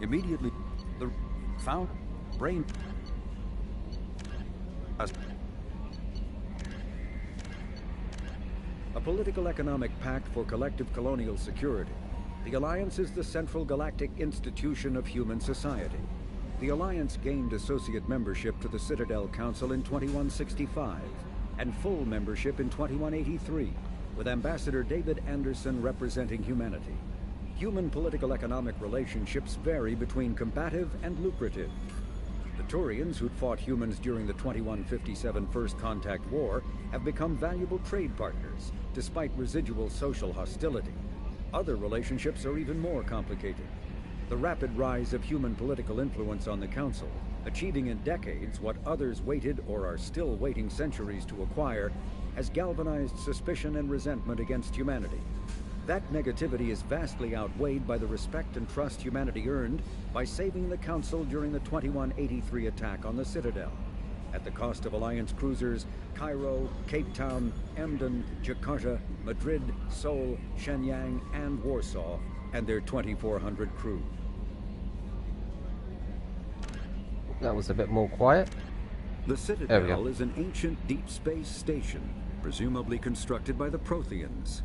Immediately, the found brain. A political economic pact for collective colonial security, the Alliance is the central galactic institution of human society. The Alliance gained associate membership to the Citadel Council in 2165 and full membership in 2183, with Ambassador David Anderson representing humanity. Human political economic relationships vary between combative and lucrative. The Turians, who'd fought humans during the 2157 First Contact War, have become valuable trade partners, despite residual social hostility. Other relationships are even more complicated. The rapid rise of human political influence on the Council, achieving in decades what others waited or are still waiting centuries to acquire, has galvanized suspicion and resentment against humanity. That negativity is vastly outweighed by the respect and trust humanity earned by saving the Council during the 2183 attack on the Citadel, at the cost of Alliance cruisers Cairo, Cape Town, Emden, Jakarta, Madrid, Seoul, Shenyang, and Warsaw, and their 2,400 crew. That was a bit more quiet. The Citadel is an ancient deep space station, presumably constructed by the Protheans.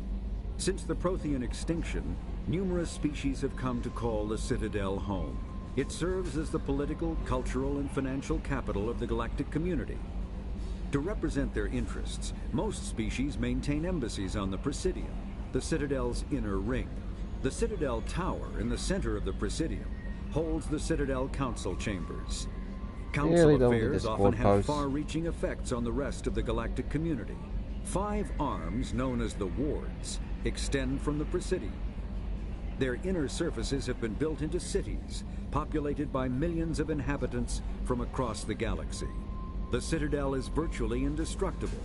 Since the Prothean extinction, numerous species have come to call the Citadel home. It serves as the political, cultural, and financial capital of the galactic community. To represent their interests, most species maintain embassies on the Presidium, the Citadel's inner ring. The Citadel Tower in the center of the Presidium holds the Citadel Council chambers. Council affairs often have far-reaching effects on the rest of the galactic community. 5 arms, known as the wards, extend from the Presidium. Their inner surfaces have been built into cities, populated by millions of inhabitants from across the galaxy. The Citadel is virtually indestructible.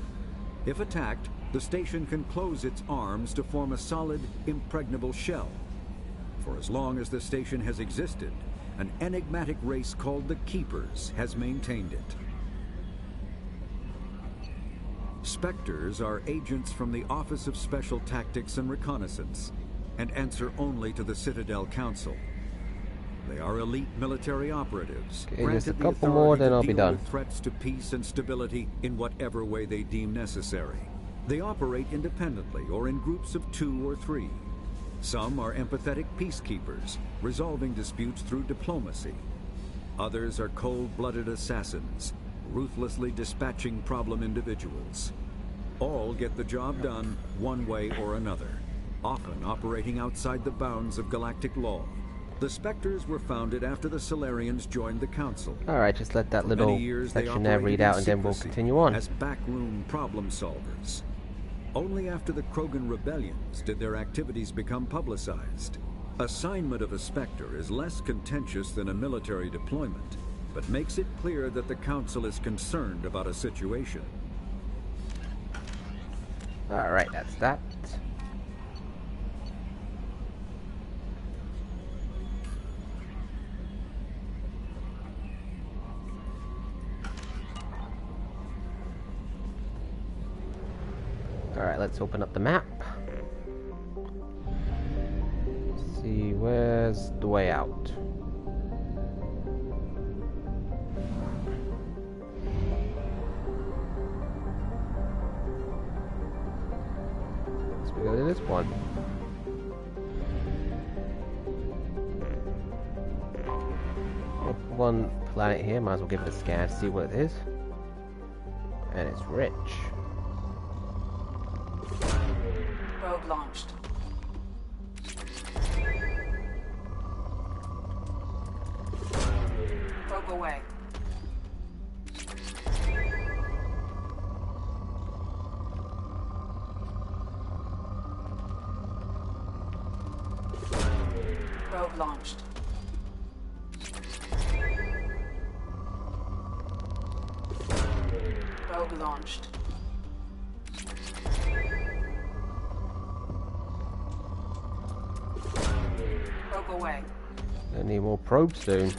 If attacked, the station can close its arms to form a solid, impregnable shell. For as long as the station has existed, an enigmatic race called the Keepers has maintained it. Spectres are agents from the Office of Special Tactics and Reconnaissance, and answer only to the Citadel Council. They are elite military operatives, just a couple more, then I'll be done. With threats to peace and stability in whatever way they deem necessary. They operate independently or in groups of 2 or 3. Some are empathetic peacekeepers, resolving disputes through diplomacy. Others are cold-blooded assassins, ruthlessly dispatching problem individuals. All get the job done one way or another, often operating outside the bounds of galactic law. The Spectres were founded after the Solarians joined the Council. Alright, just let that little section there read out and then we'll continue on. As backroom problem solvers. Only after the Krogan rebellions did their activities become publicized. Assignment of a Spectre is less contentious than a military deployment, but makes it clear that the Council is concerned about a situation. Alright, that's that. Alright, let's open up the map. See, where's the way out? Let's go to this one. One planet here, might as well give it a scan, see what it is. And it's rich. Probe launched. Probe away. Probe launched. Probe launched. Probe away. I need more probes soon.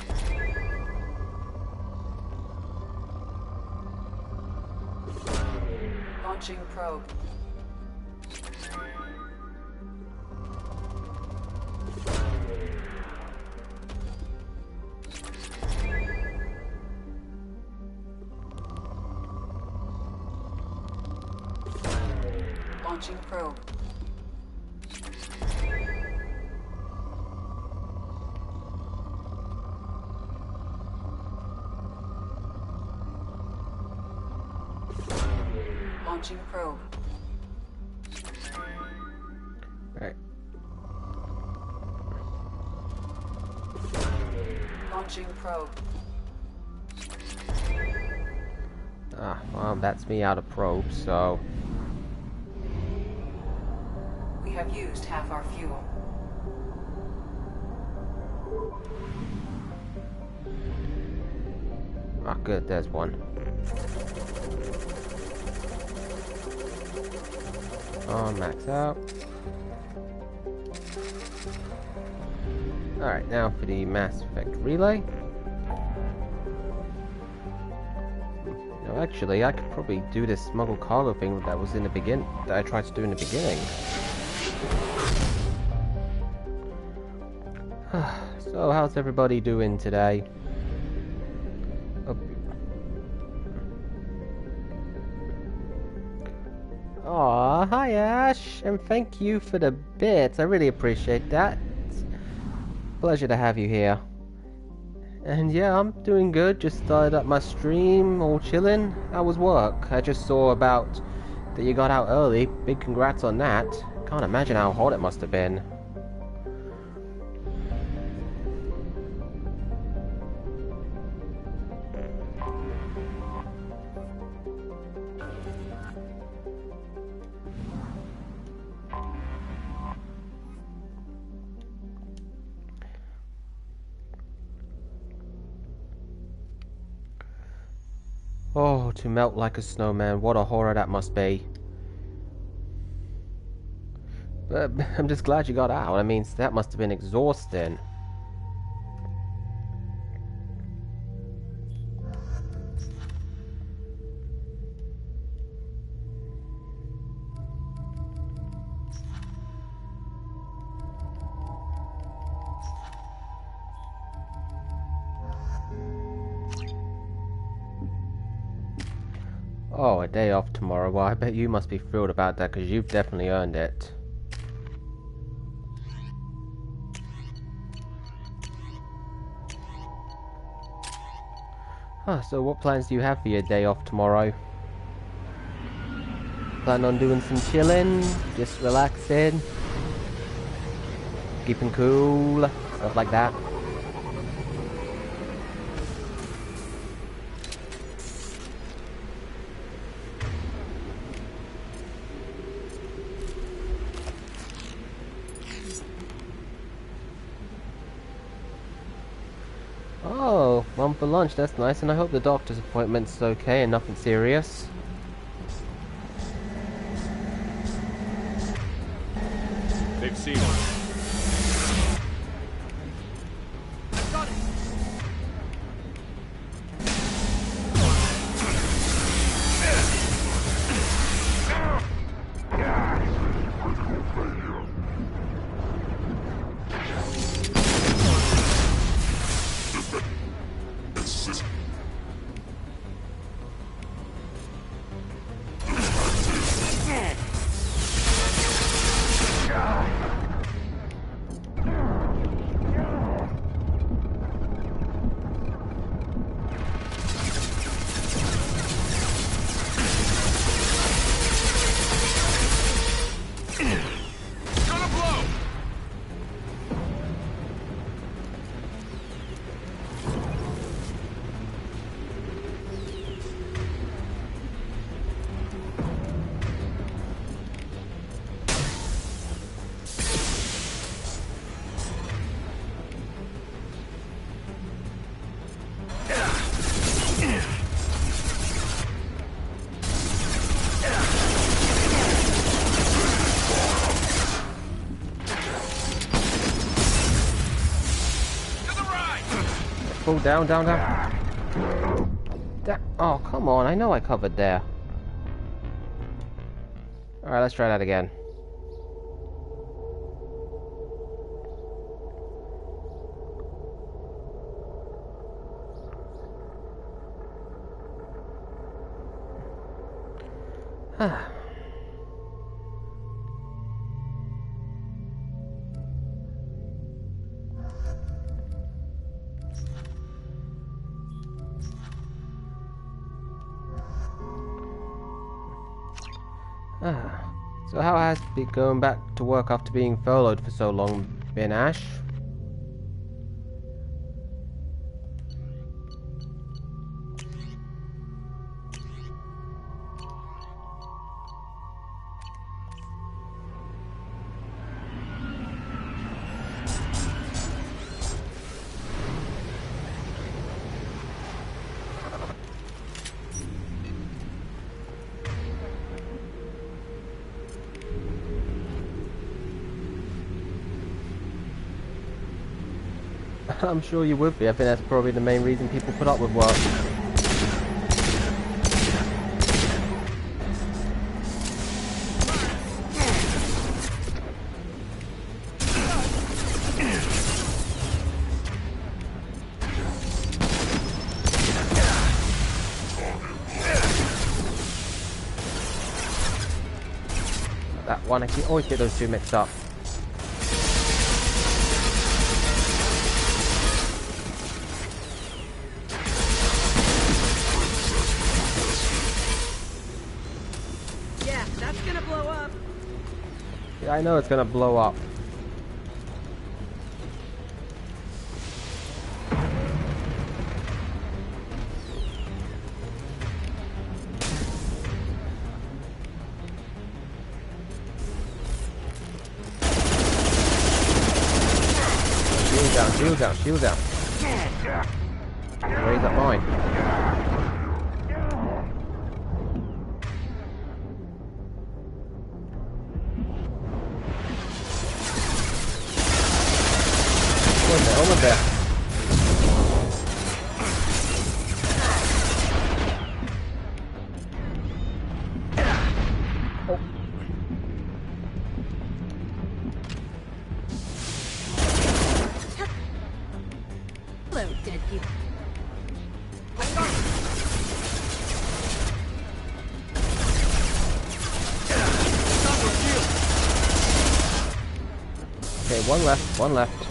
Launching probe. Launching probe. Launching probe. Right. Launching probe. Ah, well, that's me out of probe, so... We have used half our fuel. Ah, good, there's one. Oh, max out. Alright, now for the Mass Effect relay. No, actually, I could probably do this smuggle cargo thing that was in the that I tried to do in the beginning. So, how's everybody doing today? Aw, hi Ash, and thank you for the bits. I really appreciate that. It's a pleasure to have you here. And yeah, I'm doing good. Just started up my stream, all chilling. How was work? I just saw about that you got out early. Big congrats on that. Can't imagine how hot it must have been. Oh, to melt like a snowman. What a horror that must be. But I'm just glad you got out. I mean, that must have been exhausting. Oh, a day off tomorrow. Well, I bet you must be thrilled about that, because you've definitely earned it. Huh, so what plans do you have for your day off tomorrow? Plan on doing some chilling? Just relaxing? Keeping cool? Stuff like that? Oh, one for lunch, that's nice, and I hope the doctor's appointment's okay and nothing serious. They've seen us. Oh, down, down, down. Oh, come on. I know I covered there. Alright, let's try that again. So how has it going back to work after being furloughed for so long been, Ash? I'm sure you would be. I think that's probably the main reason people put up with work. That one, I can always get those two mixed up. Yeah, I know it's gonna blow up. Shield down, shield down, shield down. Raise up mine. Over there. Oh. Hello, dead people. Okay, one left, one left.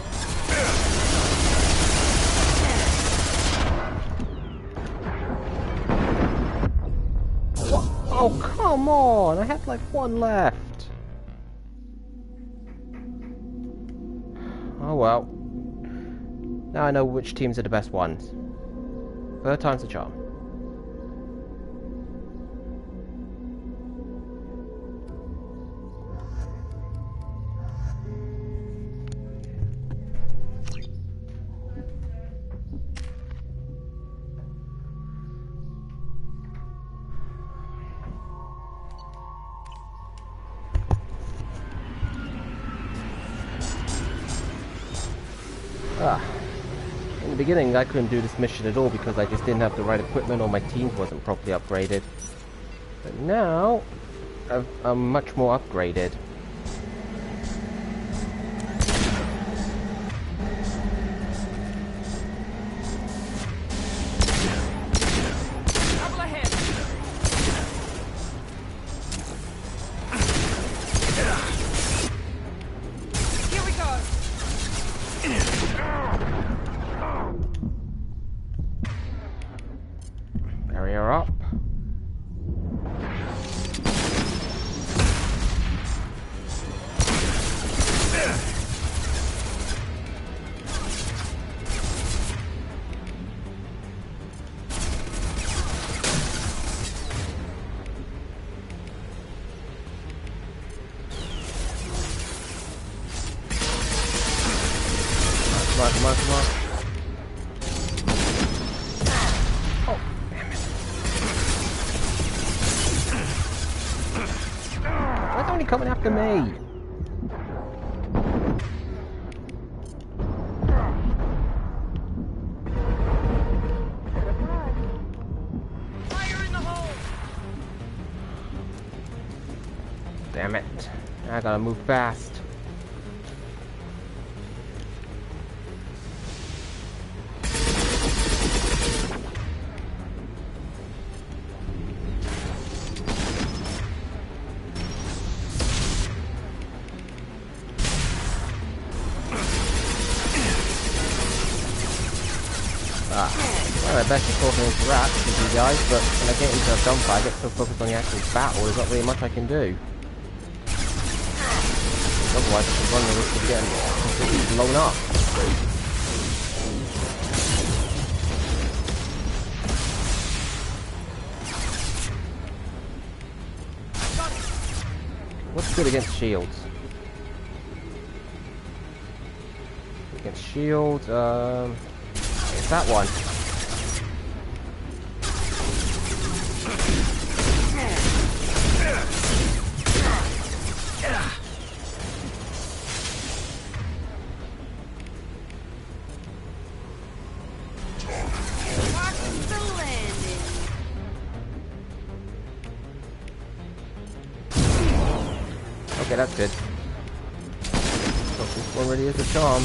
Oh, come on! I had like one left. Oh well. Now I know which teams are the best ones. Third time's the charm. In the beginning I couldn't do this mission at all because I just didn't have the right equipment or my team wasn't properly upgraded. But now, I'm much more upgraded. Barrier up. Come on, come on. Oh, damn it. Why is only coming after me? Fire in the hole! Damn it. I gotta move fast. my best to talk and interact with you guys, but when I get into a gunfight, I get so focused on the actual battle, there's not really much I can do. Otherwise, I could run the risk of getting completely blown up. What's good against shields? Against shields, it's that one. Okay, that's good. Oh, this one really is a charm.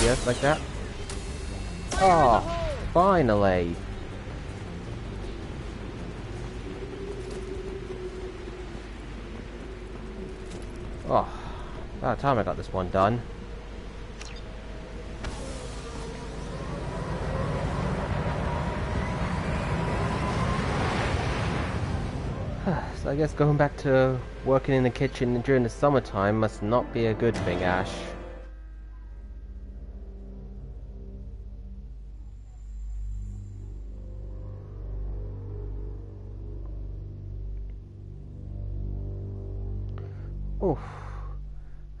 Yes, like that. Oh, finally. Oh, about time I got this one done. So I guess going back to working in the kitchen during the summertime must not be a good thing, Ash. Oof.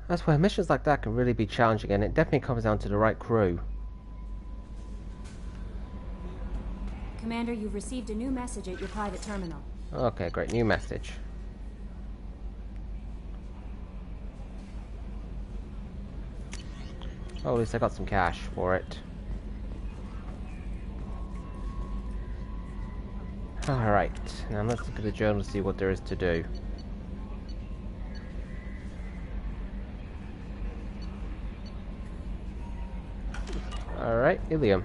That's where missions like that can really be challenging, and it definitely comes down to the right crew. Commander, you've received a new message at your private terminal. Okay, great, new message. Oh, at least I got some cash for it. Alright, now let's look at the journal to see what there is to do. Alright, Ilium.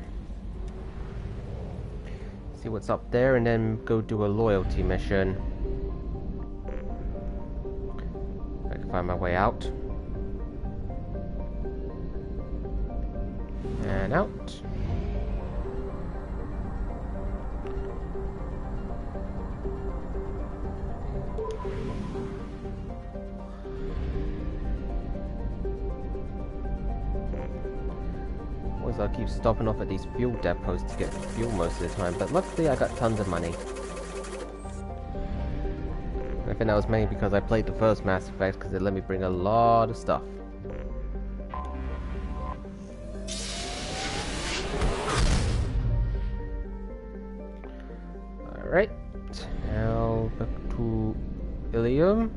See what's up there and then go do a loyalty mission. I can find my way out. And out. I'll keep stopping off at these fuel depots to get fuel most of the time, but luckily I got tons of money. I think that was mainly because I played the first Mass Effect, because it let me bring a lot of stuff. Alright, now back to Ilium.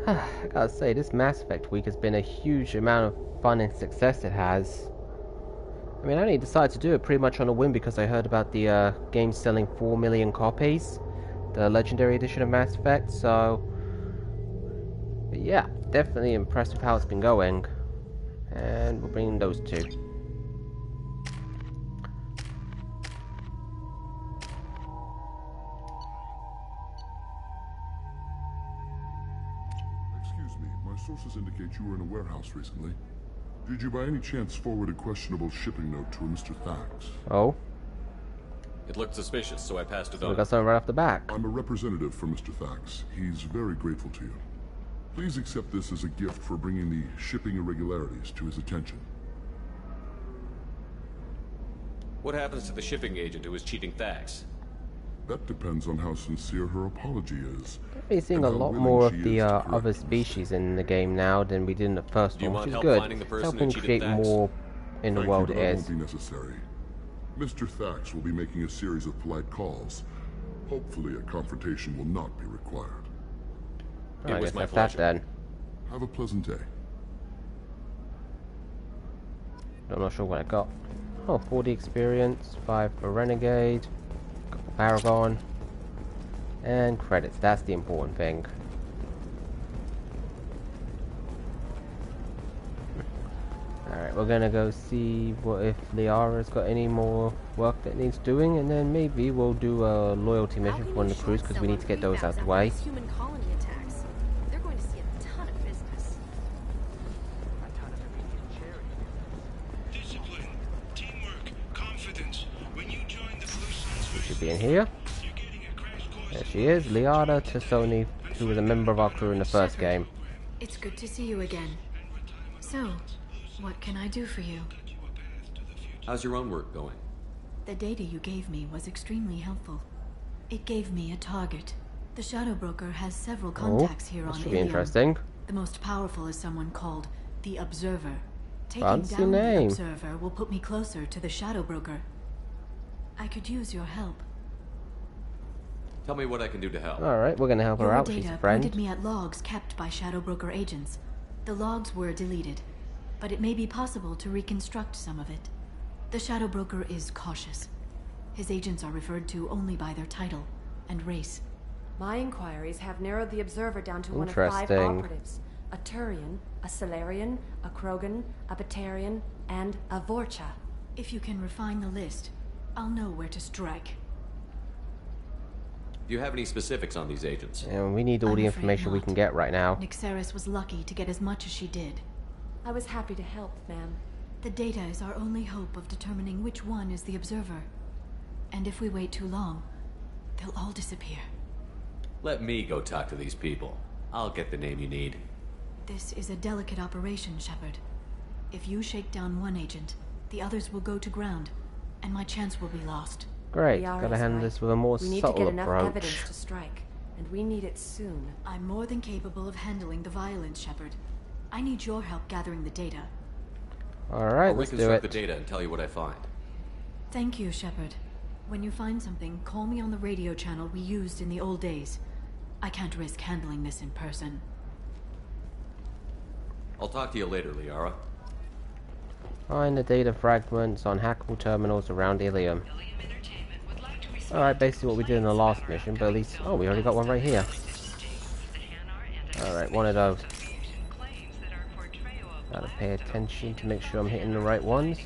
I gotta say, this Mass Effect week has been a huge amount of fun and success it has. I mean, I only decided to do it pretty much on a whim because I heard about the game selling 4 million copies, the Legendary Edition of Mass Effect, so... But yeah, definitely impressed with how it's been going. And we'll bring in those two. Sources indicate you were in a warehouse recently. Did you by any chance forward a questionable shipping note to a Mr. Thax? Oh? It looked suspicious, so I passed it So on. we got something right off the back. I'm a representative for Mr. Thax. He's very grateful to you. Please accept this as a gift for bringing the shipping irregularities to his attention. What happens to the shipping agent who was cheating Thax? That depends on how sincere her apology is. We're seeing a lot more of the other species in the game now than we did in the first one, which is good. It's helping create more in the world it is. That won't be necessary. Mr. Thax will be making a series of polite calls. Hopefully a confrontation will not be required. I guess that's that then. Have a pleasant day. I'm not sure what I got. Oh, 40 experience, 5 for Renegade, couple Paragon, and credits. That's the important thing. Alright, we're gonna go see what if Liara's got any more work that needs doing, and then maybe we'll do a loyalty mission for one of the crews, because we need to get those out of the way. Human colony attacks. They're going to see a ton of business. A ton of immediate charity. Discipline, teamwork, confidence. When you join the Blue Suns, Should be in here. you're getting a crash course. There she is, Liara Tassoni, who was a member of our crew in the first game. It's good to see you again. So, what can I do for you? How's your own work going? The data you gave me was extremely helpful. It gave me a target. The Shadow Broker has several contacts here on that should be Ilium. interesting. The most powerful is someone called the Observer. Taking Fancy down the name. Observer will put me closer to the Shadow Broker. I could use your help. Tell me what I can do to help. Alright, we're gonna help her Your out, she's data a friend. pointed me at logs kept by Shadow Broker agents. The logs were deleted, but it may be possible to reconstruct some of it. The Shadow Broker is cautious. His agents are referred to only by their title and race. My inquiries have narrowed the Observer down to one of 5 Interesting. operatives. A Turian, a Solarian, a Krogan, a Batarian, and a Vorcha. If you can refine the list, I'll know where to strike. Do you have any specifics on these agents? And we need all I'm the afraid information we not. can get right now. Nixeris was lucky to get as much as she did. I was happy to help, ma'am. The data is our only hope of determining which one is the Observer. And if we wait too long, they'll all disappear. Let me go talk to these people. I'll get the name you need. This is a delicate operation, Shepard. If you shake down one agent, the others will go to ground, and my chance will be lost. Great, Liara's gotta handle right. this with a more We need to subtle get enough approach. evidence to strike, and we need it soon. I'm more than capable of handling the violence, Shepard. I need your help gathering the data. Alright, I'll let's do reconstruct it. the data and tell you what I find. Thank you, Shepard. When you find something, call me on the radio channel we used in the old days. I can't risk handling this in person. I'll talk to you later, Liara. Find the data fragments on hackable terminals around Ilium. Alright, basically what we did in the last mission, but at least... Oh, we already got one right here. Alright, one of those. Gotta pay attention to make sure I'm hitting the right ones.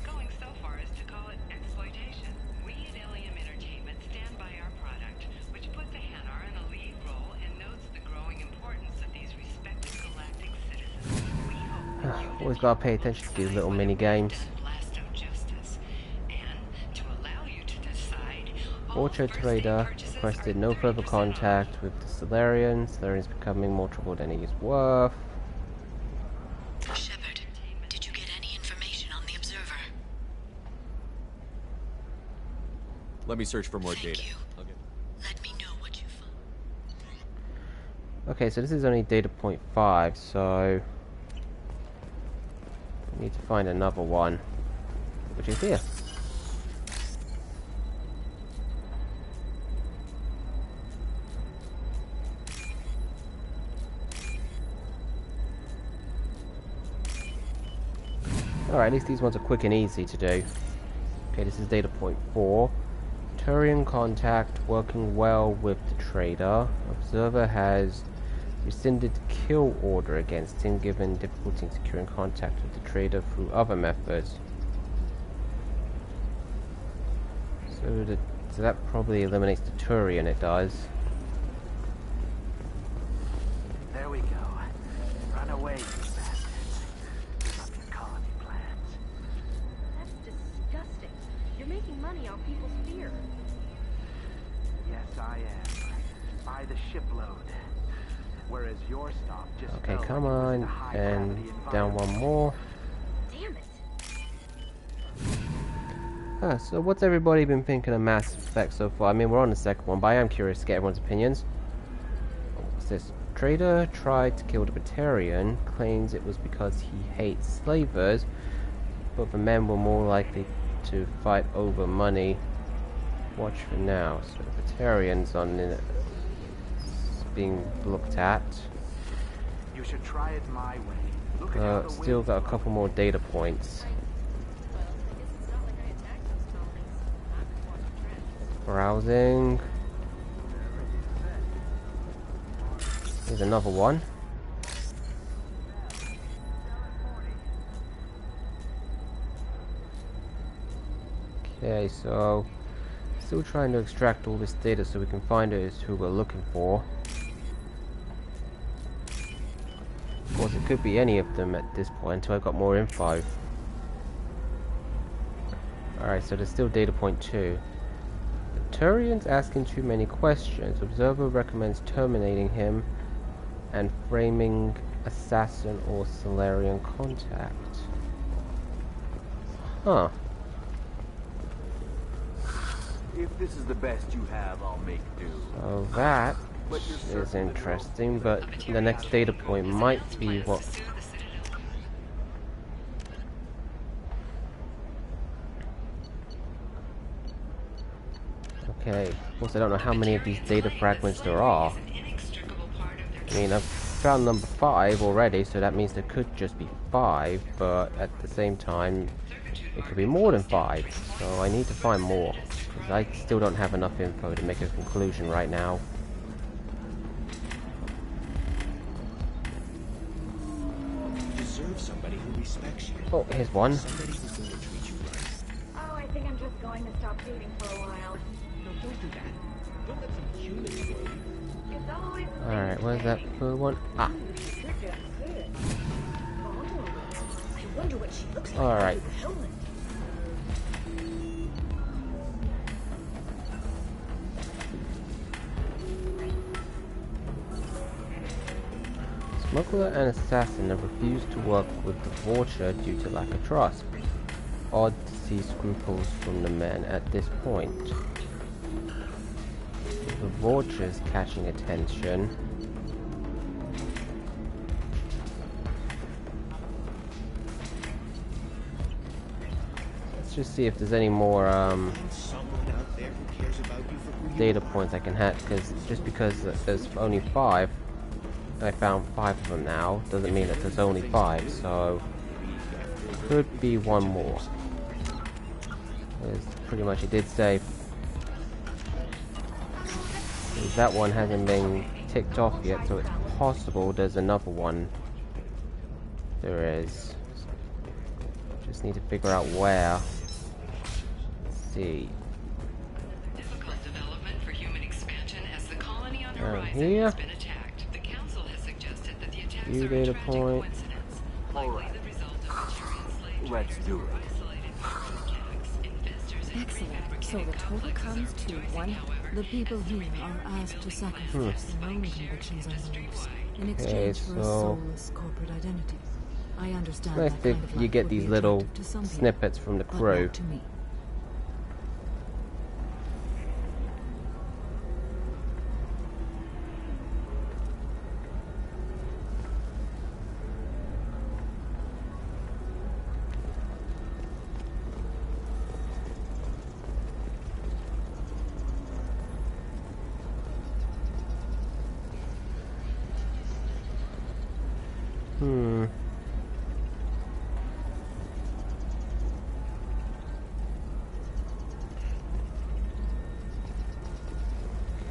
Going so far as to call it exploitation. We at Ilium Entertainment stand by our product, which puts the Hanar in a lead role and notes the growing importance of these respected galactic citizens. We hope that you Always gotta pay attention to these little mini games. blast of justice, and to allow you to decide. Orchard Trader requested no further contact with the Solarians. Solarians becoming more trouble than he's worth. Shepard, did you get any information on the Observer? Let me search for more Thank data. you. I'll get... Let me know what you find. Okay, so this is only data point 5, so... we need to find another one, which is here. Alright, at least these ones are quick and easy to do. Okay, this is data point 4. Turian contact working well with the trader. Observer has rescinded the kill order against him given difficulty in securing contact with the trader through other methods. So that probably eliminates the Turian, it does. There we go. Run away, you bastards. Give up your colony plans. That's disgusting. You're making money off people's fear. Yes, I am. By the shipload. Whereas your stop just Okay, felt come like it was on, in a high and gravity down environment. one more. Damn it. So what's everybody been thinking of Mass Effect so far? I mean, we're on the second one, but I am curious to get everyone's opinions. What's this? Trader tried to kill the Batarian, claims it was because he hates slavers, but the men were more likely to fight over money. Watch for now. So the Batarian's on the being looked at. You should try it my way. Look at how the Still winds got a blow. couple more data points. Browsing. Here's another one. Okay, so still trying to extract all this data so we can find out who we're looking for. Of course, it could be any of them at this point until I got more info. Alright, so there's still data point 2. The Turian's asking too many questions. Observer recommends terminating him and framing assassin or Solarian contact. Huh. If this is the best you have, I'll make do. So that is interesting, but the next data point might be what... Okay, of course I don't know how many of these data fragments there are. I mean, I've found number 5 already, so that means there could just be 5, but at the same time, it could be more than 5, so I need to find more, because I still don't have enough info to make a conclusion right now. Deserve somebody who respects you. Oh, here's one. Somebody who's going to treat you right. Oh, I think I'm just going to stop dating for a while. No, don't do that. Don't let some human fool you. It's always Alright, where's that third one? Ah. I wonder what she looks like. Alright. Smuggler and assassin have refused to work with the Vulture due to lack of trust. Odd to see scruples from the men at this point. The Vulture's catching attention. Let's just see if there's any more data points I can have, because just because there's only 5, I found 5 of them now, doesn't mean that there's only 5, so could be one more. It's pretty much, it did say that one hasn't been ticked off yet, so it's possible there's another one. There is. Just need to figure out where. Let's see. Difficult development for human expansion as the colony on Down horizon here. has been attacked. The council has suggested that the attacks Few are a data tragic points. coincidence, likely the result of Maturian slave Let's traders do who it. isolated mechanics, investors, and Excellent. So prefabricated the total complexes comes are to rejoicing, 1. however, The people as here three are major asked to rebuilding sacrifice lines their own spike share convictions and beliefs industry-wide. in exchange for a so- soulless corporate identity. I understand Nice that that kind of you life get would these be little attractive to some people, snippets from the but crew. not to me.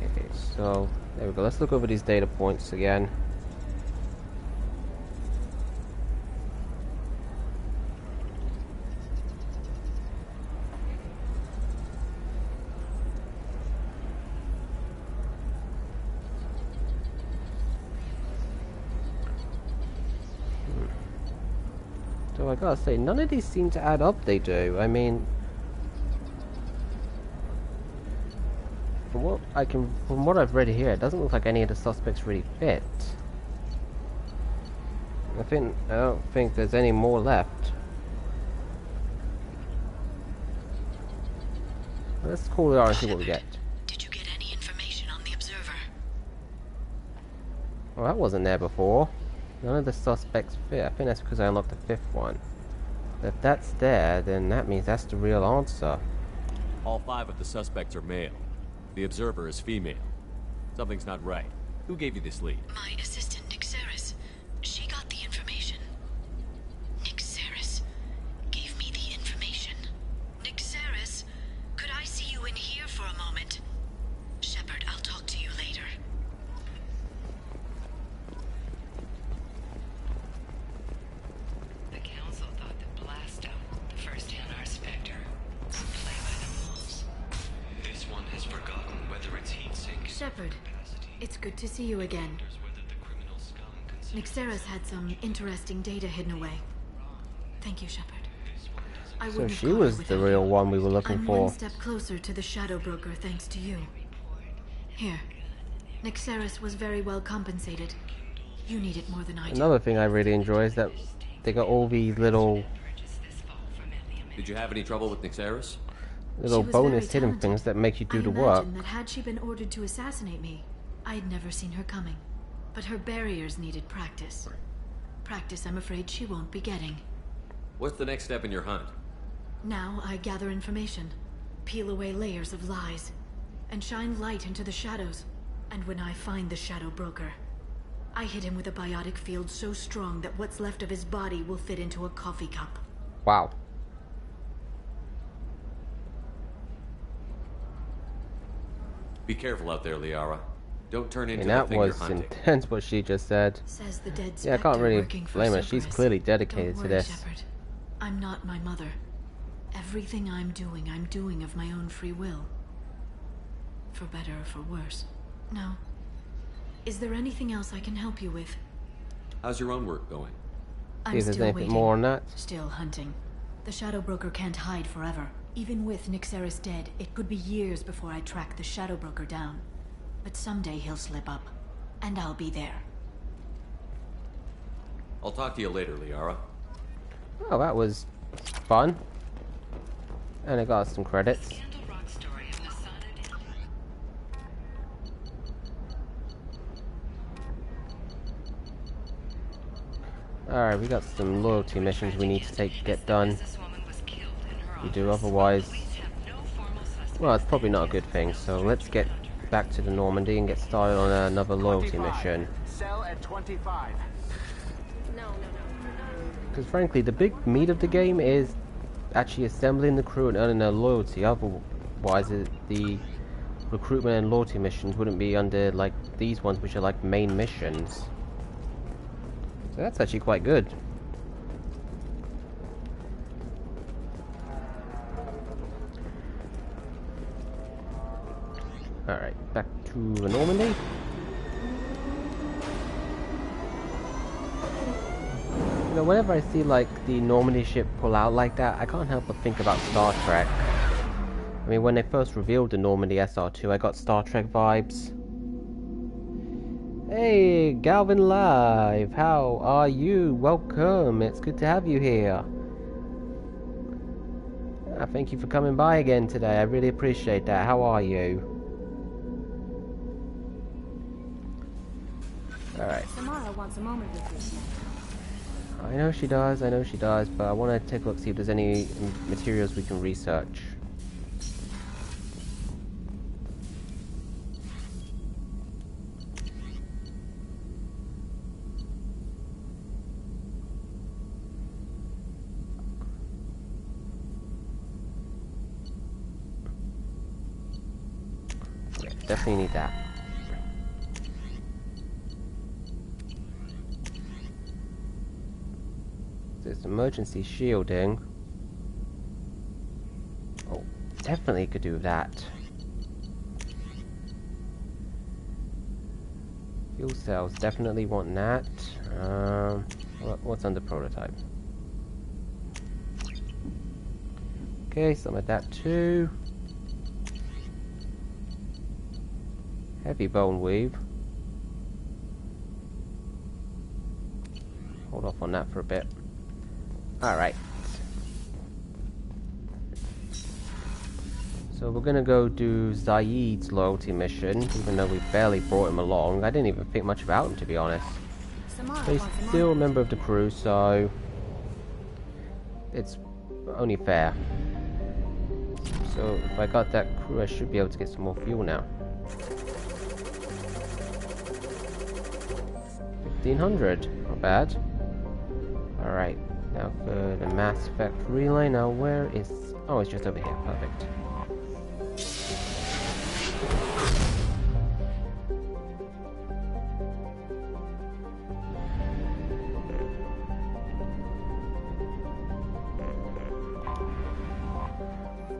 Okay, so there we go. Let's look over these data points again. So I gotta say, none of these seem to add up. They do. I mean, from what I've read here, it doesn't look like any of the suspects really fit. I don't think there's any more left. Let's call it out and see what we get. Did you get any information on the observer? Well, that wasn't there before. None of the suspects fit. I think that's because I unlocked the 5th one. If that's there, then that means that's the real answer. All 5 of the suspects are male. The observer is female. Something's not right. Who gave you this lead? My assistant, Nick Saris. She got the information. Nick Saris gave me the information. Nick Saris, could I see you in here for a moment? Shepard, I'll talk to you later. The council thought that Blasto, the first Hanar Spectre, would play by Shepard, it's good to see you again. Nixeris had some interesting data hidden away. Thank you, Shepard. So she was the real one we were looking I'm for. one step closer to the Shadow Broker thanks to you. Here, Nixeris was very well compensated. You need it more than I do. Another thing I really enjoy is that they got all these little... Did you have any trouble with Nixeris? Little bonus hidden things that make you do the work. I imagine that had she been ordered to assassinate me, I'd never seen her coming. But her barriers needed practice. Practice I'm afraid she won't be getting. What's the next step in your hunt? Now I gather information, peel away layers of lies, and shine light into the shadows. And when I find the Shadow Broker, I hit him with a biotic field so strong that what's left of his body will fit into a coffee cup. Wow. Be careful out there, Liara. Don't turn into And the that thing you're was hunting. intense what she just said. Says the dead Yeah, I can't really working for blame her. She's Cerberus. clearly dedicated Don't to worry, this. Shepard. I'm not my mother. Everything I'm doing of my own free will. For better or for worse. Now, is there anything else I can help you with? How's your own work going? I'm if there's still anything waiting. more on that. Still hunting. The Shadow Broker can't hide forever. Even with Nixeris dead, it could be years before I track the Shadow Broker down. But someday he'll slip up, and I'll be there. I'll talk to you later, Liara. Oh, that was fun. And I got some credits. Alright, we got some loyalty missions we need to get done. We do, otherwise... Well, it's probably not a good thing, so let's get back to the Normandy and get started on another loyalty mission. Sell at 25. Because frankly, the big meat of the game is actually assembling the crew and earning their loyalty. Otherwise, the recruitment and loyalty missions wouldn't be under, like, these ones, which are like main missions. So that's actually quite good. Alright, back to Normandy. You know, whenever I see like the Normandy ship pull out like that, I can't help but think about Star Trek. I mean, when they first revealed the Normandy SR2, I got Star Trek vibes. Hey, Galvin Live, how are you? Welcome, it's good to have you here. Thank you for coming by again today, I really appreciate that. How are you? Alright. Samara wants a moment with you. I know she does, but I want to take a look, see if there's any materials we can research. Yeah, definitely need that. There's emergency shielding. Oh, definitely could do that. Fuel cells, definitely want that. What's under prototype? Okay, some of that too. Heavy bone weave. Hold off on that for a bit. Alright. So we're gonna go do Zaid's loyalty mission, even though we barely brought him along. I didn't even think much about him, to be honest. But he's still a member of the crew, so it's only fair. So if I got that crew, I should be able to get some more fuel now. 1500, not bad. Alright. Now for the Mass Effect relay, now where is... Oh, it's just over here, perfect.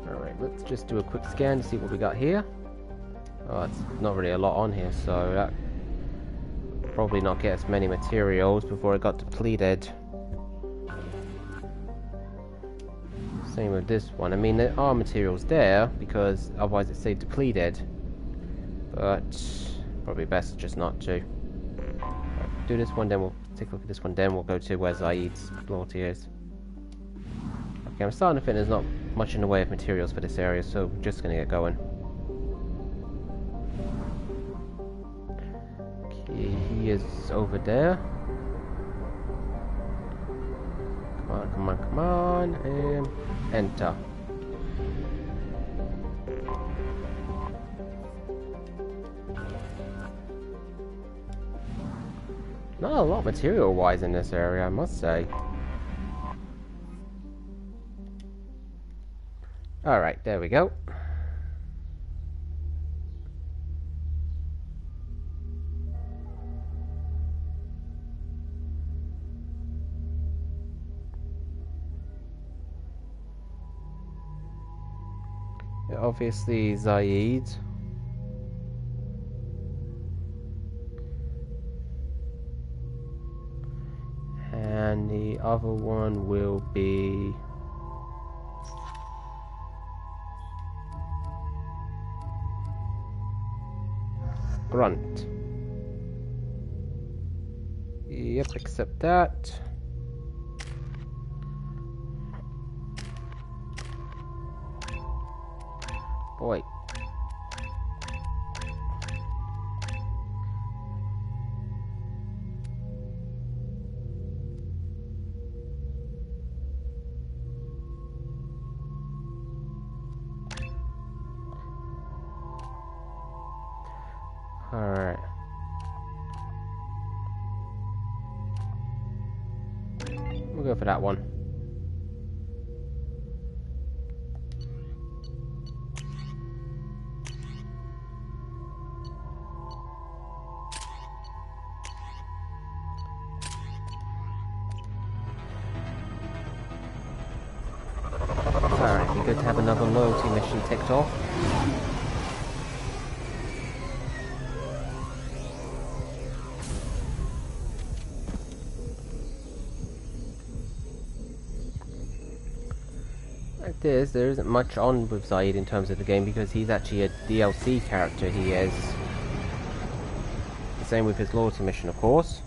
Alright, let's just do a quick scan to see what we got here. Oh, it's not really a lot on here, so that probably not get as many materials before it got depleted. Same with this one. I mean, there are materials there because otherwise it stayed depleted, but probably best just not to. Do this one, then we'll take a look at this one, then we'll go to where Zaid's loyalty is. Okay, I'm starting to think there's not much in the way of materials for this area, so we're just gonna get going. Okay, he is over there. Come on, come on, come on, and enter. Not a lot material-wise in this area, I must say. Alright, there we go. Yeah, obviously, Zaid. And the other one will be... Grunt. Yep, accept that. Boy. Alright. We'll go for that one. Alright, be good to have another loyalty mission ticked off. There isn't much on with Zaid in terms of the game because he's actually a DLC character, he is. The same with his loyalty mission, of course.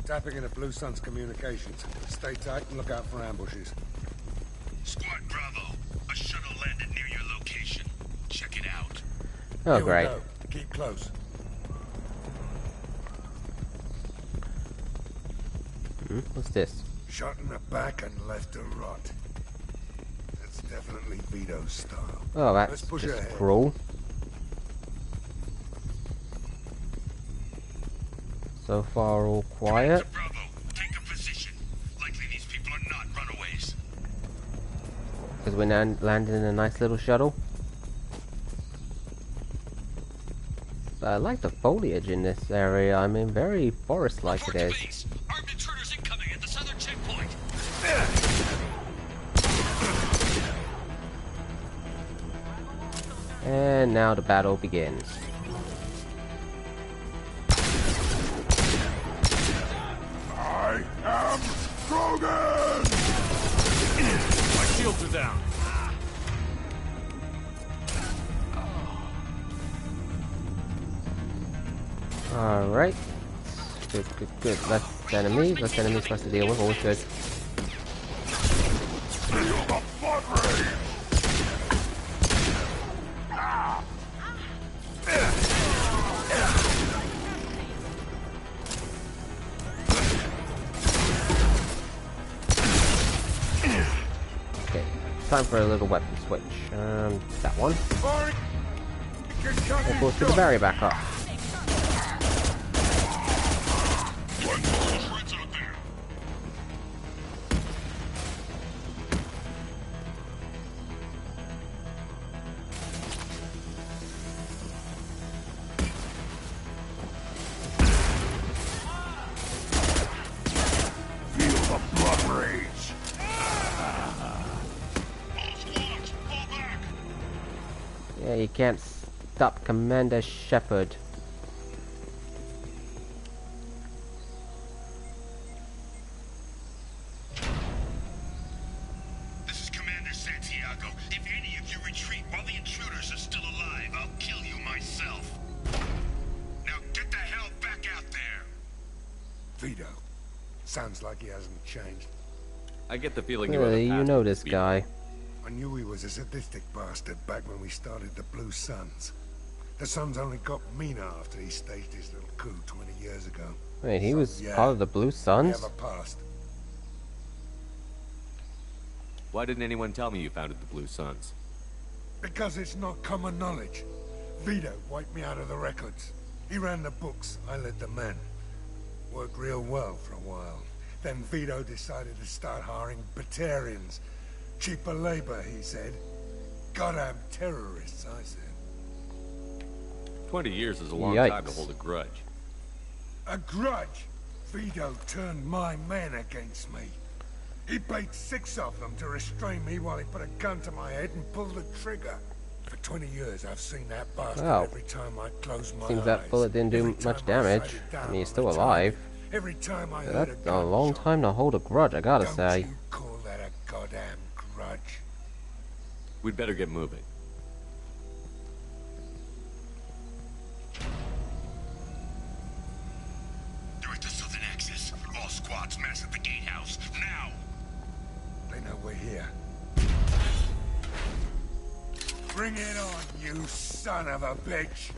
Tapping into Blue Sun's communications. Stay tight and look out for ambushes. Squad Bravo, a shuttle landed near your location. Check it out. Oh, great. Keep close. What's this? Shot in the back and left to rot. That's definitely Vito's style. Oh, that's just cruel. So far, all quiet. Bravo, take a position. Likely these people are not runaways. Because we're landing in a nice little shuttle. But I like the foliage in this area. I mean, very forest-like it is. Armed intruders incoming at the southern checkpoint. And now the battle begins. I am Krogan! My shields are down. Alright. Good, good, good. Less enemies for us to deal with. Always good. Okay, time for a little weapon switch. That one. Of course, put the barrier back up. Feel the blood rage. Yeah, you can't stop Commander Shepard. This is Commander Santiago. If any of you retreat while the intruders are still alive, I'll kill you myself. Now get the hell back out there! Vito. Sounds like he hasn't changed. I get the feeling you have a Really, you past know with this people. guy. I knew he was a sadistic bastard back when we started the Blue Suns. The Suns only got meaner after he staged his little coup 20 years ago. Wait, he So, was yeah, part of the Blue we Suns? have a past. Why didn't anyone tell me you founded the Blue Suns? Because it's not common knowledge. Vito wiped me out of the records. He ran the books, I led the men. Worked real well for a while. Then Vito decided to start hiring Batarians. Cheaper labor, he said. Goddamn terrorists, I said. 20 years is a long time to Yikes. hold a grudge. A grudge? Vito turned my men against me. He paid 6 of them to restrain me while he put a gun to my head and pulled the trigger. For 20 years, I've seen that bastard Wow. every time I close my Seems eyes. that bullet didn't do Every much time damage. sighted down I mean, he's on still the alive. target. Every time I heard That's a gunshot. long time to hold a grudge, I gotta Don't say. you call that a goddamn grudge? We'd better get moving. They're at the southern axis. All squads mass at the gatehouse. Now! They know we're here. Bring it on, you son of a bitch!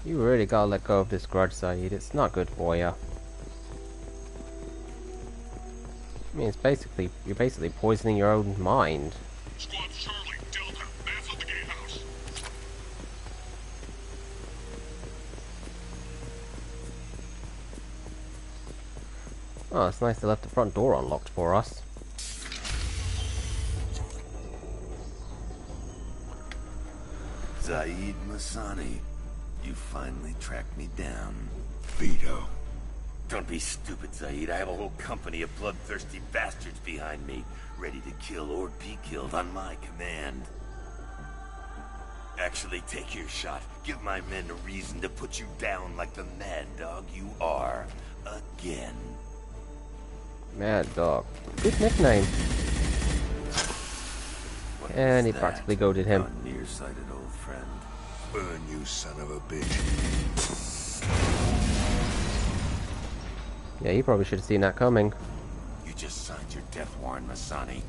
You really gotta let go of this grudge, Saeed. It's not good for you. I mean, you're basically poisoning your own mind. Squad Charlie, Delta, mass at the gatehouse. Oh, it's nice they left the front door unlocked for us. Zaid Masani, you finally tracked me down. Vito. Don't be stupid, Zaid. I have a whole company of bloodthirsty bastards behind me, ready to kill or be killed on my command. Actually, take your shot. Give my men a reason to put you down like the mad dog you are. Again. Mad Dog. Good nickname. And he practically goaded him. A nearsighted old friend. Burn, you son of a bitch. Yeah, you probably should have seen that coming. You just signed your death warrant, Masani.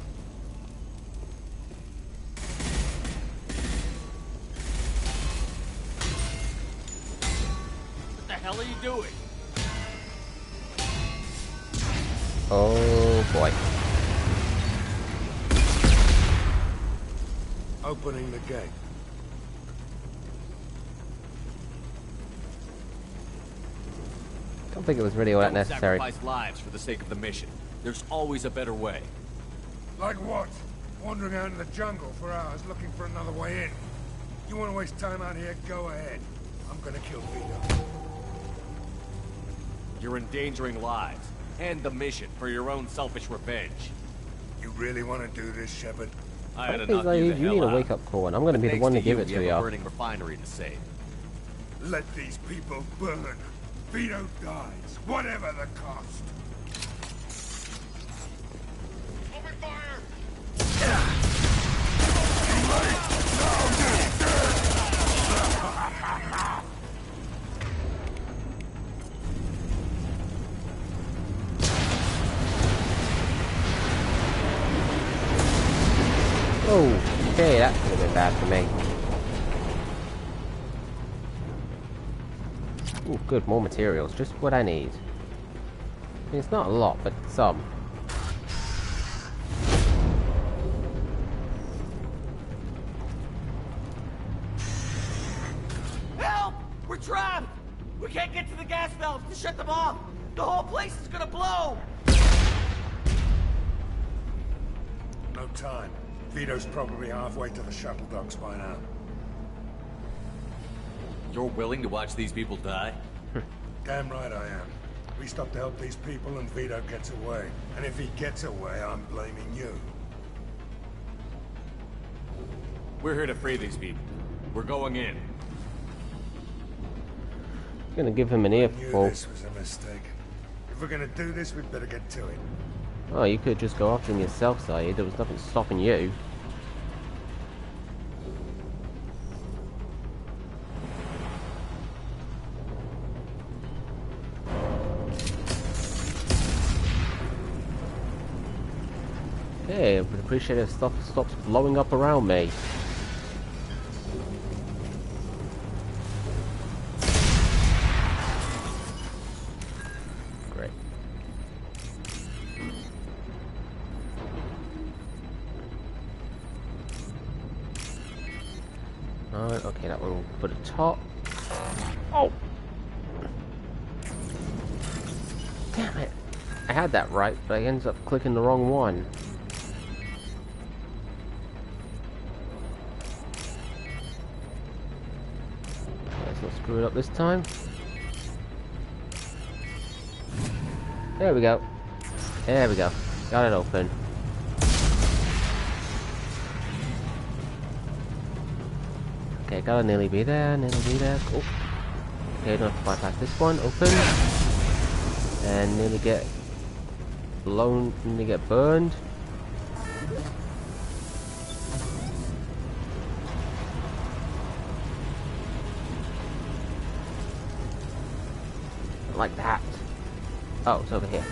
What the hell are you doing? Oh boy. Opening the gate. Don't think it was really all that Don't necessary. sacrifice lives for the sake of the mission. There's always a better way. Like what? Wandering out in the jungle for hours looking for another way in. You want to waste time out here? Go ahead. I'm gonna kill Vito. You're endangering lives and the mission for your own selfish revenge. You really want to do this, Shepard? I had I to think knock you the you need hell a out. wake-up call, and I'm gonna be the Thanks one to to give you, it we to have you. a burning refinery to save. Let these people burn. Vito dies, whatever the cost. Open fire! Oh, okay, that could have been bad for me. Ooh, good, more materials, just what I need. I mean, it's not a lot, but some. Help! We're trapped! We can't get to the gas valves to shut them off! The whole place is gonna blow! No time. Vito's probably halfway to the shuttle docks by now. You're willing to watch these people die? Damn right I am. We stop to help these people and Vito gets away. And if he gets away, I'm blaming you. We're here to free these people. We're going in. Gonna give him an I knew earful. this was a mistake. If we're gonna do this, we'd better get to it. Oh, you could just go after him yourself, Saeed. There was nothing stopping you. Hey, I would appreciate it if stuff stops blowing up around me. Great. Alright, okay, that one will put a top. Oh! Damn it! I had that right, but I ended up clicking the wrong one. Let's not screw it up this time. There we go. There we go. Got it open. Okay, gotta nearly be there, Cool. Okay, don't have to bypass this one. Open. And nearly get blown, nearly get burned. Like that. Oh, it's over here.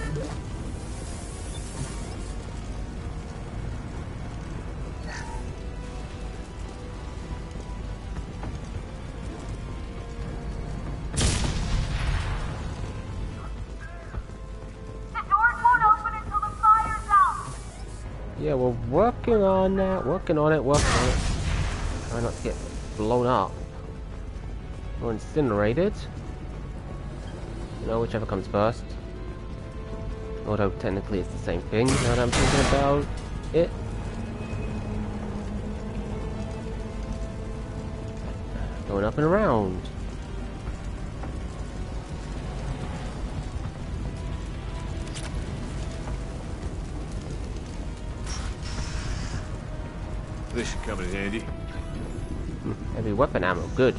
Yeah, we're working on that, working on it. Try not to get blown up or incinerated. You know, whichever comes first. Although technically it's the same thing now that I'm thinking about it. Going up and around. This should come in handy. Heavy weapon ammo, good.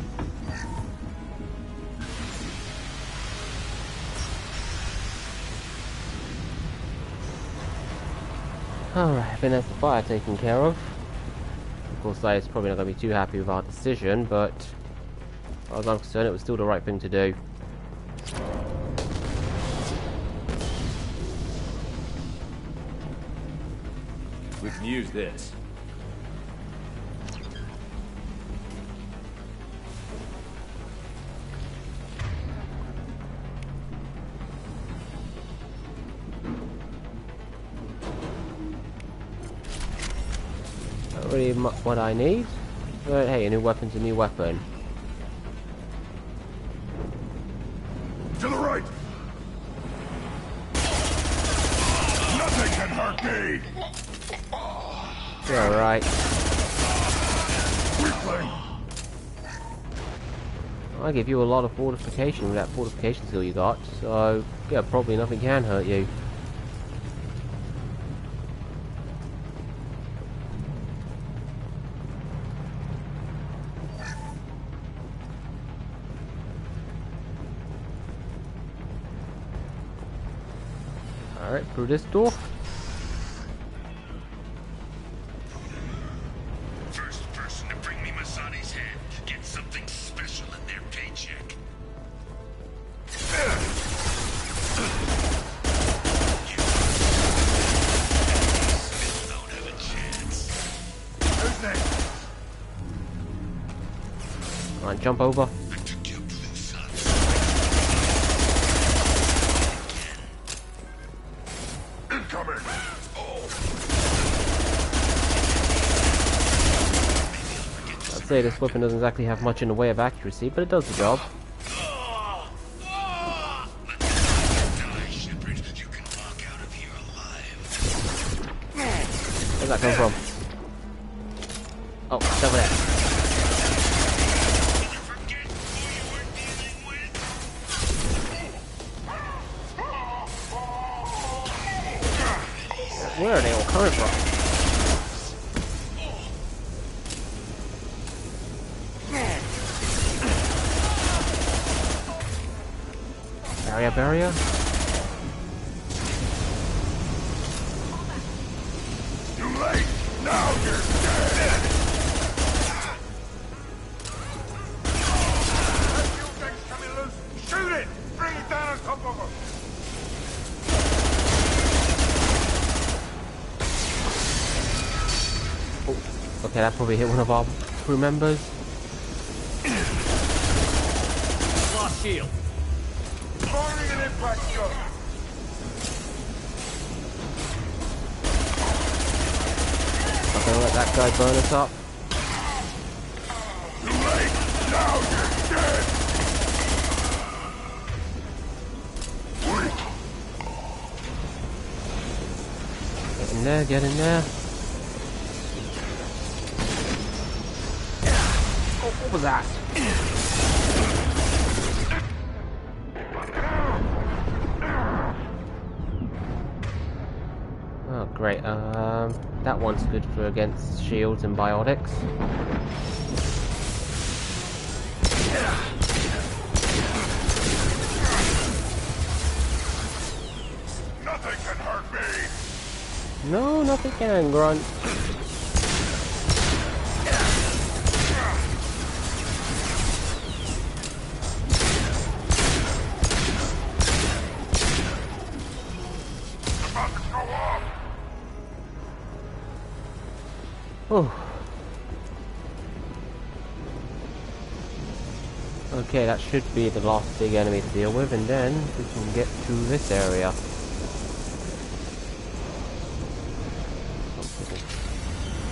Alright, I think that's the fire taken care of. Of course, Zayed's probably not going to be too happy with our decision, but as far as I'm concerned, it was still the right thing to do. We can use this. Not really much what I need, but hey, a new weapon's a new weapon. To the right! Nothing can hurt me! You're alright. I give you a lot of fortification with that fortification skill you got, so yeah, probably nothing can hurt you. Alright, through this door. First person to bring me Masani's head gets something special in their paycheck. You don't have a chance. Who's next? Come on, jump over. Incoming! I'd say this weapon doesn't exactly have much in the way of accuracy, but it does the job. Where'd that come from? Oh, it's over there. Where are they all coming from? barrier. Too late! Now you're dead! That fuel tank's coming loose! Shoot it! Bring it down on top of him! Oh, okay, that probably hit one of our crew members. Lost shield. Firing an impact shot! I'm gonna let that guy burn us up. Too late! Now you're dead! Get in there, get in there. Oh, what was that? Oh, great. That one's good for against shields and biotics. Nothing can hurt me! No, nothing can, Grunt. Oh. Okay, that should be the last big enemy to deal with, and then we can get to this area.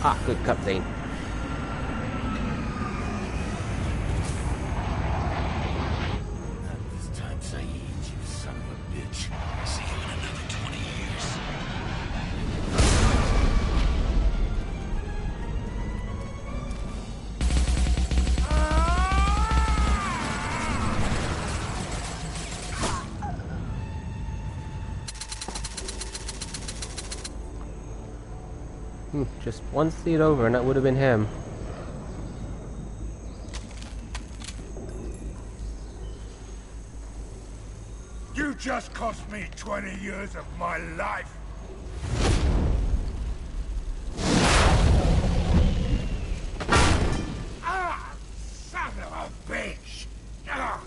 Ah, good cutscene. Not this time, Saeed, you son of a bitch. See you in another 20 years. Just one seat over and that would have been him. You just cost me 20 years of my life! Ah! Son of a bitch! Ah.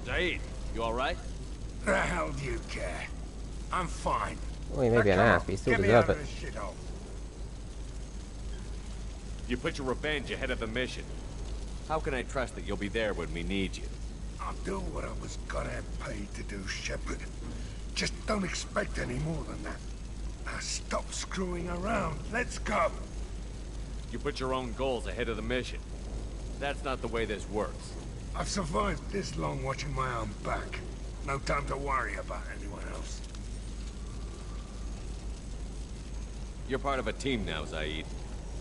Saeed, you alright? The hell do you care? I'm fine. Well, he may be an ass, but he still deserves it. You put your revenge ahead of the mission. How can I trust that you'll be there when we need you? I'll do what I was gonna paid to do, Shepard. Just don't expect any more than that. Now stop screwing around. Let's go. You put your own goals ahead of the mission. That's not the way this works. I've survived this long watching my own back. No time to worry about anyone else. You're part of a team now, Saeed.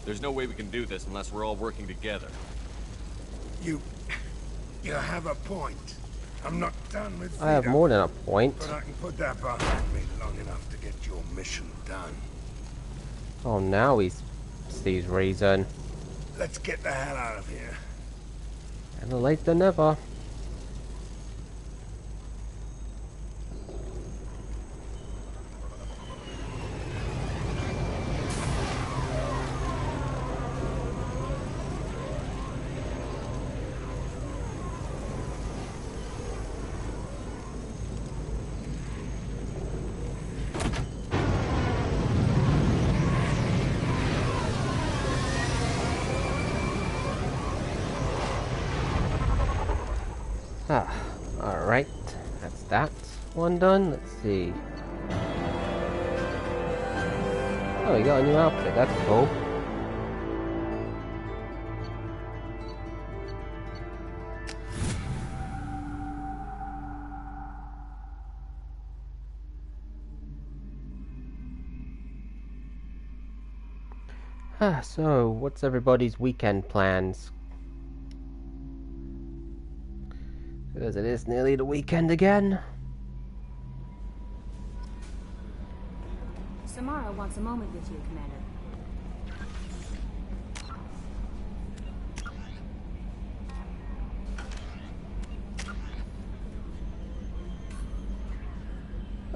There's no way we can do this unless we're all working together. You have a point. I'm not done with I have Vito, more than a point. but I can put that behind me long enough to get your mission done. Oh, now he sees reason. Let's get the hell out of here. Better late than never. Ah, alright. That's that one done. Let's see. Oh, you got a new outfit. That's cool. So, what's everybody's weekend plans? Because it is nearly the weekend again. Samara wants a moment with you, Commander.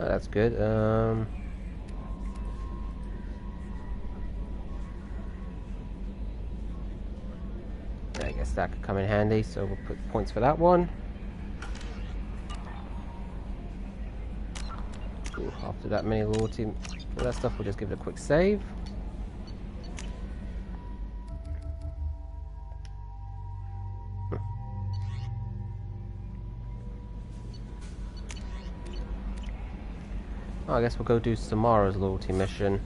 Oh, that's good. I guess that could come in handy, so we'll put points for that one. Ooh, after that many loyalty for that stuff, we'll just give it a quick save. Oh, I guess we'll go do Samara's loyalty mission.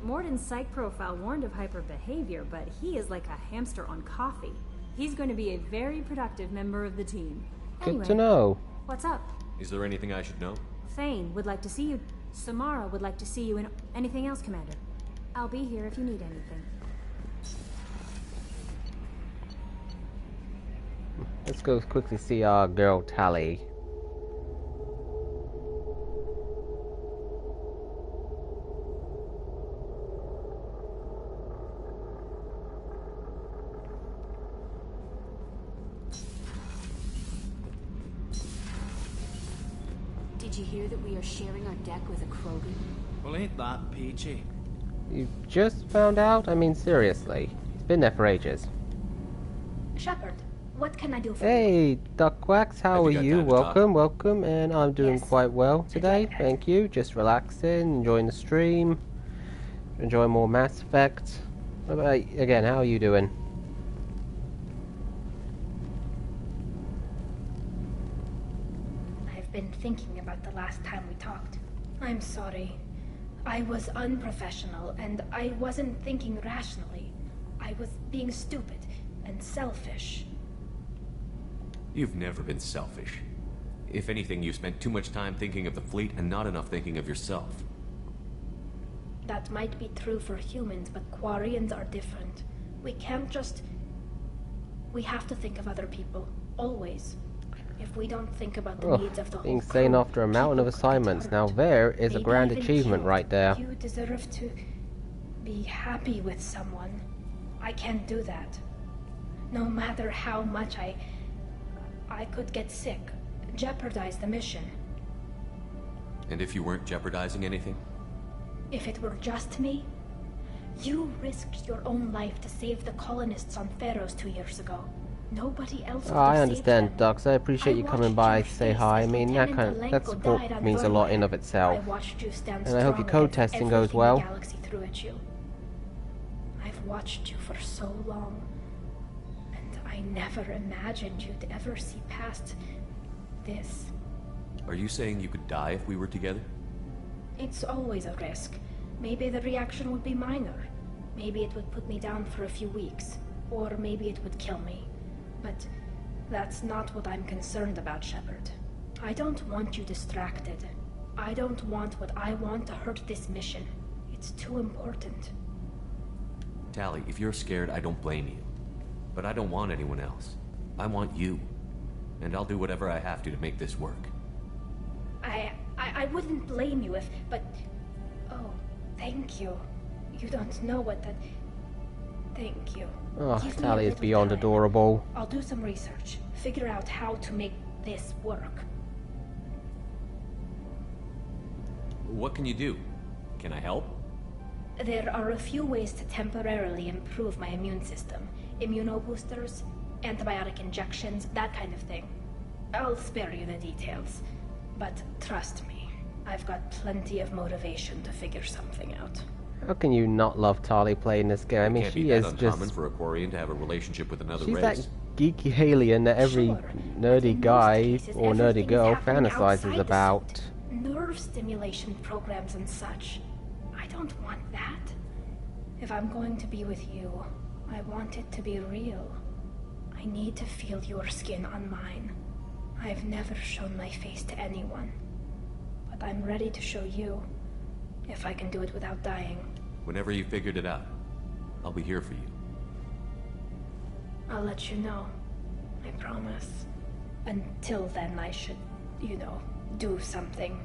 Morden's psych profile warned of hyper behavior, but he is like a hamster on coffee. He's going to be a very productive member of the team. Good to know. What's up? Is there anything I should know? Thane would like to see you. Samara would like to see you in anything else, Commander. I'll be here if you need anything. Let's go quickly see our girl Tali. Did you hear that we are sharing our deck with a Krogan? Well, ain't that peachy? You just found out? I mean, seriously. It's been there for ages. Shepard, what can I do for you? Hey, Duckwax, how are you? Welcome, welcome, and I'm doing quite well today, thank you. Just relaxing, enjoying the stream, enjoying more Mass Effect. What about, again, how are you doing? I've been thinking about the last time we talked. I'm sorry. I was unprofessional, and I wasn't thinking rationally. I was being stupid and selfish. You've never been selfish. If anything, you spent too much time thinking of the fleet and not enough thinking of yourself. That might be true for humans, but Quarians are different. We can't just... We have to think of other people, always. If we don't think about the needs of the whole being sane crew, after a mountain of assignments. Now there is a maybe grand even achievement killed. right there. You deserve to be happy with someone. I can't do that. No matter how much I could get sick, jeopardize the mission. And if you weren't jeopardizing anything? If it were just me, you risked your own life to save the colonists on Pharaohs 2 years ago. Nobody else would Oh, I have understand, saved them. Dux. I appreciate you coming by to say hi. I mean, that support means a lot in of itself. I watched you stand And I hope your strong code against testing goes everything well. the galaxy threw at you. I've watched you for so long, and I never imagined you'd ever see past this. Are you saying you could die if we were together? It's always a risk. Maybe the reaction would be minor. Maybe it would put me down for a few weeks. Or maybe it would kill me. But that's not what I'm concerned about, Shepard. I don't want you distracted. I don't want what I want to hurt this mission. It's too important. Tali, if you're scared, I don't blame you. But I don't want anyone else. I want you. And I'll do whatever I have to make this work. I wouldn't blame you if... But... Oh, thank you. You don't know what that... Thank you. Oh, Give me a Tali is little beyond time. adorable. I'll do some research. Figure out how to make this work. What can you do? Can I help? There are a few ways to temporarily improve my immune system. Immunoboosters, antibiotic injections, that kind of thing. I'll spare you the details. But trust me, I've got plenty of motivation to figure something out. How can you not love Tali playing this game? I mean, Can't she be that is uncommon just... for a Quarian to have a relationship with another She's race. that geeky alien that every nerdy guy or nerdy girl fantasizes about. Nerve stimulation programs and such. I don't want that. If I'm going to be with you, I want it to be real. I need to feel your skin on mine. I've never shown my face to anyone. But I'm ready to show you, if I can do it without dying. Whenever you figured it out, I'll be here for you. I'll let you know. I promise. Until then, I should, do something.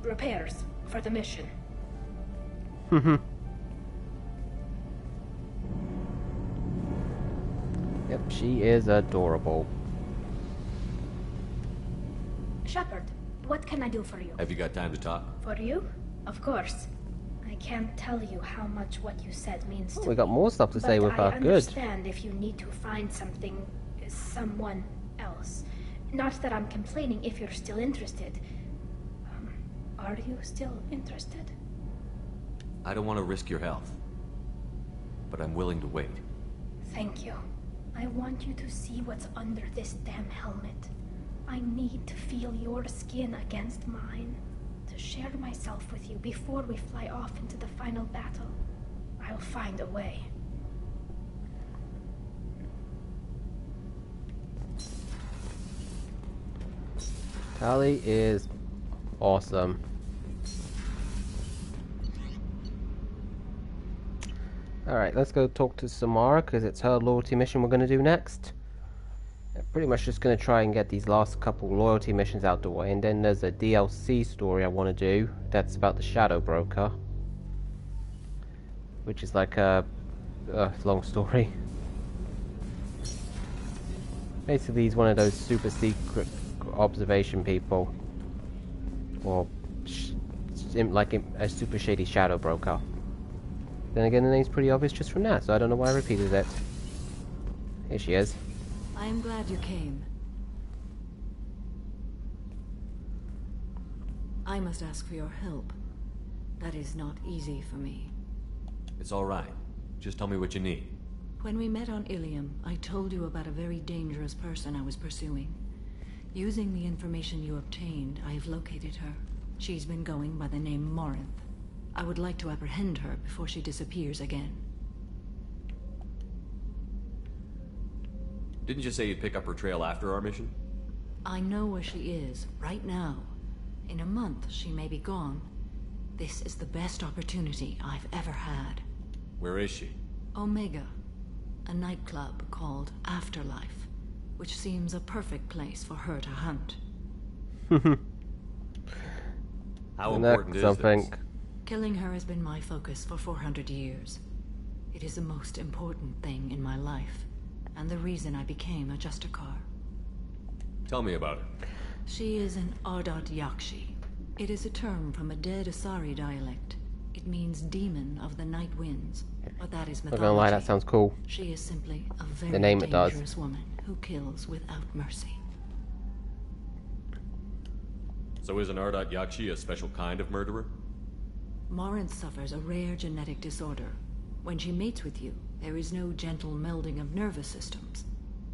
Repairs for the mission. Yep, she is adorable. Shepard, What can I do for you? Have you got time to talk? For you? Of course. I can't tell you how much what you said means to me. We got more stuff to say with her. I Good. understand if you need to find something, someone else. Not that I'm complaining if you're still interested. Are you still interested? I don't want to risk your health, but I'm willing to wait. Thank you. I want you to see what's under this damn helmet. I need to feel your skin against mine, to share myself with you before we fly off into the final battle. I'll find a way. Tali is awesome. Alright, let's go talk to Samara, because it's her loyalty mission we're going to do next. Pretty much just going to try and get these last couple loyalty missions out the way, and then there's a DLC story I want to do that's about the Shadow Broker, which is like a long story. Basically, he's one of those super secret observation people, or like a super shady Shadow Broker. Then again, the name's pretty obvious just from that, so I don't know why I repeated it. Here she is. I am glad you came. I must ask for your help. That is not easy for me. It's all right. Just tell me what you need. When we met on Ilium, I told you about a very dangerous person I was pursuing. Using the information you obtained, I have located her. She's been going by the name Morinth. I would like to apprehend her before she disappears again. Didn't you say you'd pick up her trail after our mission? I know where she is, right now. In a month, she may be gone. This is the best opportunity I've ever had. Where is she? Omega, a nightclub called Afterlife, which seems a perfect place for her to hunt. How important is this? Killing her has been my focus for 400 years. It is the most important thing in my life, and the reason I became a Justicar. Tell me about her. She is an Ardat Yakshi. It is a term from a dead Asari dialect. It means demon of the night winds, but that is mythology. Not gonna lie, that sounds cool. She is simply a very the name dangerous woman who kills without mercy. So is an Ardat Yakshi a special kind of murderer? Morinth suffers a rare genetic disorder. When she mates with you, there is no gentle melding of nervous systems.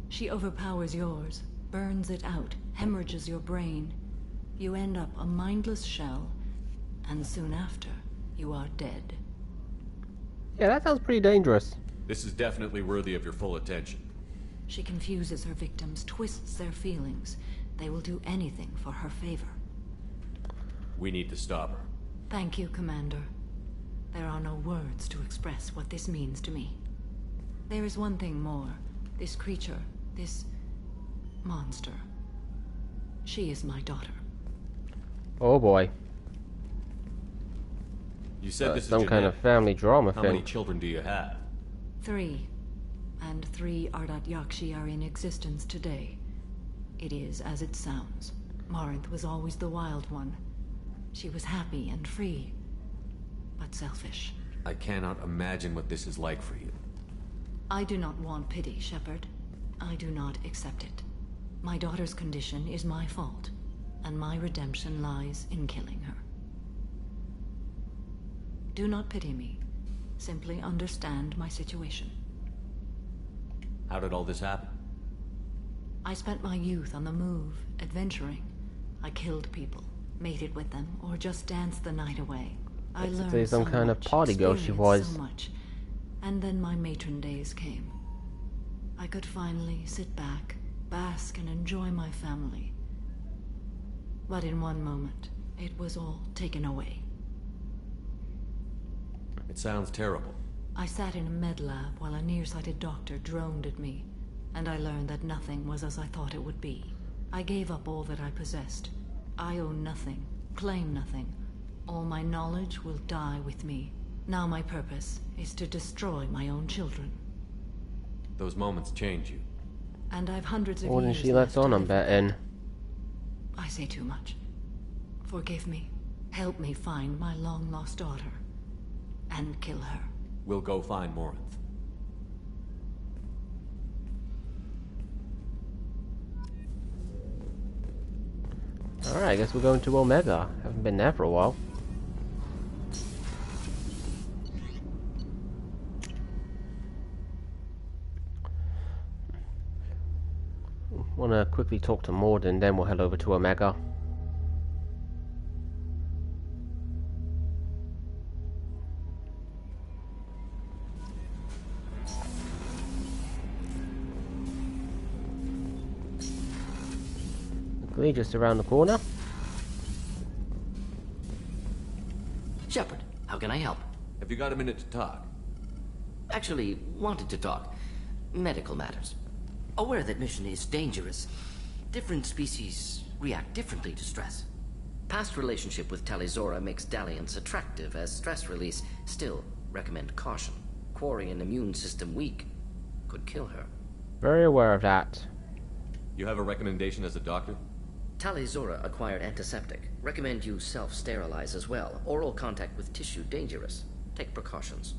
She overpowers yours, burns it out, hemorrhages your brain. You end up a mindless shell, and soon after, you are dead. Yeah, that sounds pretty dangerous. This is definitely worthy of your full attention. She confuses her victims, twists their feelings. They will do anything for her favor. We need to stop her. Thank you, Commander. There are no words to express what this means to me. There is one thing more. This creature, this monster. She is my daughter. Oh boy. You said this is some kind of family drama How thing. many children do you have? 3. And 3 Ardat Yakshi are in existence today. It is as it sounds. Morinth was always the wild one. She was happy and free, but selfish. I cannot imagine what this is like for you. I do not want pity, Shepard. I do not accept it. My daughter's condition is my fault, and my redemption lies in killing her. Do not pity me. Simply understand my situation. How did all this happen? I spent my youth on the move, adventuring. I killed people, mated with them, or just danced the night away. I learned some kind of party girl she was. So much. And then my matron days came. I could finally sit back, bask and enjoy my family. But in one moment, it was all taken away. It sounds terrible. I sat in a med lab while a nearsighted doctor droned at me, and I learned that nothing was as I thought it would be. I gave up all that I possessed. I own nothing, claim nothing. All my knowledge will die with me. Now my purpose is to destroy my own children. Those moments change you. And I've hundreds of More than years she lets left on, to I'm live. betting. I say too much. Forgive me. Help me find my long-lost daughter. And kill her. We'll go find Morinth. Alright, I guess we're going to Omega. Haven't been there for a while. Wanna quickly talk to Morden, then we'll head over to Omega. Quickly, just around the corner. Shepard, how can I help? Have you got a minute to talk? Actually, wanted to talk. Medical matters. Aware that mission is dangerous. Different species react differently to stress. Past relationship with Talizora makes dalliance attractive as stress release. Still, recommend caution. Quarry an immune system weak. Could kill her. Very aware of that. You have a recommendation as a doctor? Talizora acquired antiseptic. Recommend you self-sterilize as well. Oral contact with tissue dangerous. Take precautions.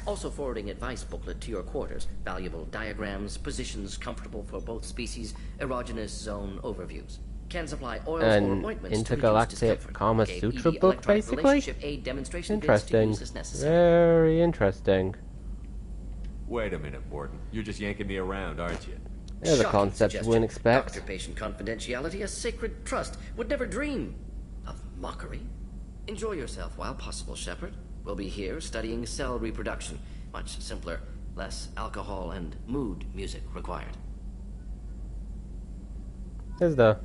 Also forwarding advice booklet to your quarters. Valuable diagrams, positions comfortable for both species, erogenous zone overviews. Can supply oils An or ointments intergalactic Kama Gave Sutra ED book, basically? relationship aid demonstration kits to Interesting. use as necessary. Very interesting. Wait a minute, Morden. You're just yanking me around, aren't you? They're the Shocking concepts we suggestion. wouldn't expect. Doctor-patient confidentiality, a sacred trust. Would never dream of mockery. Enjoy yourself while possible, Shepard. We'll be here studying cell reproduction. Much simpler, less alcohol and mood music required. There's the...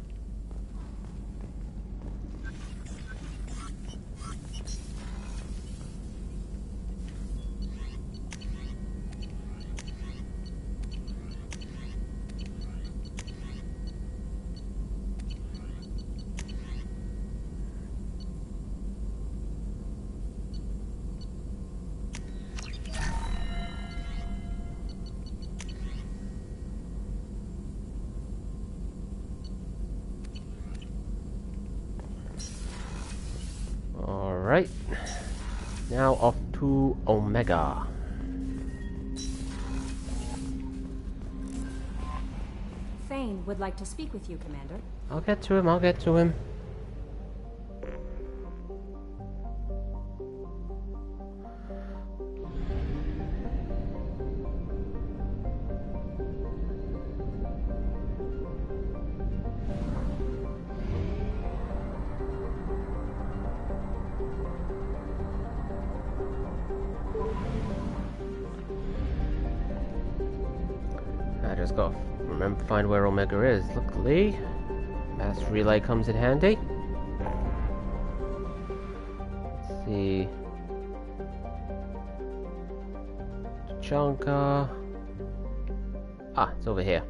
Alright. Now off to Omega. Thane would like to speak with you, Commander. I'll get to him, I'll get to him. I just gotta remember to find where Omega is. Luckily, mass relay comes in handy. Let's see. Tachanka. Ah, it's over here.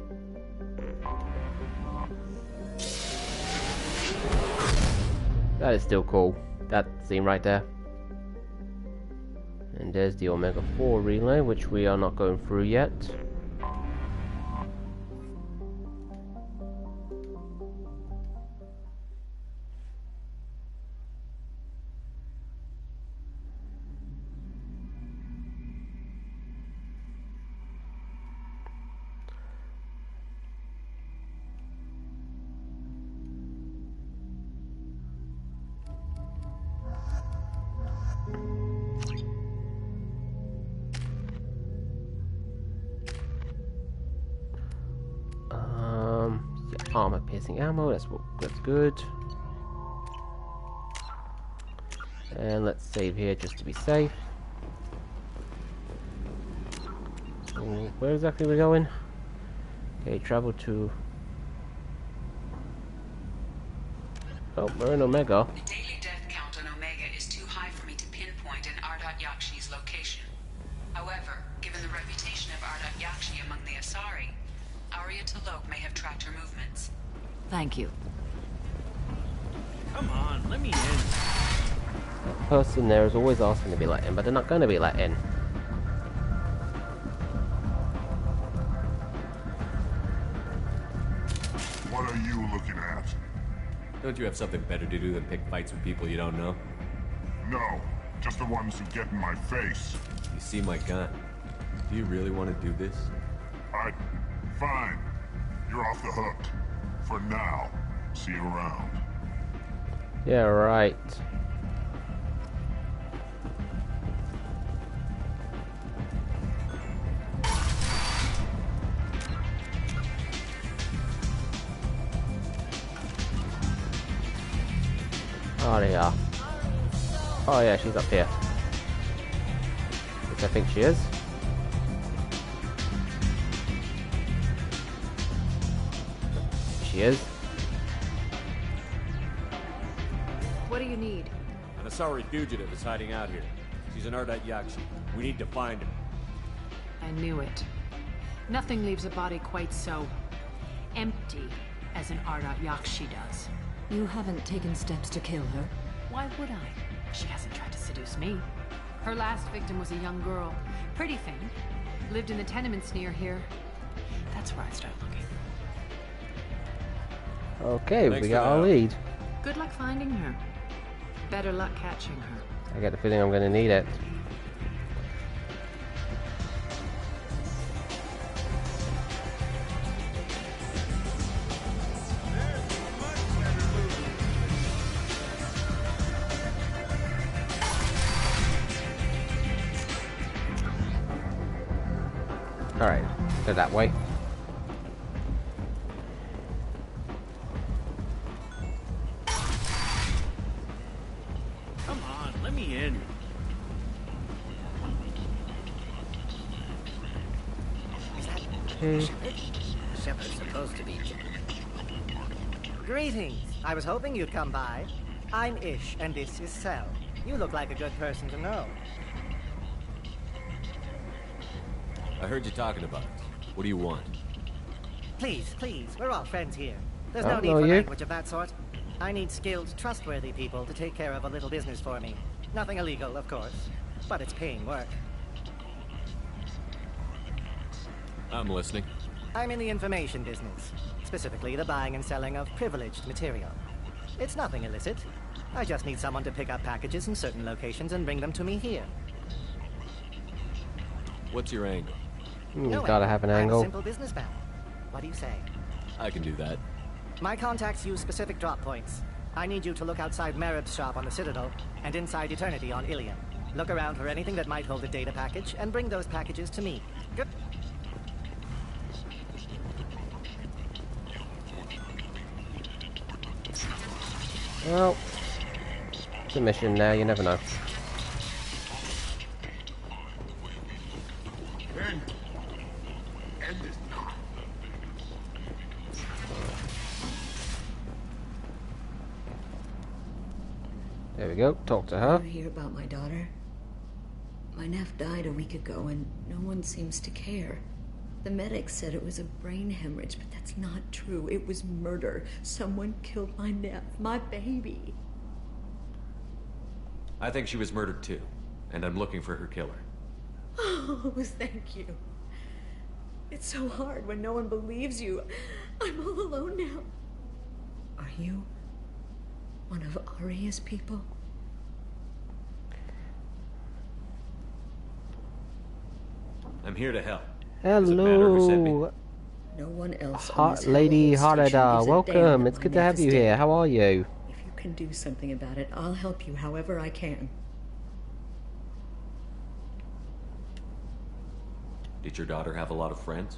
That is still cool. That scene right there. And there's the Omega 4 relay, which we are not going through yet. Armor piercing ammo, that's good. And let's save here just to be safe. Where exactly are we going? Okay, travel to... Oh, we're in Omega. The daily death count on Omega is too high for me to pinpoint an Ardat Yakshi's location. However, given the reputation of Ardat Yakshi among the Asari, Arya T'Loak may have tracked her movements. Thank you. Come on, let me in. That person there is always asking to be let in, but they're not going to be let in. What are you looking at? Don't you have something better to do than pick fights with people you don't know? No, just the ones who get in my face. You see my gun. Do you really want to do this? Fine. You're off the hook. For now. See you around. Yeah, right. Oh, they are. Oh yeah, she's up here. Which I think she is. She is. What do you need? An Asari fugitive is hiding out here. She's an Ardat Yakshi. We need to find her. I knew it. Nothing leaves a body quite so empty as an Ardat Yakshi does. You haven't taken steps to kill her? Why would I? She hasn't tried to seduce me. Her last victim was a young girl. Pretty thing. Lived in the tenements near here. That's where I started looking. Okay, we got our lead. Good luck finding her. Better luck catching her. I get the feeling I'm going to need it. Alright, go that way. Come on, let me in. Shepard's supposed to be. Greetings. I was hoping you'd come by. I'm Ish, and this is Sel. You look like a good person to know. I heard you talking about it. What do you want? Please, please, we're all friends here. There's I no don't need know for you. language of that sort. I need skilled, trustworthy people to take care of a little business for me. Nothing illegal, of course, but it's paying work. I'm listening. I'm in the information business, specifically the buying and selling of privileged material. It's nothing illicit. I just need someone to pick up packages in certain locations and bring them to me here. What's your angle? No gotta have an I'm angle. a simple businessman. What do you say? I can do that. My contacts use specific drop points. I need you to look outside Merib's shop on the Citadel and inside Eternity on Ilium. Look around for anything that might hold a data package and bring those packages to me. Good. Well, it's a mission now, you never know. There we go, talk to her. You hear about my daughter? My nephew died a week ago and no one seems to care. The medics said it was a brain hemorrhage, but that's not true. It was murder. Someone killed my nephew, my baby. I think she was murdered too, and I'm looking for her killer. Oh, thank you. It's so hard when no one believes you. I'm all alone now. Are you one of Aria's people? I'm here to help. Does it matter who sent me? Hello, No one else. on Hot this Lady hellhole station Harada. gives a Welcome. damn It's that good my to have nephew you is here. dead. How are you? If you can do something about it, I'll help you however I can. Did your daughter have a lot of friends?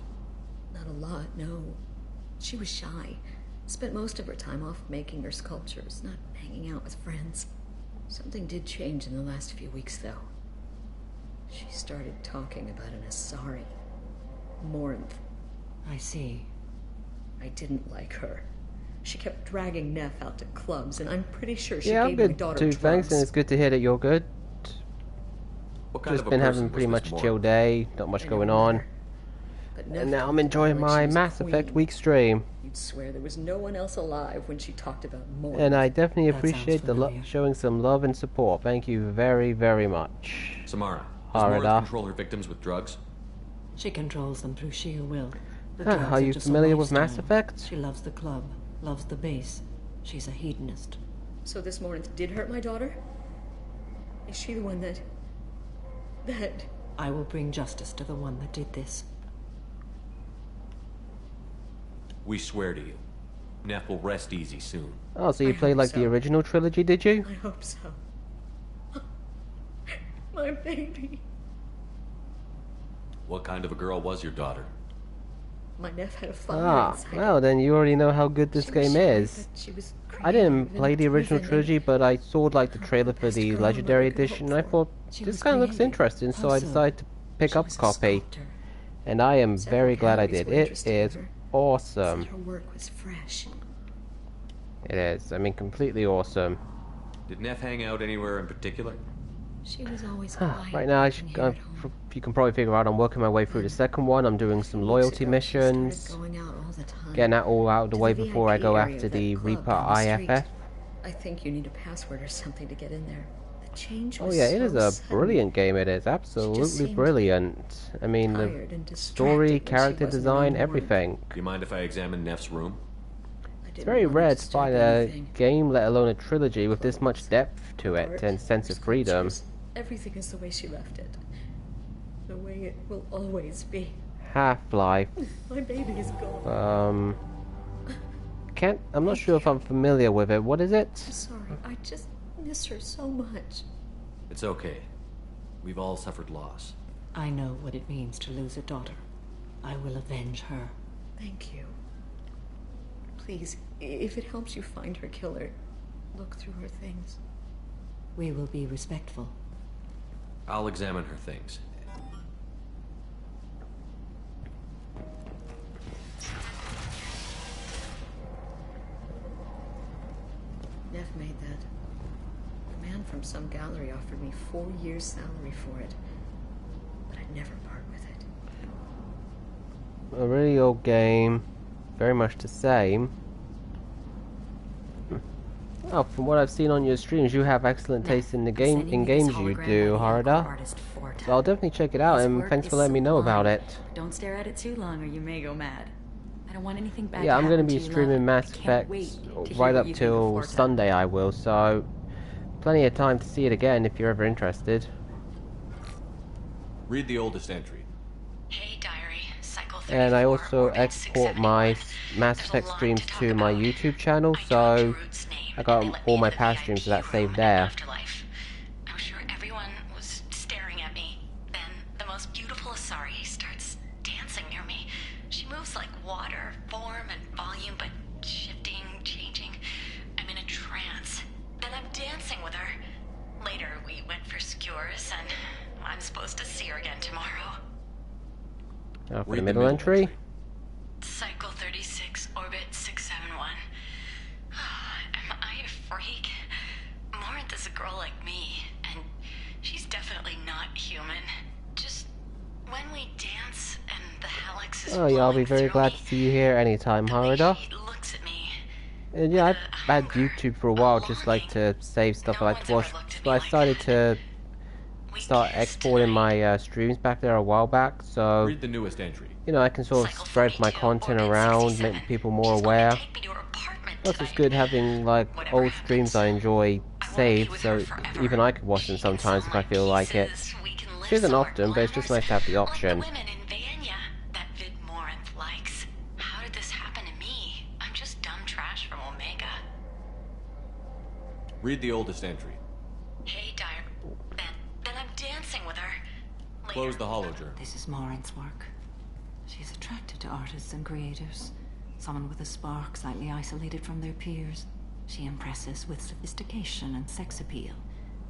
Not a lot, no. She was shy. Spent most of her time off making her sculptures, not hanging out with friends. Something did change in the last few weeks, though. She started talking about an Asari. Morinth. I see. I didn't like her. She kept dragging Neff out to clubs, and I'm pretty sure she Yeah, I'm gave my good daughter too, drugs. thanks, and it's good to hear that you're good. What kind Just of a been person having was pretty Miss much a Moore? chill day, not much going on. But Neff And now I'm talked about enjoying her my like she was Mass queen. Effect week stream. You'd swear there was no one else alive when she talked about Morinth. And I definitely That sounds appreciate the familiar. showing some love and support. Thank you very, very much. Samara, does Moore Harada. control her victims with drugs? She controls them through sheer will. The Ah, drugs are you just a familiar with Mass lifestyle. Effect? She loves the club, loves the base. She's a hedonist. So this Morinth did hurt my daughter? Is she the one that... I will bring justice to the one that did this. We swear to you. Neff will rest easy soon. Oh, so you played like the original trilogy, did you? I hope so. My baby. What kind of a girl was your daughter? My Neff had a fire inside. Well, then you already know how good this game is. I didn't play the original trilogy, but I saw like the trailer for the Legendary Edition, and I thought, this kind of looks interesting, so I decided to pick up a copy. And I am very glad I did. It is awesome. Her work was fresh. It is. I mean, completely awesome. Did Neff hang out anywhere in particular? She was always quiet. Right now, you can probably figure out I'm working my way through the second one. I'm doing some loyalty missions, getting that all out of the way before I go after the Reaper IFF. I think you need a password or something to get in there. The change was Oh yeah, it is a sudden. brilliant game. It is absolutely brilliant. I mean, the story, character design, everything. Do you mind if I examine Neff's room? It's very rare to find a game, let alone a trilogy, with this much depth to it and sense of freedom. Everything is the way she left it. The way it will always be. Half-Life. My baby is gone. I'm not sure if I'm familiar with it. What is it? I'm sorry. I just miss her so much. It's okay. We've all suffered loss. I know what it means to lose a daughter. I will avenge her. Thank you. Please, if it helps you find her killer, look through her things. We will be respectful. I'll examine her things. Neff made that. A man from some gallery offered me 4 years' salary for it, but I'd never part with it. A really old game, very much the same. Oh, from what I've seen on your streams, you have excellent taste in the games you do, Harada. So I'll definitely check it out, and thanks for letting me know about it. Don't stare at it too long, or you may go mad. I don't want anything bad. Yeah, I'm going to be streaming Mass Effect right up till Sunday. I will, so plenty of time to see it again if you're ever interested. Read the oldest entry. Hey, diary. Cycle 34, And I also orbit export my Mass Effect streams to my YouTube channel, so I got all my past streams of that saved there. I'm sure everyone was staring at me. Then the most beautiful Asari starts dancing near me. She moves like water, form and volume, but shifting, changing. I'm in a trance. Then I'm dancing with her. Later, we went for skewers, and I'm supposed to see her again tomorrow. For the middle entry. Cycle 36, orbit 671. Am I a freak? Morinth is a girl like me, and she's definitely not human. Just when we dance and the helix is Oh yeah, I'll be very glad to see you here anytime, Harada. And yeah, I've had YouTube for a while, just like to save stuff I like to watch. But I started to start exporting my streams back there a while back, so Read the newest entry. you know, I can sort of spread my content around, make people more aware. Plus, it's good having like old streams I enjoy saved, so even I could watch them sometimes if I feel like it. Which isn't often, but it's just nice to have the option. How did this happen to me? I'm just dumb trash from Omega. Read the oldest entry. Hey, Dire. Then I'm dancing with her. Close the holojournal. This is Morinth's work. She's attracted to artists and creators. Someone with a spark, slightly isolated from their peers. She impresses with sophistication and sex appeal.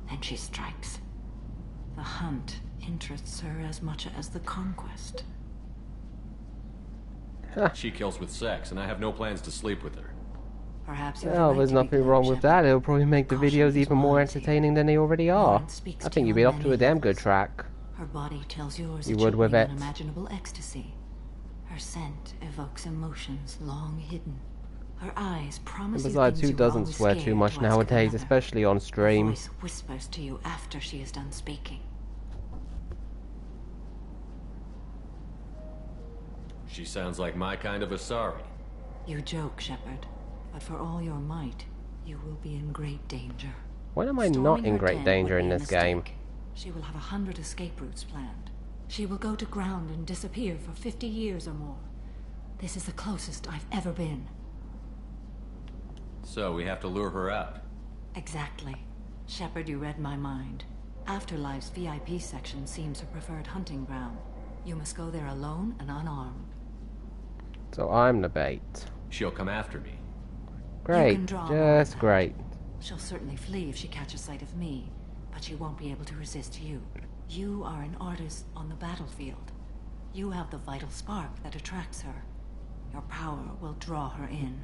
Then she strikes. The hunt interests her as much as the conquest. She kills with sex, and I have no plans to sleep with her. Perhaps Well, there's nothing wrong with that. It'll probably make the videos even more entertaining than they already are. I think you'd be off to a damn good track. Her body tells yours You would with it. unimaginable ecstasy. Her scent evokes emotions long hidden. Her eyes promise And you besides, things who you were doesn't always swear scared too much to ask nowadays, another. especially on Her stream? voice whispers to you after she is done speaking. She sounds like my kind of Asari. You joke, Shepard. but for all your might, you will be in great danger. When am I not in great danger in this game? She will have 100 escape routes planned. She will go to ground and disappear for 50 years or more. This is the closest I've ever been. So we have to lure her out. Exactly. Shepard, you read my mind. Afterlife's VIP section seems her preferred hunting ground. You must go there alone and unarmed. So I'm the bait. She'll come after me. Great, just great. She'll certainly flee if she catches sight of me, but she won't be able to resist you. You are an artist on the battlefield. You have the vital spark that attracts her. Your power will draw her in.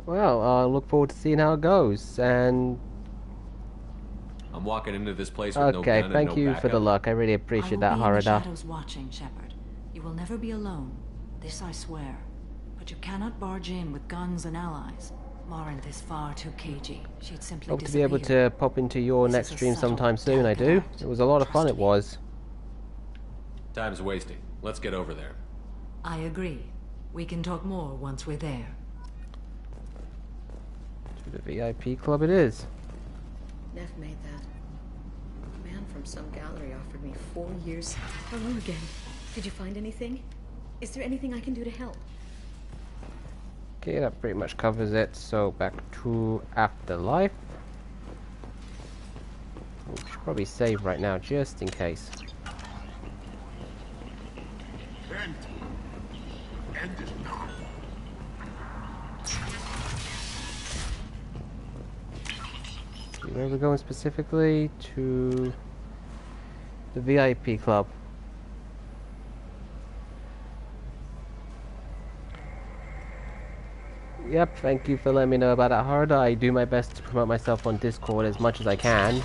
Well, I look forward to seeing how it goes, and... I'm walking into this place with no gun okay, and thank no you backup. for the luck. I really appreciate that, I will be in the Harada. shadows watching, Shepard. You will never be alone. This I swear. But you cannot barge in with guns and allies. Morinth is far too cagey. She'd simply Hope to be disappear. able to pop into your This next is a stream subtle, sometime soon, I do. It was a lot of fun, it was. Time's wasting. Let's get over there. I agree. We can talk more once we're there. To the VIP club it is. Neff made that. A man from some gallery offered me 4 years. Hello again. Did you find anything? Is there anything I can do to help? Okay, that pretty much covers it. So back to Afterlife. We should probably save right now, just in case. End is not. Where are we going specifically? To the VIP club. Yep, thank you for letting me know about that, Harada. I do my best to promote myself on Discord as much as I can.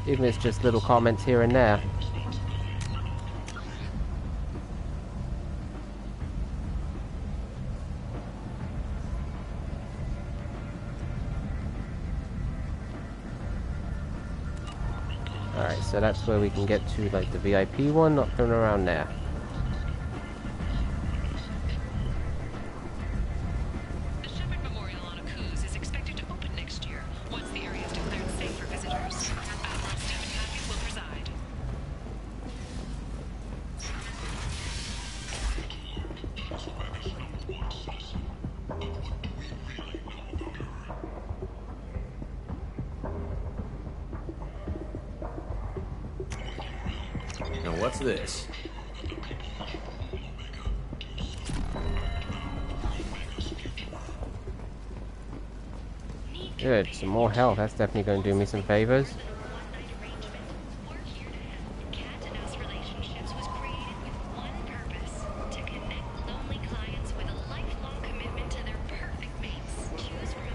Even if it's just little comments here and there. Alright, so that's where we can get to, like, the VIP one, not going around there. The Shepard Memorial on Akuz is expected to open next year, once the area is declared safe for visitors. Admiral Stephen Hackett will preside. Now what's this? Good, some more health. That's definitely going to do me some favors.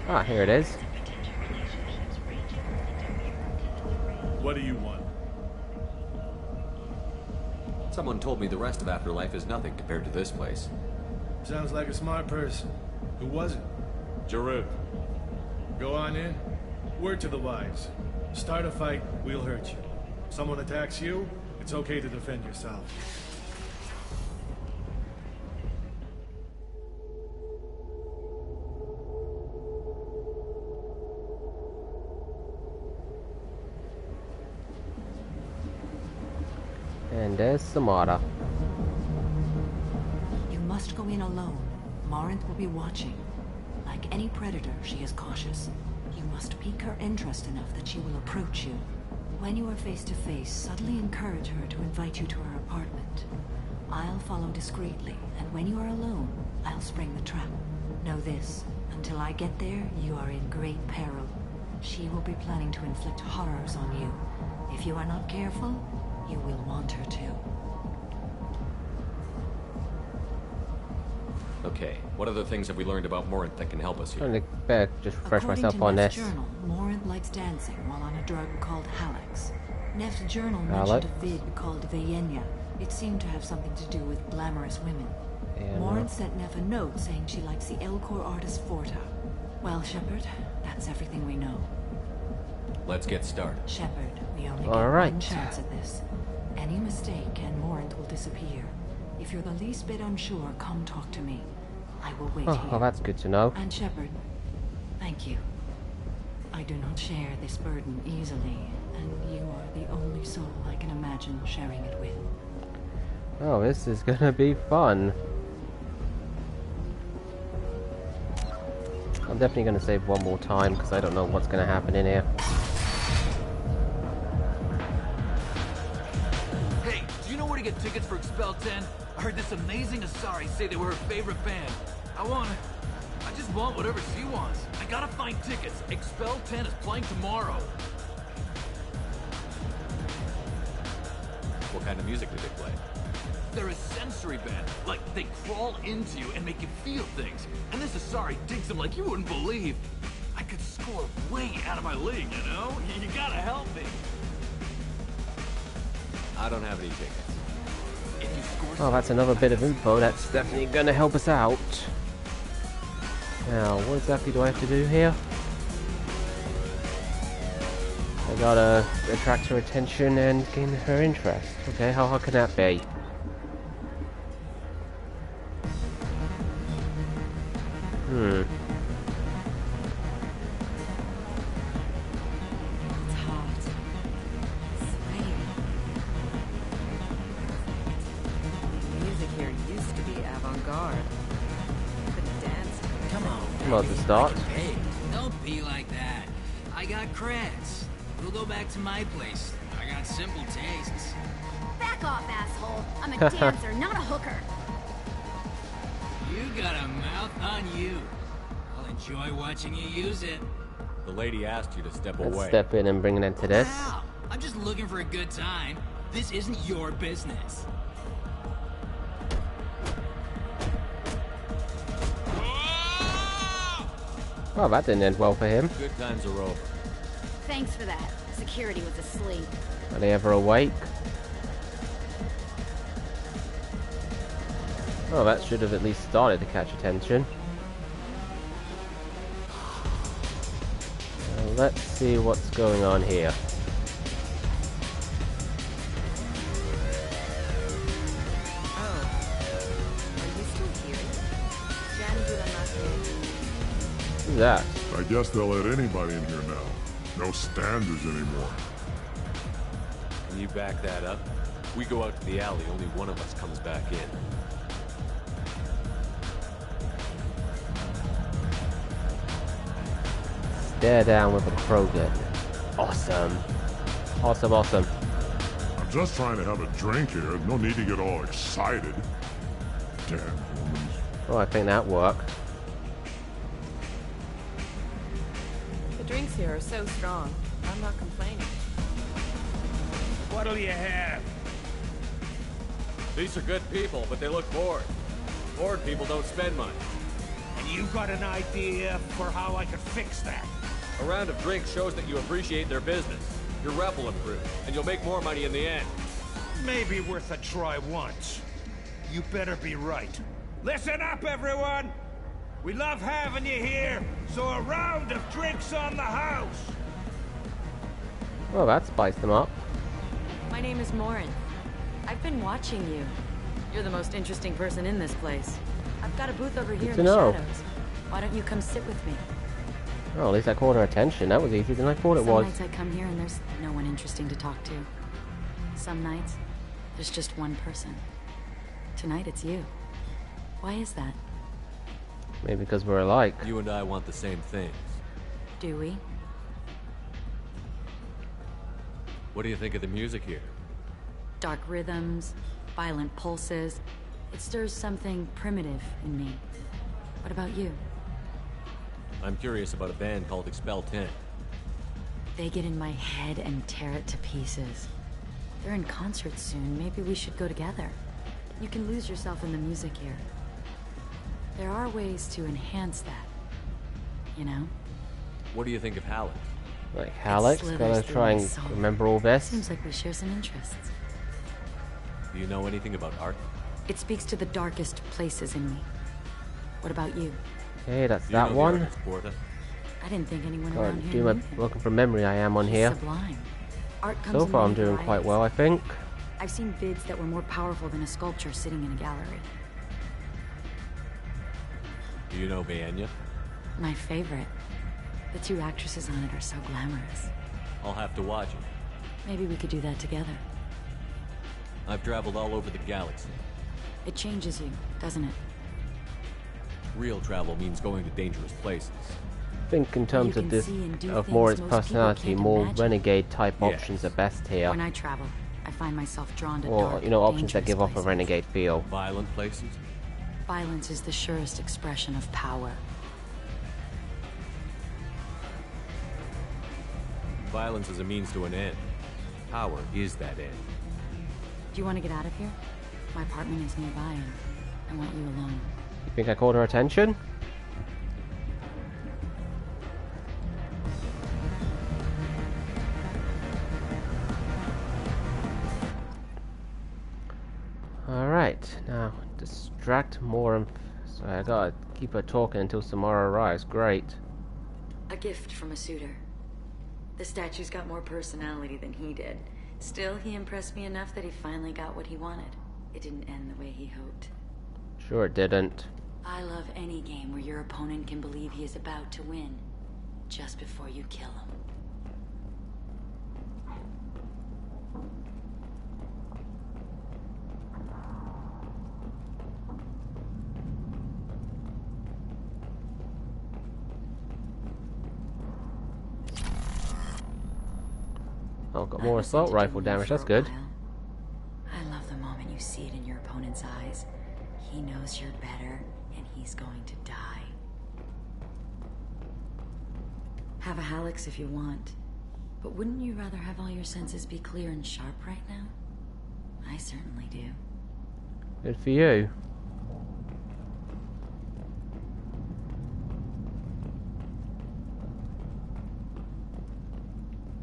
Ah, here it is. What do you want? Someone told me the rest of Afterlife is nothing compared to this place. Sounds like a smart person. Who was it? Jarud. Go on in. Word to the wise. Start a fight, we'll hurt you. Someone attacks you, it's okay to defend yourself. And there's Samara. You must go in alone. Morinth will be watching. Like any predator, she is cautious. You must pique her interest enough that she will approach you. When you are face to face, subtly encourage her to invite you to her apartment. I'll follow discreetly, and when you are alone, I'll spring the trap. Know this, until I get there, you are in great peril. She will be planning to inflict horrors on you. If you are not careful, you will want her to. Okay, what other things have we learned about Morinth that can help us here? I better just refresh According myself to on Neff's this. journal, Morinth likes dancing while on a drug called Halex. Neff's journal mentioned Halex? a vid called Veyenya. It seemed to have something to do with glamorous women. Morinth sent Neff a note saying she likes the Elcor artist Forta. Well, Shepard, that's everything we know. Let's get started. Shepard, we only All get right. one chance at this. Any mistake and Morinth will disappear. If you're the least bit unsure, come talk to me. I will wait Oh, here. well, that's good to know. And Shepard, thank you. I do not share this burden easily, and you are the only soul I can imagine sharing it with. Oh, this is gonna be fun. I'm definitely gonna save one more time because I don't know what's gonna happen in here. Hey, do you know where to get tickets for Expel 10? I heard this amazing Asari say they were her favorite band. I just want whatever she wants. I gotta find tickets. Expel 10 is playing tomorrow. What kind of music do they play? They're a sensory band. Like, they crawl into you and make you feel things. And this Asari digs them like you wouldn't believe. I could score way out of my league, you know? You gotta help me. I don't have any tickets. If you score Oh, that's another bit of info that's definitely gonna help us out. Now, what exactly do I have to do here? I gotta attract her attention and gain her interest. Okay, how hard can that be? It's hot. Sweaty. The music here used to be avant-garde. Couldn't dance to it. Come on. Not the start. Hey, don't be like that. I got creds. We'll go back to my place. I got simple tastes. Back off, asshole. I'm a dancer, not a hooker. You got a mouth on you. I'll enjoy watching you use it. The lady asked you to step Let's away. step in and bring an end to this. Wow, I'm just looking for a good time. This isn't your business. Well, that didn't end well for him. Good times are over. Thanks for that. Security was asleep. Are they ever awake? Oh, that should have at least started to catch attention. Let's see what's going on here. Who's that? I guess they'll let anybody in here now. No standards anymore. Can you back that up? We go out to the alley, only one of us comes back in. Stare down with a Krogan. Awesome. Awesome, awesome. I'm just trying to have a drink here. No need to get all excited. Damn humans. Oh, I think that worked. The drinks here are so strong. I'm not complaining. What'll you have? These are good people, but they look bored. Bored people don't spend money. And you got an idea for how I could fix that? A round of drinks shows that you appreciate their business. Your rep will improve, and you'll make more money in the end. Maybe worth a try once. You better be right. Listen up, everyone! We love having you here, so a round of drinks on the house! Well, that spiced them up. My name is Morin. I've been watching you. You're the most interesting person in this place. I've got a booth over here in the shadows. Why don't you come sit with me? Oh, at least I caught her attention. That was easier than I thought it was. Some nights I come here and there's no one interesting to talk to. Some nights, there's just one person. Tonight it's you. Why is that? Maybe because we're alike. You and I want the same things. Do we? What do you think of the music here? Dark rhythms, violent pulses. It stirs something primitive in me. What about you? I'm curious about a band called Expel 10. They get in my head and tear it to pieces. They're in concert soon. Maybe we should go together. You can lose yourself in the music here. There are ways to enhance that. You know? What do you think of Halleck? Like Halleck? Gotta try and remember all this. Seems like we share some interests. Do you know anything about art? It speaks to the darkest places in me. What about you? Okay, that's Do that you know one. the artist, Porta? I didn't think anyone God, around here knew him. looking from memory, I am on He's here. sublime. Art comes So in far, I'm many doing quite varieties. well, I think. I've seen vids that were more powerful than a sculpture sitting in a gallery. Do you know Vienya? My favorite. The two actresses on it are so glamorous. I'll have to watch it. Maybe we could do that together. I've traveled all over the galaxy. It changes you, doesn't it? Real travel means going to dangerous places. I think in terms of this, of Morin's personality, more renegade type options are best here. When I travel, I find myself drawn to Or, dark, you know, options that give off a places. renegade feel. Violent places? Violence is the surest expression of power. Violence is a means to an end. Power is that end. Do you want to get out of here? My apartment is nearby and I want you alone. You think I caught her attention? Alright, now distract Morin. So I gotta keep her talking until Samara arrives. Great. A gift from a suitor. The statue's got more personality than he did. Still, he impressed me enough that he finally got what he wanted. It didn't end the way he hoped. Sure it didn't. I love any game where your opponent can believe he is about to win, just before you kill him. Oh, got more assault rifle damage, that's good. I love the moment you see it in your opponent's eyes. He knows you're better, and he's going to die. Have a Halix if you want, but wouldn't you rather have all your senses be clear and sharp right now? I certainly do. Good for you.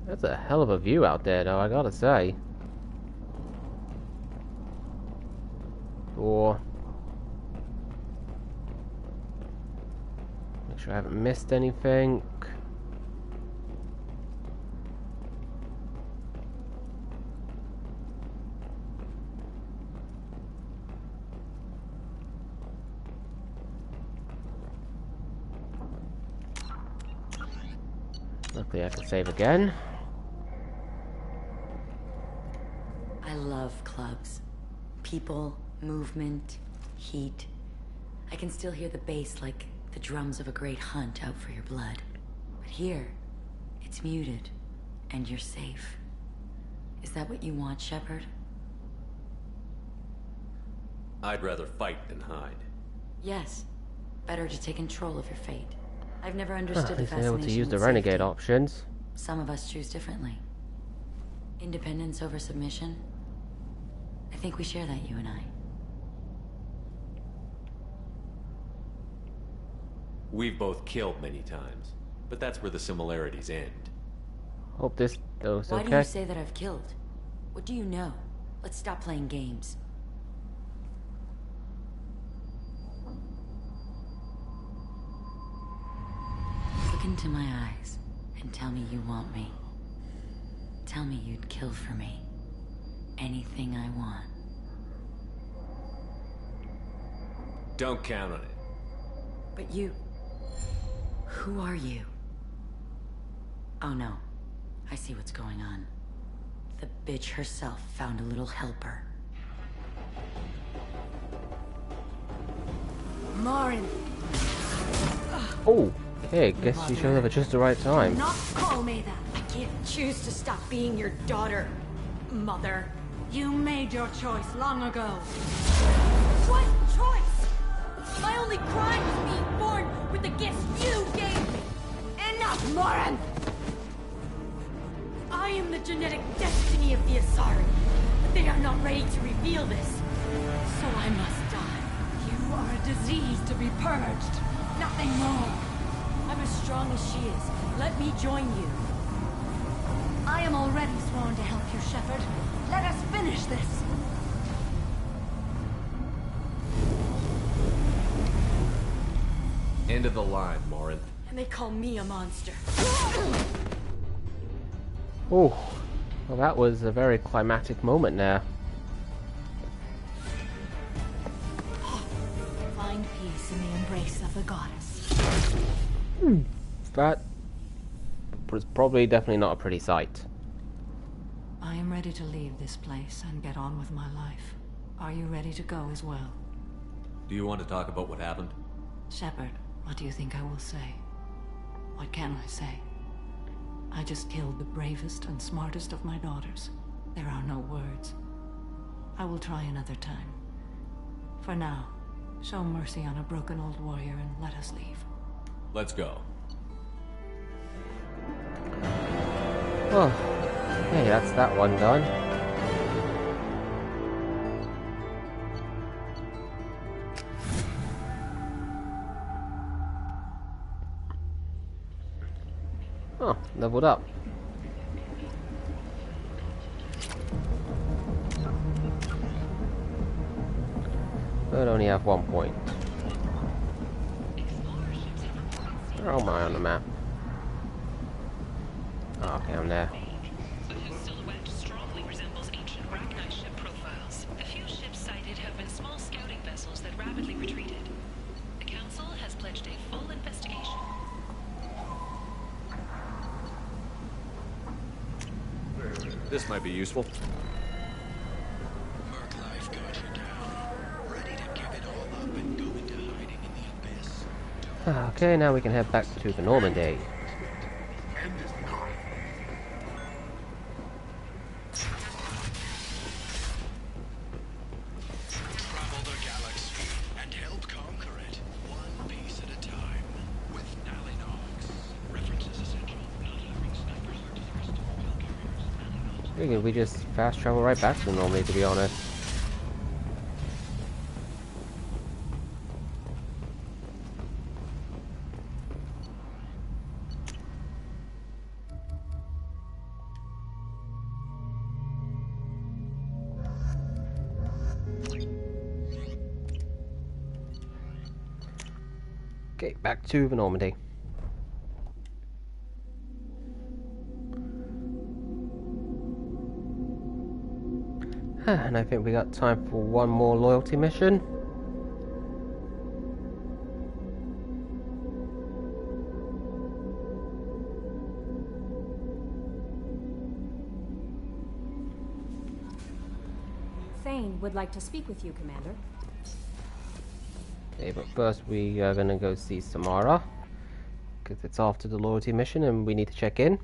That's a hell of a view out there, though, I gotta say. Or make sure I haven't missed anything. Luckily I can save again. I love clubs. People, movement, heat. I can still hear the bass like the drums of a great hunt out for your blood. But here, it's muted, and you're safe. Is that what you want, Shepard? I'd rather fight than hide. Yes. Better to take control of your fate. I've never understood the He's fascination able to use the with renegade safety. options. Some of us choose differently. Independence over submission. I think we share that, you and I. We've both killed many times, but that's where the similarities end. Hope this goes Why okay. do you say that I've killed? What do you know? Let's stop playing games. Look into my eyes and tell me you want me. Tell me you'd kill for me. Anything I want. Don't count on it. But you... Who are you? Oh no. I see what's going on. The bitch herself found a little helper. Morin! Oh, okay, guess you showed up at just the right time. Not call me that. I can't choose to stop being your daughter, Mother. You made your choice long ago. What choice? My only crime was being born with the gifts you gave me. Enough, Morin! I am the genetic destiny of the Asari, but they are not ready to reveal this. So I must die. You are a disease to be purged. Nothing more. I'm as strong as she is. Let me join you. I am already sworn to help you, Shepard. Let us finish this. End of the line, Morin. And they call me a monster. Oh, well, that was a very climactic moment there. face of the goddess. That was probably definitely not a pretty sight. I am ready to leave this place and get on with my life. Are you ready to go as well? Do you want to talk about what happened? Shepard, what do you think I will say? What can I say? I just killed the bravest and smartest of my daughters. There are no words. I will try another time. For now, show mercy on a broken old warrior and let us leave. Let's go. Oh, hey, that's that one done. Oh, leveled up. But only have 1 point. Where am I on the map? Oh, okay, I'm there. Whose silhouette strongly resembles ancient Rachni ship profiles. The few ships sighted have been small scouting vessels that rapidly retreated. The Council has pledged a full investigation. This might be useful. Okay, now we can head back to the Normandy. Travel the galaxy and help conquer it, one piece at a time, with Nalinox. References essential. Not having snipers or terrorist well carriers. Figured we just fast travel right back to the Normandy, to be honest. Okay, back to the Normandy. And I think we got time for one more loyalty mission. Thane would like to speak with you, Commander. Okay, but first we are gonna go see Samara, because it's after the loyalty mission and we need to check in.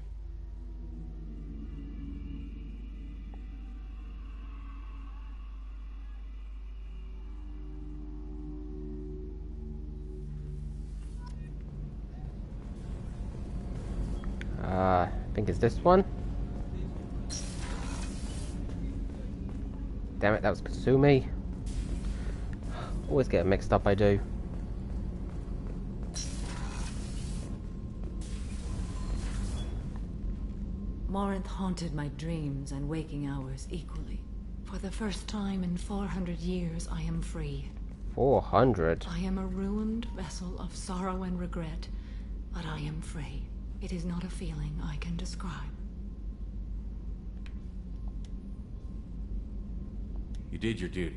I think it's this one. Damn it, that was Kasumi. Always get mixed up, I do. Morinth haunted my dreams and waking hours equally. For the first time in 400 years, I am free. 400? I am a ruined vessel of sorrow and regret, but I am free. It is not a feeling I can describe. You did your duty.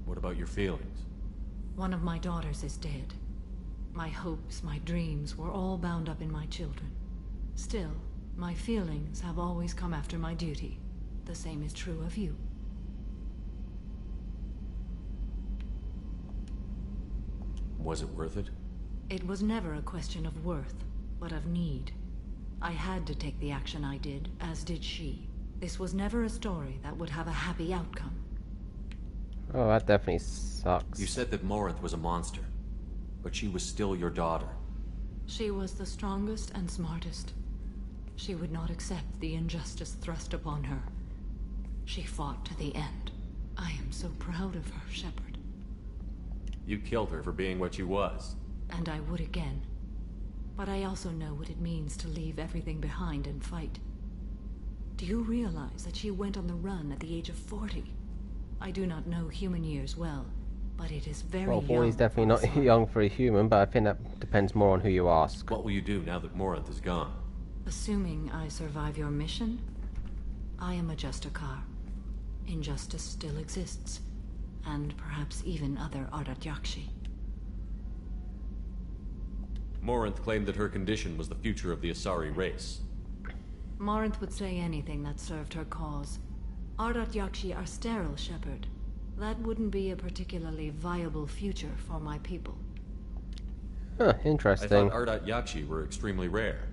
What about your feelings? One of my daughters is dead. My hopes, my dreams were all bound up in my children. Still, my feelings have always come after my duty. The same is true of you. Was it worth it? It was never a question of worth, but of need. I had to take the action I did, as did she. This was never a story that would have a happy outcome. Oh, that definitely sucks. You said that Morinth was a monster, but she was still your daughter. She was the strongest and smartest. She would not accept the injustice thrust upon her. She fought to the end. I am so proud of her, Shepard. You killed her for being what she was. And I would again. But I also know what it means to leave everything behind and fight. Do you realize that she went on the run at the age of 40? I do not know human years well, but it is very young. Well, 40 is definitely not young for a human, but I think that depends more on who you ask. What will you do now that Morinth is gone? Assuming I survive your mission, I am a Justicar. Injustice still exists, and perhaps even other Ardat Yakshi. Morinth claimed that her condition was the future of the Asari race. Morinth would say anything that served her cause. Ardat Yakshi are sterile, Shepard. That wouldn't be a particularly viable future for my people. Huh, I interesting. thought Ardat Yakshi were extremely rare.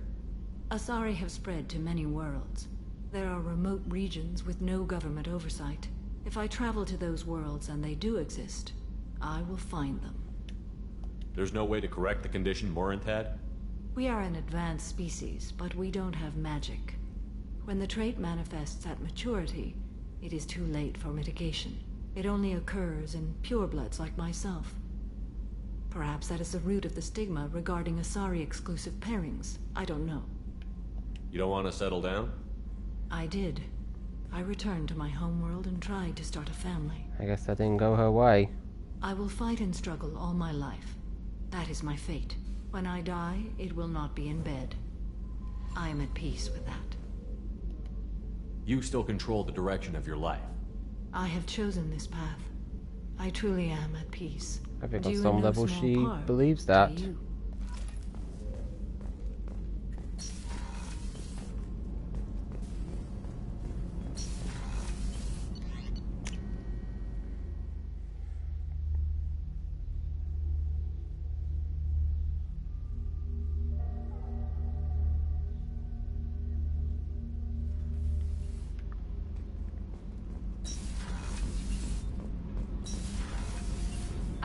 Asari have spread to many worlds. There are remote regions with no government oversight. If I travel to those worlds and they do exist, I will find them. There's no way to correct the condition Morinth had? We are an advanced species, but we don't have magic. When the trait manifests at maturity, it is too late for mitigation. It only occurs in purebloods like myself. Perhaps that is the root of the stigma regarding Asari-exclusive pairings. I don't know. You don't want to settle down? I did. I returned to my homeworld and tried to start a family. I guess that didn't go her way. I will fight and struggle all my life. That is my fate. When I die, it will not be in bed. I am at peace with that. You still control the direction of your life. I have chosen this path. I truly am at peace. I think Due on in some no level small she part believes to that. you.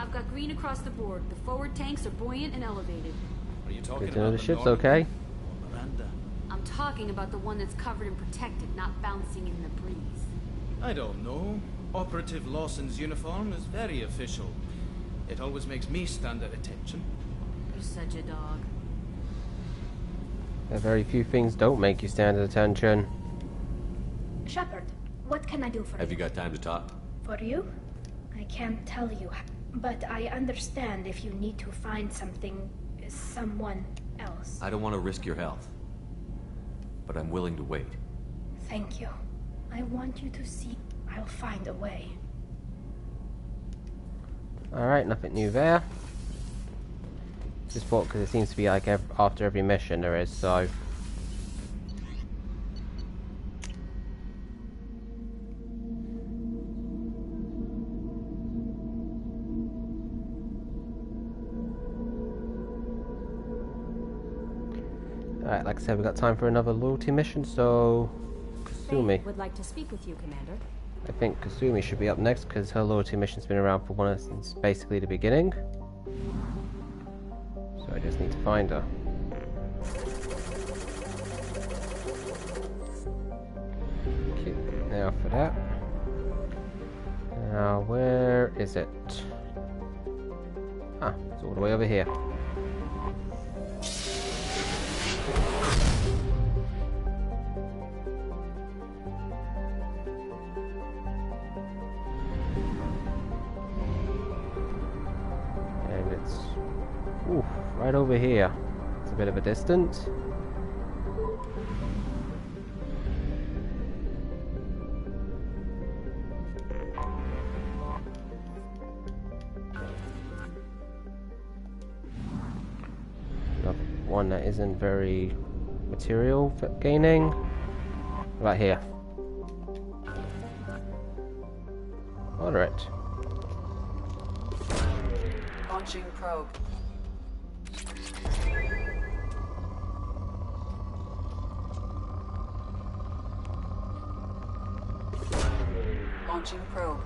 I've got green across the board. The forward tanks are buoyant and elevated. Are you talking Good to know about the ship's North okay. or Miranda? I'm talking about the one that's covered and protected, not bouncing in the breeze. I don't know. Operative Lawson's uniform is very official. It always makes me stand at attention. You're such a dog. Very few things don't make you stand at attention. Shepard, what can I do for you? Have you got time to talk? For you? I can't tell you, but I understand if you need to find someone else. I don't want to risk your health, but I'm willing to wait. Thank you. I want you to see I'll find a way. Alright, nothing new there. Just thought, because it seems to be like after every mission there is, so... Alright, like I said, we got time for another loyalty mission, so... Kasumi. Faye would like to speak with you, Commander. I think Kasumi should be up next, because her loyalty mission's been around for since basically the beginning. So I just need to find her. Okay, now for that. Now, where is it? Ah, it's all the way over here. And it's right over here. It's a bit of a distance. One that isn't very material gaining. Right here. Moderate. Launching probe. Launching probe.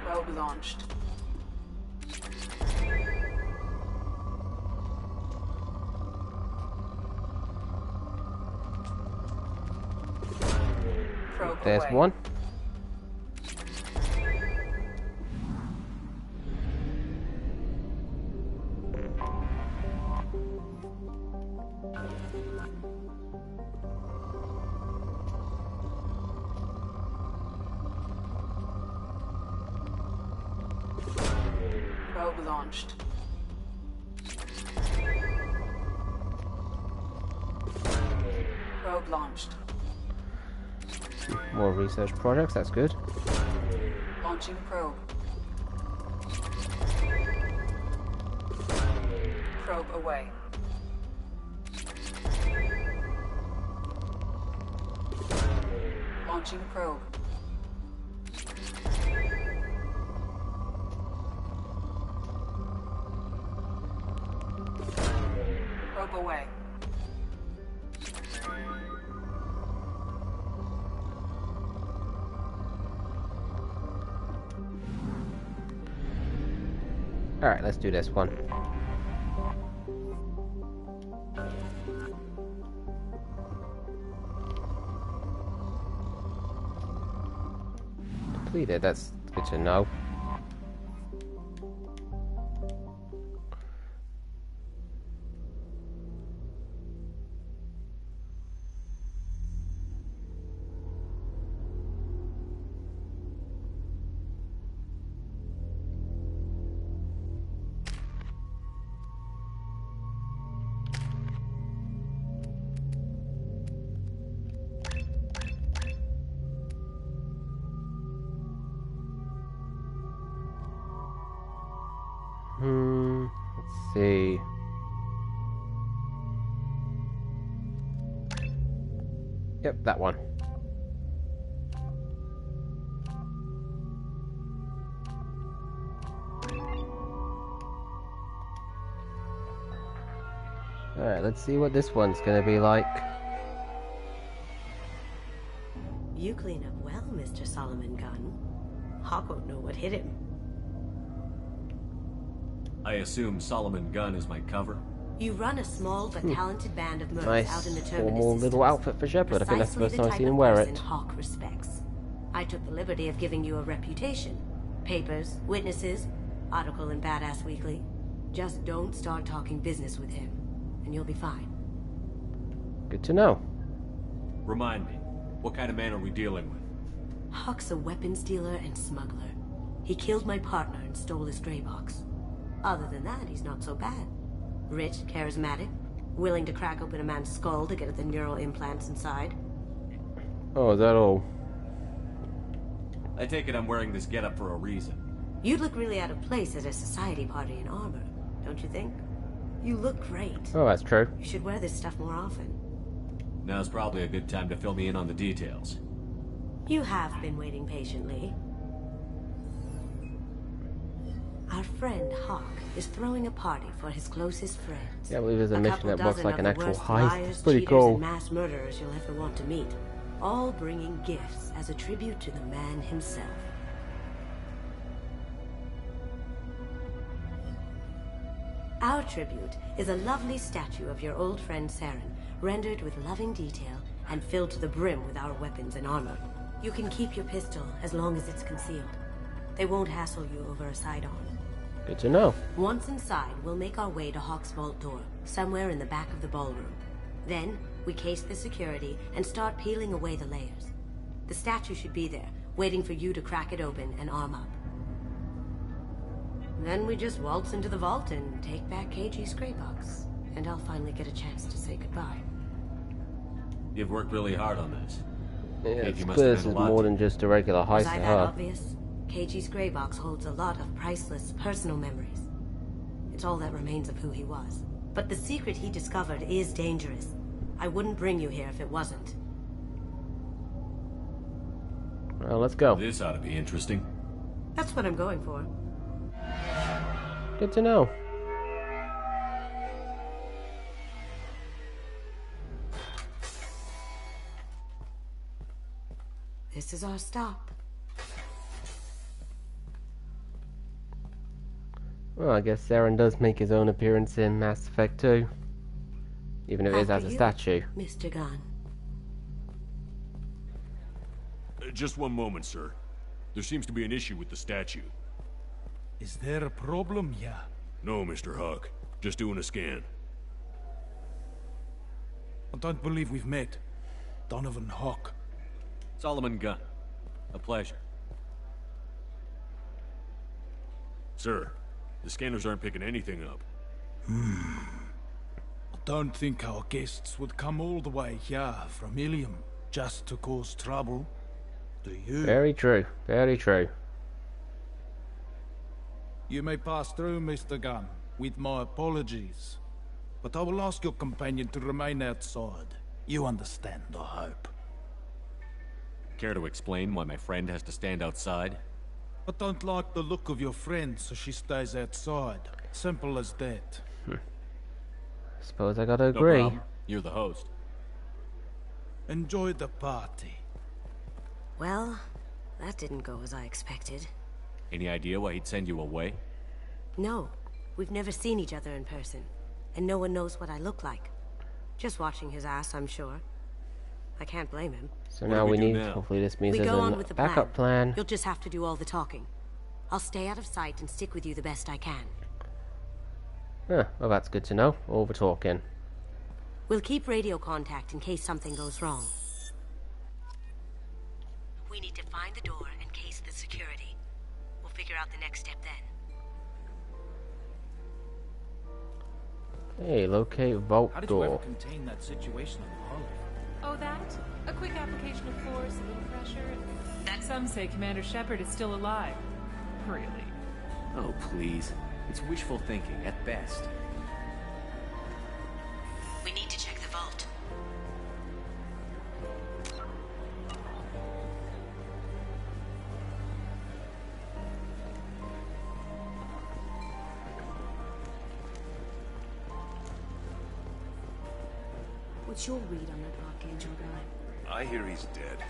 Probe launched. Probe There's away. one. Probe launched. Probe launched. More research projects, that's good. Launching probe. probe away. Launching probe. Probe away. Alright, let's do this one. Depleted, that's good to know. Let's see. Yep, that one. Alright, let's see what this one's gonna be like. You clean up well, Mr. Solomon Gunn. Hawk won't know what hit him. I assume Solomon Gunn is my cover? You run a small but talented band of mercs Nice out in the terminus formal systems. little outfit for Shepard. I think that's the first Precisely time I've seen him type wear of it. person Hawk respects. I took the liberty of giving you a reputation. Papers, witnesses, article in Badass Weekly. Just don't start talking business with him, and you'll be fine. Good to know. Remind me, what kind of man are we dealing with? Hawk's a weapons dealer and smuggler. He killed my partner and stole his gray box. Other than that, he's not so bad. Rich, charismatic, willing to crack open a man's skull to get at the neural implants inside. Oh, is that all? I take it I'm wearing this getup for a reason. You'd look really out of place at a society party in armor, don't you think? You look great. Oh, that's true. You should wear this stuff more often. Now's probably a good time to fill me in on the details. You have been waiting patiently. Our friend Hawk is throwing a party for his closest friends. Yeah, I believe there's a mission that looks like an actual heist. Liars, It's pretty cheaters, cool. and mass murderers you'll ever want to meet. All bringing gifts as a tribute to the man himself. Our tribute is a lovely statue of your old friend Saren, rendered with loving detail and filled to the brim with our weapons and armor. You can keep your pistol as long as it's concealed. They won't hassle you over a sidearm. Good to know. Once inside, we'll make our way to Hawk's vault door, somewhere in the back of the ballroom. Then, we case the security and start peeling away the layers. The statue should be there, waiting for you to crack it open and arm up. Then we just waltz into the vault and take back KG's gray box. And I'll finally get a chance to say goodbye. You've worked really hard on this. Yeah, KG it's must clear have this had is a lot more to- than just a regular Was heist I to that her. obvious? KG's gray box holds a lot of priceless personal memories. It's all that remains of who he was. But the secret he discovered is dangerous. I wouldn't bring you here if it wasn't. Well, let's go. This ought to be interesting. That's what I'm going for. Good to know. This is our stop. Well, I guess Saren does make his own appearance in Mass Effect 2. Even if it is as a statue. Mr. Gunn. Just one moment, sir. There seems to be an issue with the statue. Is there a problem, yeah? No, Mr. Hawk. Just doing a scan. I don't believe we've met. Donovan Hawk. Solomon Gunn. A pleasure. Sir, the scanners aren't picking anything up. I don't think our guests would come all the way here from Ilium just to cause trouble. Do you? Very true. Very true. You may pass through, Mr. Gunn. with my apologies. But I will ask your companion to remain outside. You understand, I hope. Care to explain why my friend has to stand outside? I don't like the look of your friend, so she stays outside. Simple as that. Suppose I gotta No agree. problem. You're the host. Enjoy the party. Well, that didn't go as I expected. Any idea why he'd send you away? No, we've never seen each other in person, and no one knows what I look like. Just watching his ass, I'm sure. I can't blame him. So now we need, hopefully this means We there's go on a with the backup plan. You'll just have to do all the talking. I'll stay out of sight and stick with you the best I can. Well, that's good to know. Over talking. We'll keep radio contact in case something goes wrong. We need to find the door and case the security. We'll figure out the next step then. Hey, locate vault How did you ever door. contain that situation on the Hollow? Oh, that? A quick application of force, a little pressure. Some say Commander Shepard is still alive. Really? Oh, please. It's wishful thinking, at best. We need to check the vault. What's your read on that Archangel guy? I hear he's dead.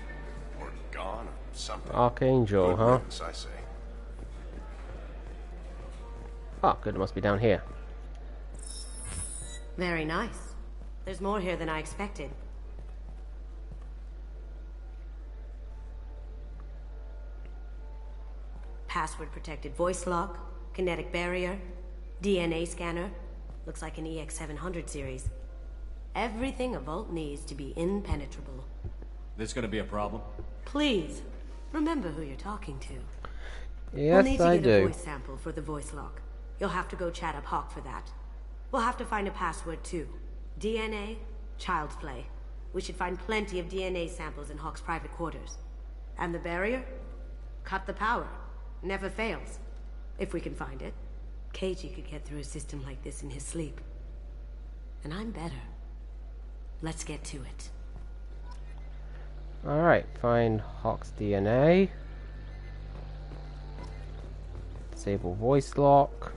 Or gone, or something. Archangel, Good huh? riddance, I say. Oh, good, it must be down here. Very nice. There's more here than I expected. Password-protected voice lock, kinetic barrier, DNA scanner. Looks like an EX700 series. Everything a vault needs to be impenetrable. This gonna be a problem? Please, remember who you're talking to. Yes, we'll need to I get do. a voice sample for the voice lock. You'll have to go chat up Hawk for that. We'll have to find a password too. DNA, child's play. We should find plenty of DNA samples in Hawk's private quarters. And the barrier? Cut the power. Never fails. If we can find it. KG could get through a system like this in his sleep. And I'm better. Let's get to it. Alright, find Hawk's DNA. Disable voice lock.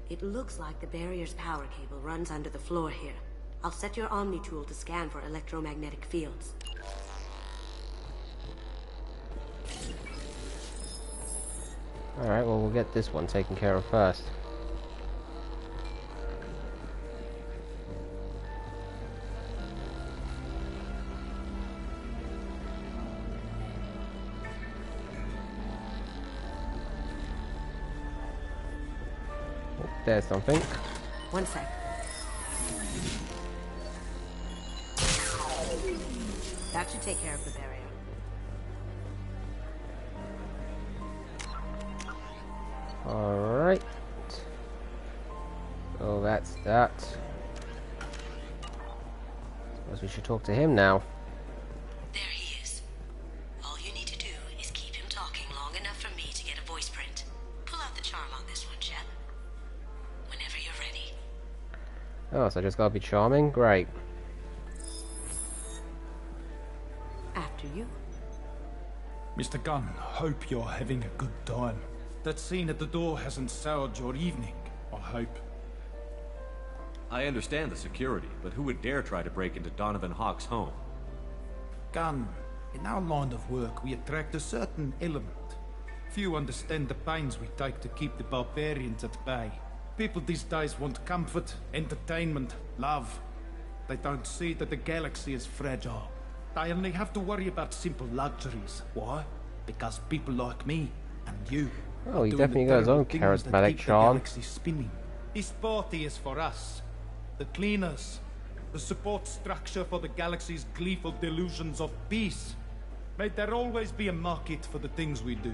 It looks like the barrier's power cable runs under the floor here. I'll set your Omni tool to scan for electromagnetic fields. Alright, well, we'll get this one taken care of first. Oh, there's something. One sec. That should take care of the barrier. Alright. Oh, that's that. Suppose we should talk to him now. There he is. All you need to do is keep him talking long enough for me to get a voice print. Pull out the charm on this one, Shep. Whenever you're ready. Oh, so I just gotta be charming? Great. After you. Mr. Gunn, hope you're having a good time. That scene at the door hasn't soured your evening, I hope. I understand the security, but who would dare try to break into Donovan Hawk's home? Gunn, in our line of work, we attract a certain element. Few understand the pains we take to keep the barbarians at bay. People these days want comfort, entertainment, love. They don't see that the galaxy is fragile. They only have to worry about simple luxuries. Why? Because people like me and you. Oh, he doing definitely the got his own terrible things that charismatic keep the charm. galaxy spinning. This party is for us, the cleaners, the support structure for the galaxy's gleeful delusions of peace. May there always be a market for the things we do.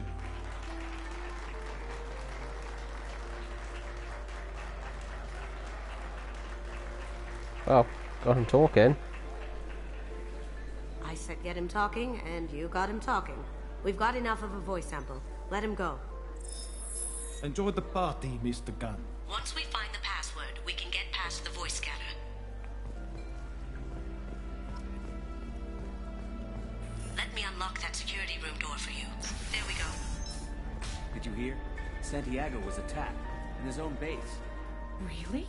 Well, got him talking. I said get him talking, and you got him talking. We've got enough of a voice sample. Let him go. Enjoy the party, Mr. Gunn. Once we find the password, we can get past the voice scanner. Let me unlock that security room door for you. There we go. Did you hear? Santiago was attacked in his own base. Really?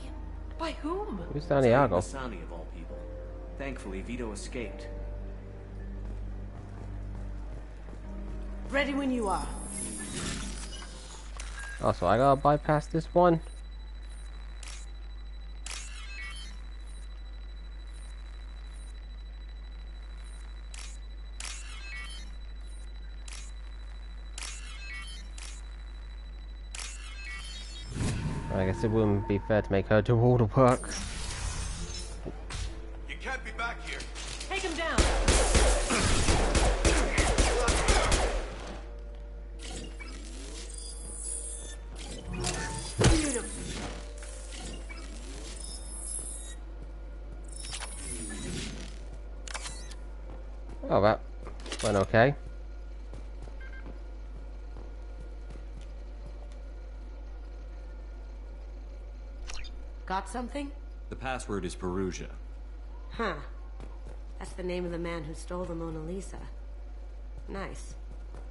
By whom? Who's Santiago? Masani of all people. Thankfully, Vito escaped. Ready when you are. Oh, so I gotta bypass this one? I guess it wouldn't be fair to make her do all the work. You can't be back here. Take him down. Oh, that went okay. Got something? The password is Perugia. Huh. That's the name of the man who stole the Mona Lisa. Nice.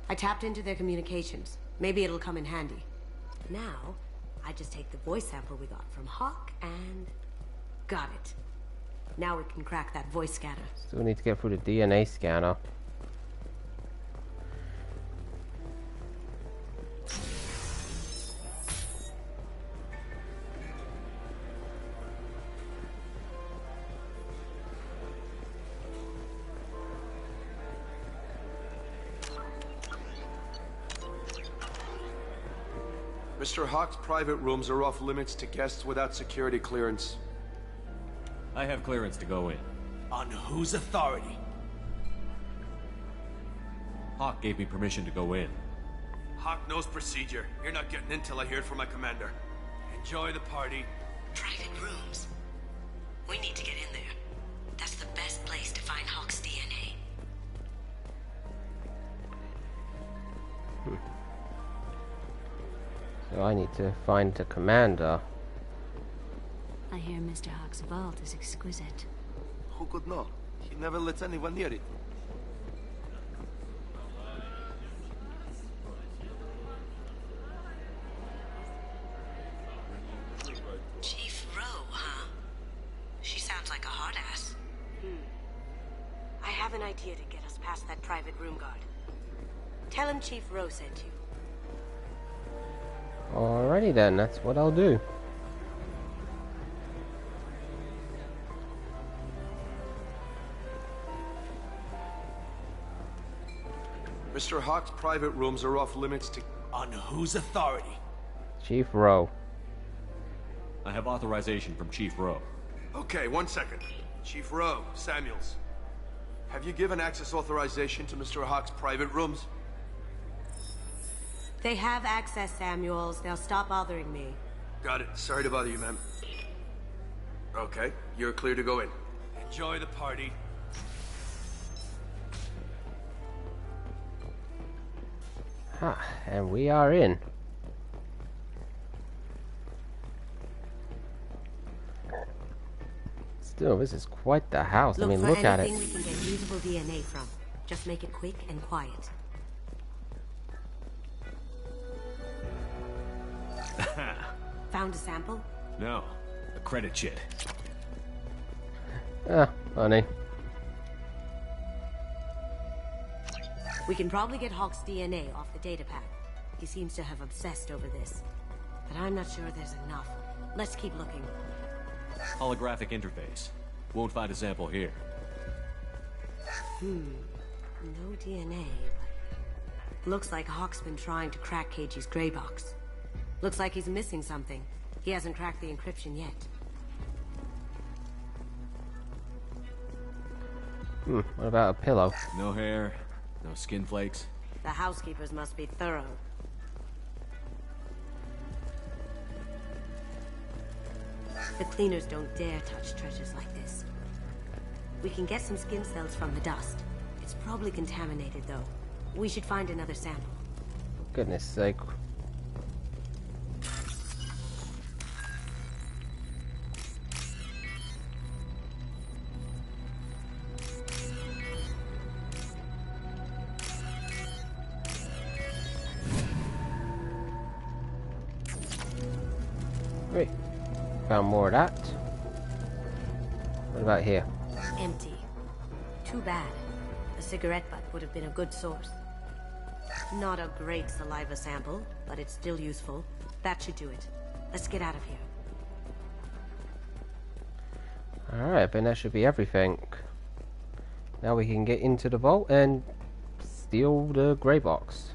I tapped into their communications. Maybe it'll come in handy. Now, I just take the voice sample we got from Hawk and... got it. Now we can crack that voice scanner. Still need to get through the DNA scanner. Mr. Hawk's private rooms are off limits to guests without security clearance. I have clearance to go in. On whose authority? Hawk gave me permission to go in. Hawk knows procedure. You're not getting in till I hear it from my commander. Enjoy the party. Private rooms. We need to get in there. That's the best place to find Hawk's DNA. So I need to find the commander. I hear Mr. Hawk's vault is exquisite. Who could know? He never lets anyone near it. Chief Rowe, huh? She sounds like a hard ass. I have an idea to get us past that private room guard. Tell him Chief Rowe sent you. Alrighty then, that's what I'll do. Mr. Hawk's private rooms are off limits to... On whose authority? Chief Rowe. I have authorization from Chief Rowe. Okay, 1 second. Chief Rowe, Samuels. Have you given access authorization to Mr. Hawk's private rooms? They have access, Samuels. They'll stop bothering me. Got it. Sorry to bother you, ma'am. Okay, you're clear to go in. Enjoy the party. Ha, and we are in. Still, this is quite the house. I mean, look at it. Look for anything we can get usable DNA from. Just make it quick and quiet. Found a sample? No, a credit chit. Ah, funny. We can probably get Hawk's DNA off the datapad. He seems to have obsessed over this. But I'm not sure there's enough. Let's keep looking. Holographic interface. Won't find a sample here. No DNA, but... Looks like Hawk's been trying to crack KG's gray box. Looks like he's missing something. He hasn't cracked the encryption yet. What about a pillow? No hair, no skin flakes. The housekeepers must be thorough. The cleaners don't dare touch treasures like this. We can get some skin cells from the dust. It's probably contaminated, though. We should find another sample. Goodness sake. Sweet. Found more of that. What about here? Empty. Too bad. A cigarette butt would have been a good source. Not a great saliva sample, but it's still useful. That should do it. Let's get out of here. Alright, I think that should be everything. Now we can get into the vault and steal the grey box.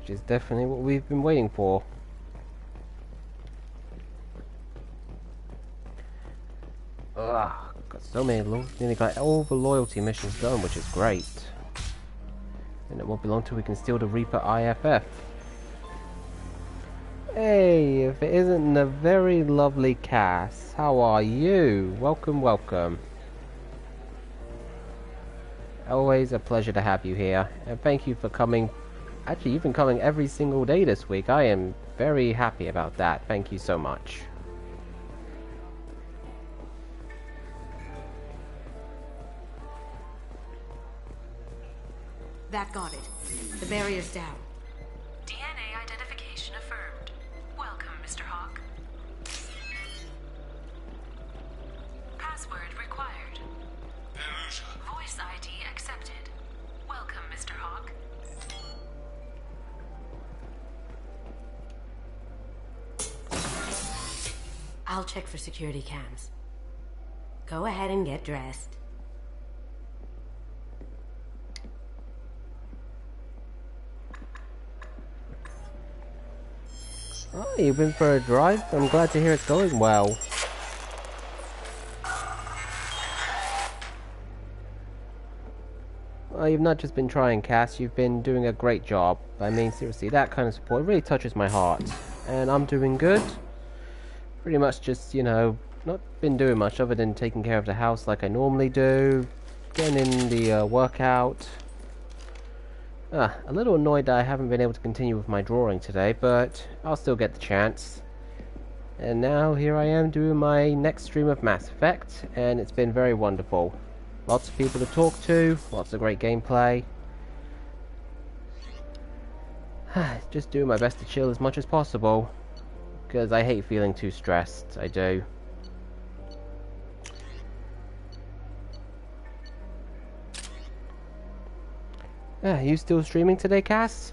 Which is definitely what we've been waiting for. Ugh, got so many, nearly got all the loyalty missions done, which is great. And it won't be long till we can steal the Reaper IFF. Hey, if it isn't the very lovely Cass, how are you? Welcome, welcome. Always a pleasure to have you here, and thank you for coming. Actually, you've been coming every single day this week. I am very happy about that. Thank you so much. That got it. The barrier's down. DNA identification affirmed. Welcome, Mr. Hawk. Password required. Voice ID accepted. Welcome, Mr. Hawk. I'll check for security cams. Go ahead and get dressed. Oh, you've been for a drive? I'm glad to hear it's going well. Well, you've not just been trying, Cass, you've been doing a great job. I mean, seriously, that kind of support really touches my heart. And I'm doing good. Pretty much just, you know, not been doing much other than taking care of the house like I normally do. Getting in the workout. A little annoyed that I haven't been able to continue with my drawing today, but I'll still get the chance. And now here I am doing my next stream of Mass Effect, and it's been very wonderful. Lots of people to talk to, lots of great gameplay. Just doing my best to chill as much as possible, because I hate feeling too stressed, I do. You still streaming today, Cass?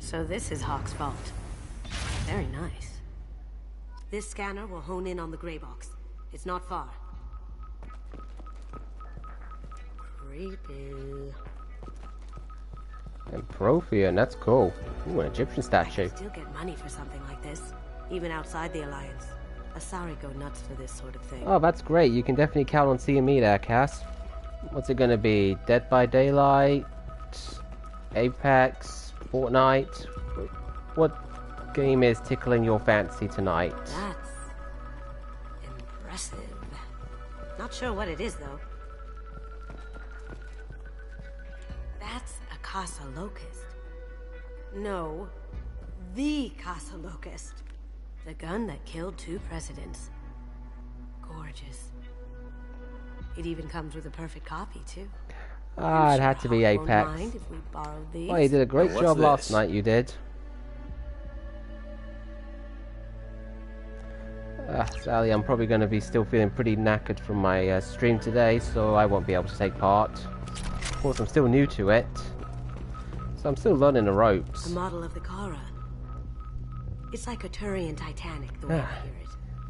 So this is Hawk's vault. Very nice. This scanner will hone in on the gray box. It's not far. Creepy. And Prothean, that's cool. Ooh, an Egyptian statue. I can still get money for something like this, even outside the Alliance. Asari go nuts for this sort of thing. Oh, that's great. You can definitely count on seeing me there, Cass. What's it gonna be? Dead by Daylight? Apex? Fortnite? What game is tickling your fancy tonight? That's impressive. Not sure what it is, though. That's a Casa Locust. No, the Casa Locust. The gun that killed 2 presidents. Gorgeous. It even comes with a perfect copy, too. Ah, it had to be Apex. Mind if we borrowed these? Well, you did a great job last night, you did. Sally, I'm probably going to be still feeling pretty knackered from my stream today, so I won't be able to take part. Of course, I'm still new to it, so I'm still learning the ropes. A model of the Kara. It's like a Turian Titanic, the way I hear it.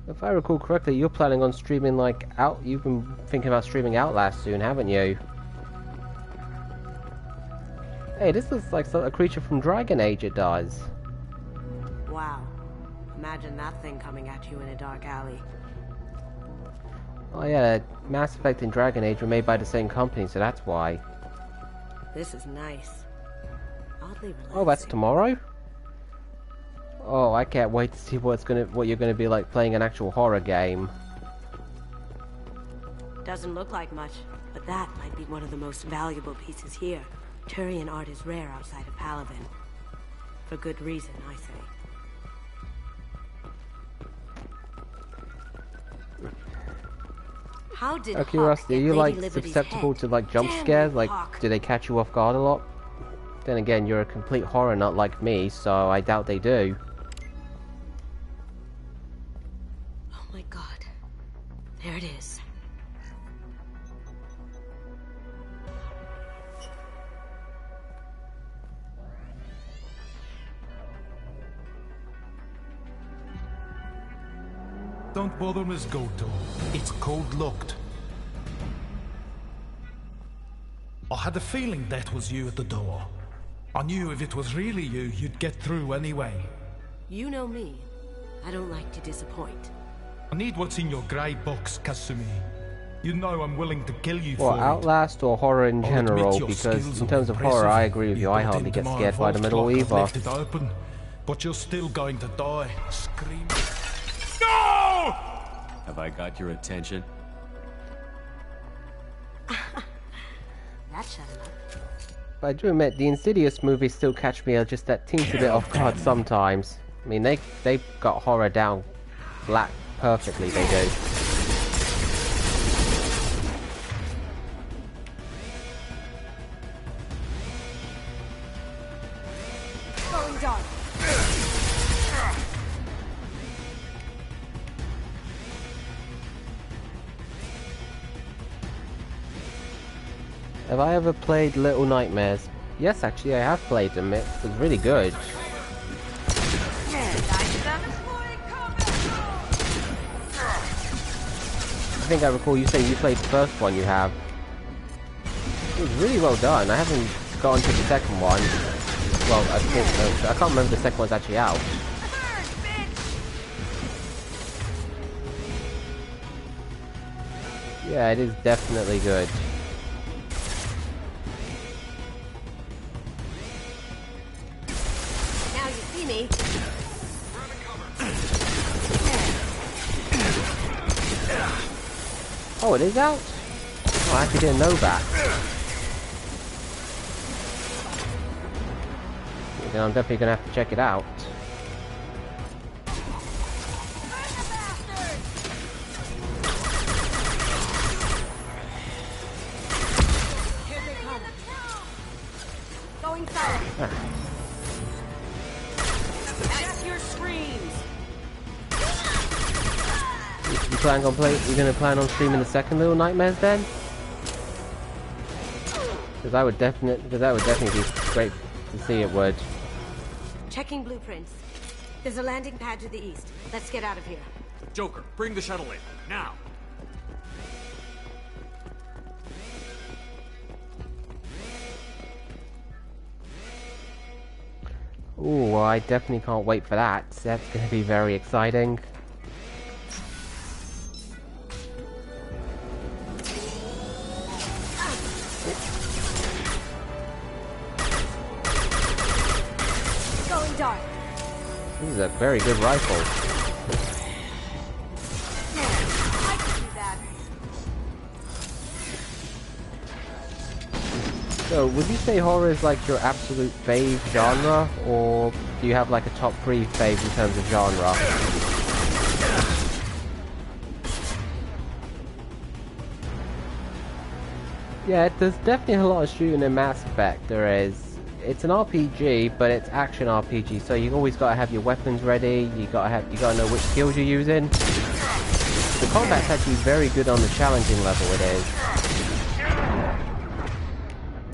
If I recall correctly, you're planning on streaming you've been thinking about streaming Outlast soon, haven't you? Hey, this looks like a creature from Dragon Age, it does. Wow. Imagine that thing coming at you in a dark alley. Oh yeah, Mass Effect and Dragon Age were made by the same company, so that's why. This is nice. Oddly relaxing. Oh, that's tomorrow? Oh, I can't wait to see what you're gonna be like playing an actual horror game. Doesn't look like much, but that might be one of the most valuable pieces here. Turian art is rare outside of Palaven. For good reason, I say. How did Out of curiosity, are you like susceptible to like jump scares? Like, do they catch you off guard a lot? Then again, you're a complete horror nut like me, so I doubt they do. Oh my god. There it is. Don't bother, Miss Goto. It's code-locked. I had a feeling that was you at the door. I knew if it was really you, you'd get through anyway. You know me. I don't like to disappoint. I need what's in your grey box, Kasumi. You know I'm willing to kill you Well, for Outlast or horror in general, because in terms of horror, I agree with you. I hardly get scared by the middle either. Left it open, but you're still going to die. Scream. No! Have I got your attention? That shut him up. But I do admit, the Insidious movies still catch me just that teensy bit off guard sometimes. I mean, they got horror down black perfectly, they do. Going dark. Have I ever played Little Nightmares? Yes, actually, I have played them. It was really good. I think I recall you saying you played the first one you have. It was really well done. I haven't gotten to the second one. Well, I think I can't remember the second one's actually out. Yeah, it is definitely good. Now you see me. Oh, it is out? Oh, I actually didn't know that. Then I'm definitely gonna have to check it out. Here they come. Going silent. That's your screams. You gonna plan on streaming the second Little Nightmares then? Because that would definitely be great to see. It would. Checking blueprints. There's a landing pad to the east. Let's get out of here. Joker, bring the shuttle in, now! Ooh, well, I definitely can't wait for that. That's gonna be very exciting. Going dark. This is a very good rifle. I can do that. So, would you say horror is like your absolute fave genre, or do you have like a top 3 fave in terms of genre? Yeah, there's definitely a lot of shooting in Mass Effect. There is. It's an RPG, but it's action RPG, so you always gotta have your weapons ready. You gotta know which skills you're using. The combat's actually very good on the challenging level. It is.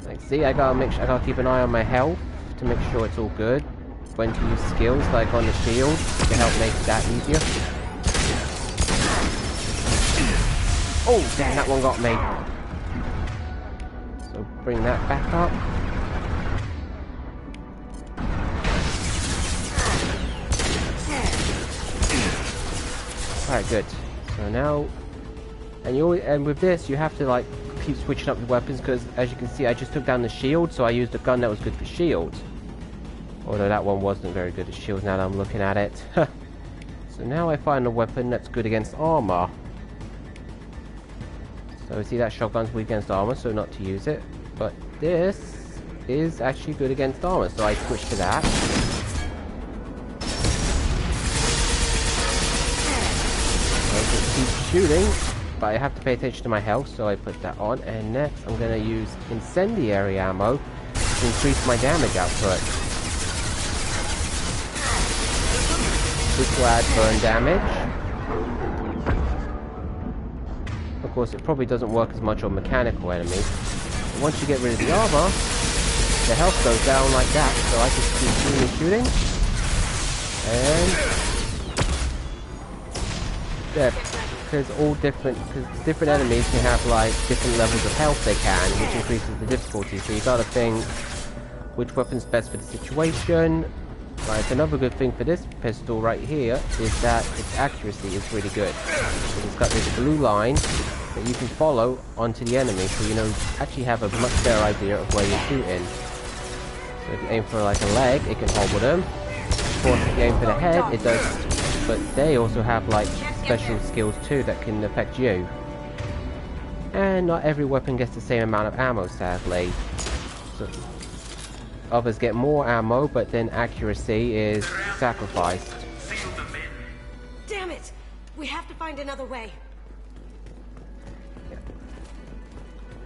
Like, see, I gotta keep an eye on my health to make sure it's all good. When to use skills like on the shield to help make that easier. Oh, damn, that one got me. So bring that back up. Alright, good. So now, and with this, you have to like keep switching up your weapons because, as you can see, I just took down the shield, so I used a gun that was good for shield. Although that one wasn't very good at shield. Now that I'm looking at it, so now I find a weapon that's good against armor. So see that shotgun's weak against armor, so not to use it. But this is actually good against armor, so I switch to that. I just keep shooting, but I have to pay attention to my health, so I put that on. And next, I'm going to use incendiary ammo to increase my damage output. This will add burn damage. Of course, it probably doesn't work as much on mechanical enemies. But once you get rid of the armor, the health goes down like that, so I just keep shooting and shooting. And yeah, because different enemies can have like different levels of health they can, which increases the difficulty. So you gotta think which weapon's best for the situation. Right, another good thing for this pistol right here is that its accuracy is really good. It's got this blue line that you can follow onto the enemy, so you know actually have a much better idea of where you're shooting. So if you aim for like a leg, it can hobble them. Of course, if you aim for the head, it does. But they also have like special skills too that can affect you. And not every weapon gets the same amount of ammo, sadly. So others get more ammo, but then accuracy is sacrificed. Damn it! We have to find another way.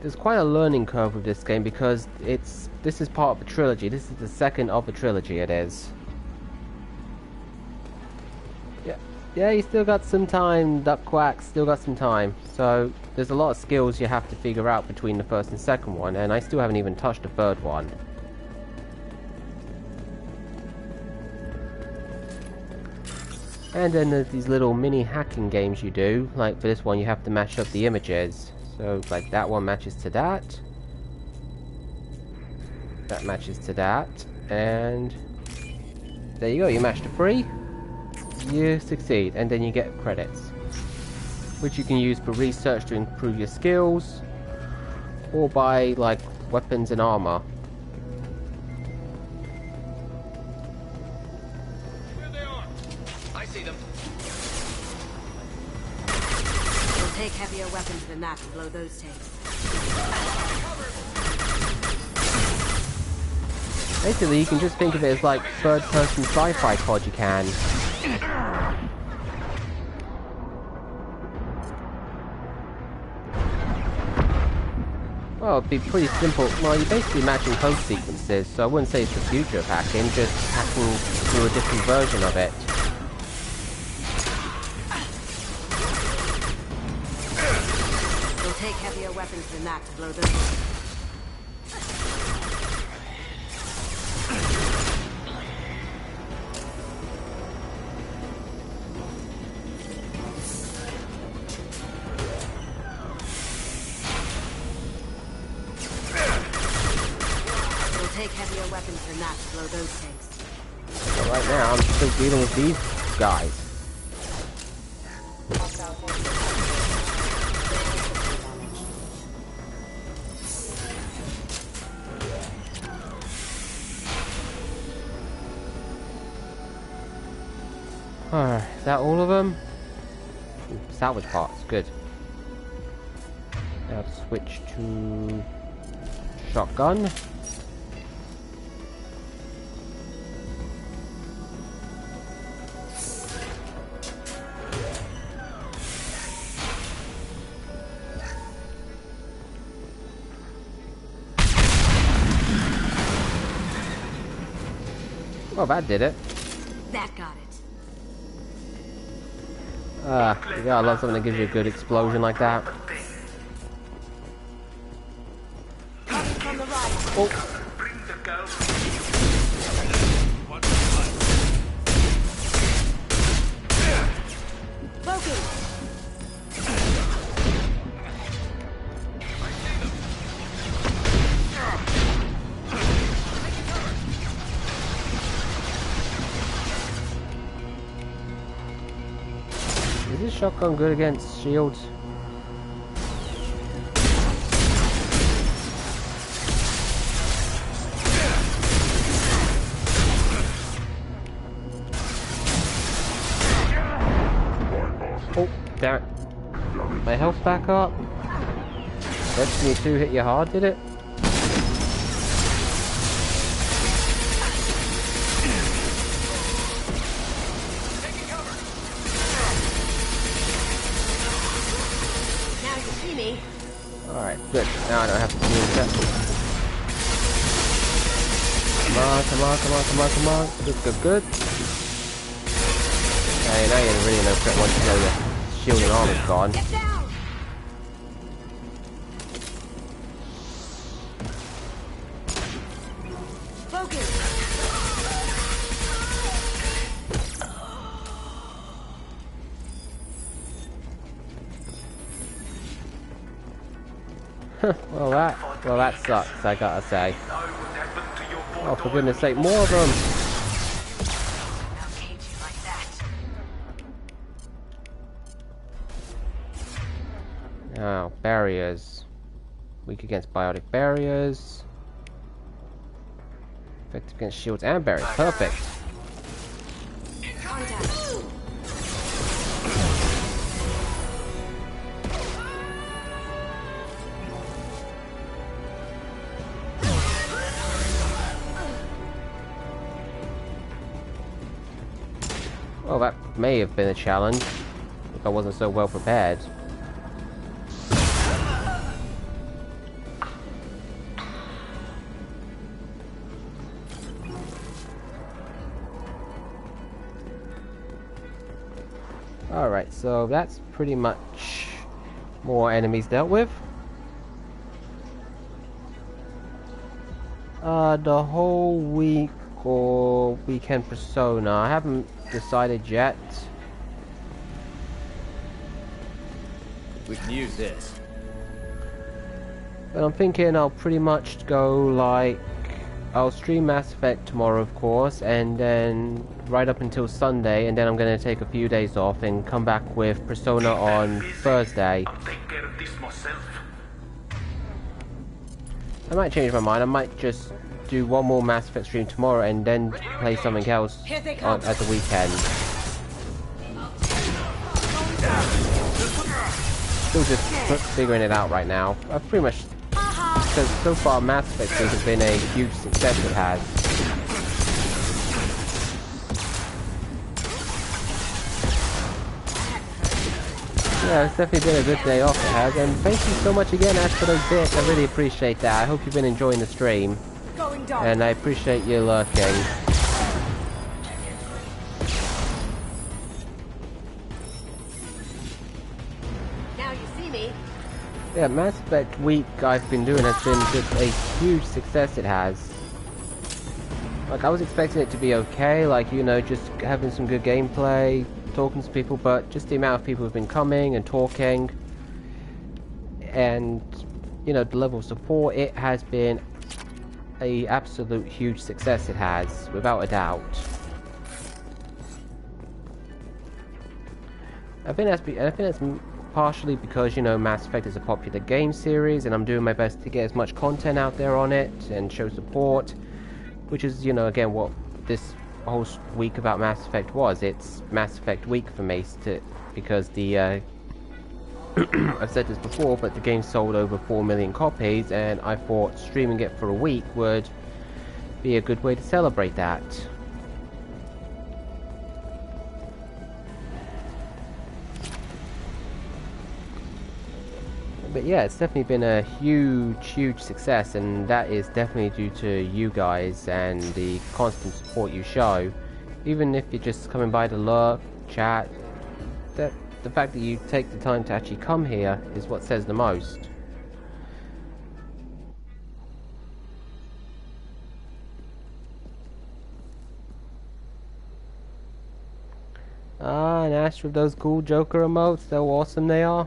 There's quite a learning curve with this game because this is part of the trilogy. This is the second of the trilogy, it is. Yeah, you still got some time, Duck Quack, still got some time. So, there's a lot of skills you have to figure out between the first and second one, and I still haven't even touched the third one. And then there's these little mini hacking games you do, like for this one you have to match up the images. So, like that one matches to that. That matches to that, and there you go, you match the 3. You succeed, and then you get credits, which you can use for research to improve your skills, or buy like weapons and armor. There they are. I see them. It'll take heavier weapons than that to blow those tanks. Basically, you can just think of it as like third-person sci-fi COD you can. Well, it'd be pretty simple. Well, you're basically matching code sequences, so I wouldn't say it's the future of hacking, just hacking through a different version of it. It'll take heavier weapons than that to blow those. Take heavier weapons than that to blow those tanks. So right now, I'm still dealing with these guys. Is that all of them? Ooh, salvage parts, good. Now to switch to shotgun. Well, that did it. That got it. You gotta love something that gives you a good explosion like that. Oh. Is this shotgun good against shields? Oh, damn it. My health back up. Destiny 2 hit you hard, did it? Now you see me. Alright, good. Now I don't have to use that. Come on, come on, come on, come on, come on. Good, good, good. Hey, now you're really no threat once you know your shield and armor's gone. Get down. Focus. Well that sucks, I gotta say. Oh, for goodness sake, more of them! Oh, barriers. Weak against biotic barriers. Effective against shields and barriers. Perfect. Well, that may have been a challenge if I wasn't so well prepared. Alright, so that's pretty much more enemies dealt with. The whole week or weekend persona, I haven't decided yet. We can use this. But I'm thinking I'll pretty much go like, I'll stream Mass Effect tomorrow of course, and then right up until Sunday, and then I'm going to take a few days off and come back with Persona on Thursday. I might change my mind, I might just do one more Mass Effect stream tomorrow and then play something else at the weekend. Still just figuring it out right now. I've pretty much, because so far Mass Effect has been a huge success it has. Yeah, it's definitely been a good day off it has, and thank you so much again Ash for those bits, I really appreciate that. I hope you've been enjoying the stream. And I appreciate you lurking. Now you see me. Yeah, Mass Effect week I've been doing has been just a huge success it has. Like, I was expecting it to be okay, like, you know, just having some good gameplay, talking to people, but just the amount of people who've been coming and talking, and, you know, the level of support, it has been a absolute huge success it has, without a doubt. I think that's partially because, you know, Mass Effect is a popular game series and I'm doing my best to get as much content out there on it and show support, which is, you know, again what this whole week about Mass Effect was. It's Mass Effect week for me, because the I've said this before, but the game sold over 4 million copies, and I thought streaming it for a week would be a good way to celebrate that. But yeah, it's definitely been a huge success, and that is definitely due to you guys and the constant support you show. Even if you're just coming by to lurk, chat, the fact that you take the time to actually come here is what says the most. Ah, and Ash with those cool Joker emotes, so awesome they are.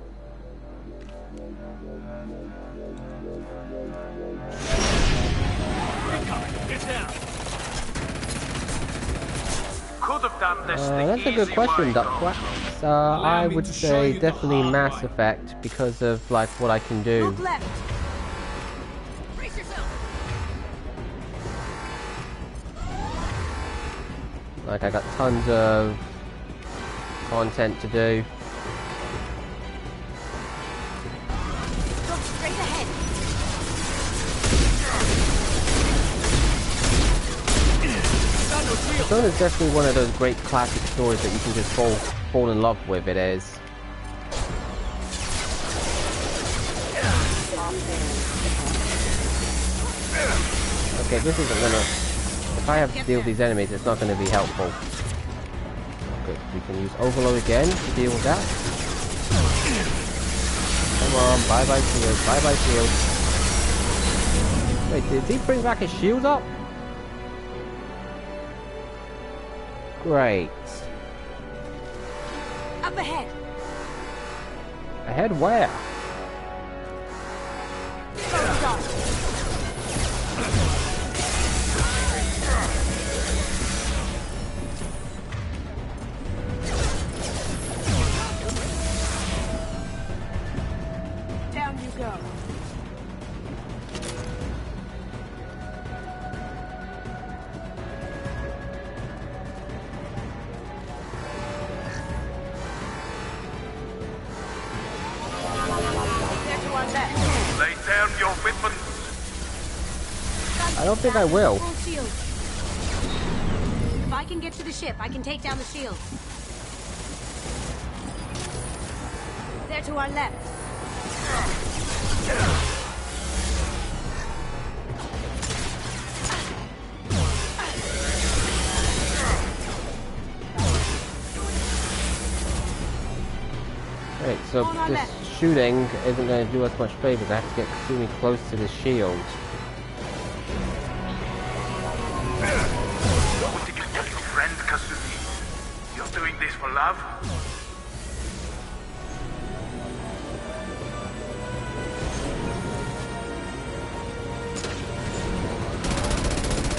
That's a good question, Duckwax. I would say definitely Mass Effect because of like what I can do. Like, I got tons of content to do. Right ahead. The phone is definitely one of those great classic stories that you can just fall in love with. It is. Okay, this isn't gonna... If I have to deal with these enemies, it's not gonna be helpful. Good, we can use Overload again to deal with that. Come on, bye-bye shield, bye-bye shield. Wait, did he bring back his shield up? Great. Up ahead. Ahead where? Down you go. Lay down your weapons. I don't think I will. Full shield. If I can get to the ship, I can take down the shield. They're to our left. Right, so this shooting isn't going to do us much favors. I have to get extremely close to the shield. What did you tell your friend, Kasumi? You're doing this for love?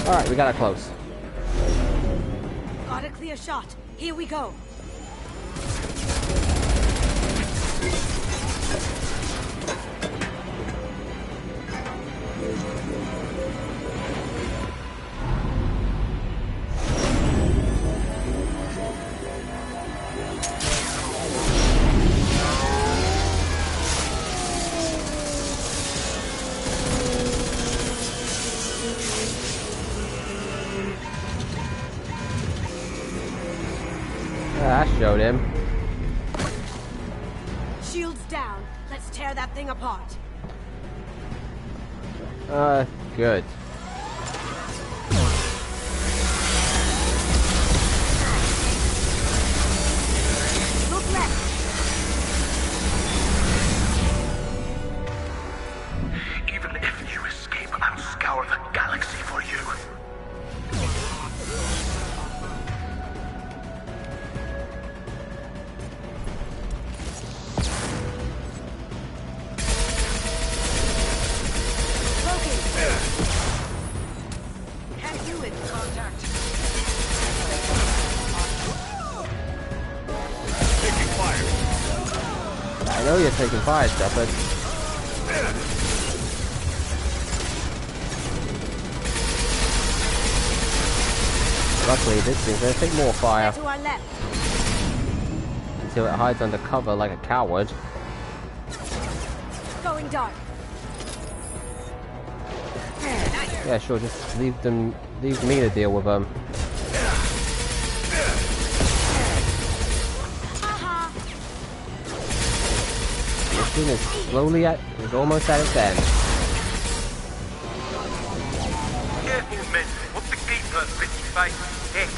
Alright, we got it close. Got a clear shot. Here we go. I showed him. Shields down. Let's tear that thing apart. Good. Look left. Even if you escape, I'll scour the galaxy for you. Can't do it. Contact. Taking fire. I know you're taking fire, Shepard. Luckily, this thing's gonna take more fire. To our left. Until it hides under cover like a coward. Going dark. Yeah, sure, just leave me to deal with them. Machine is almost at its end. Careful, men. What's the keeper, pretty face? Heck.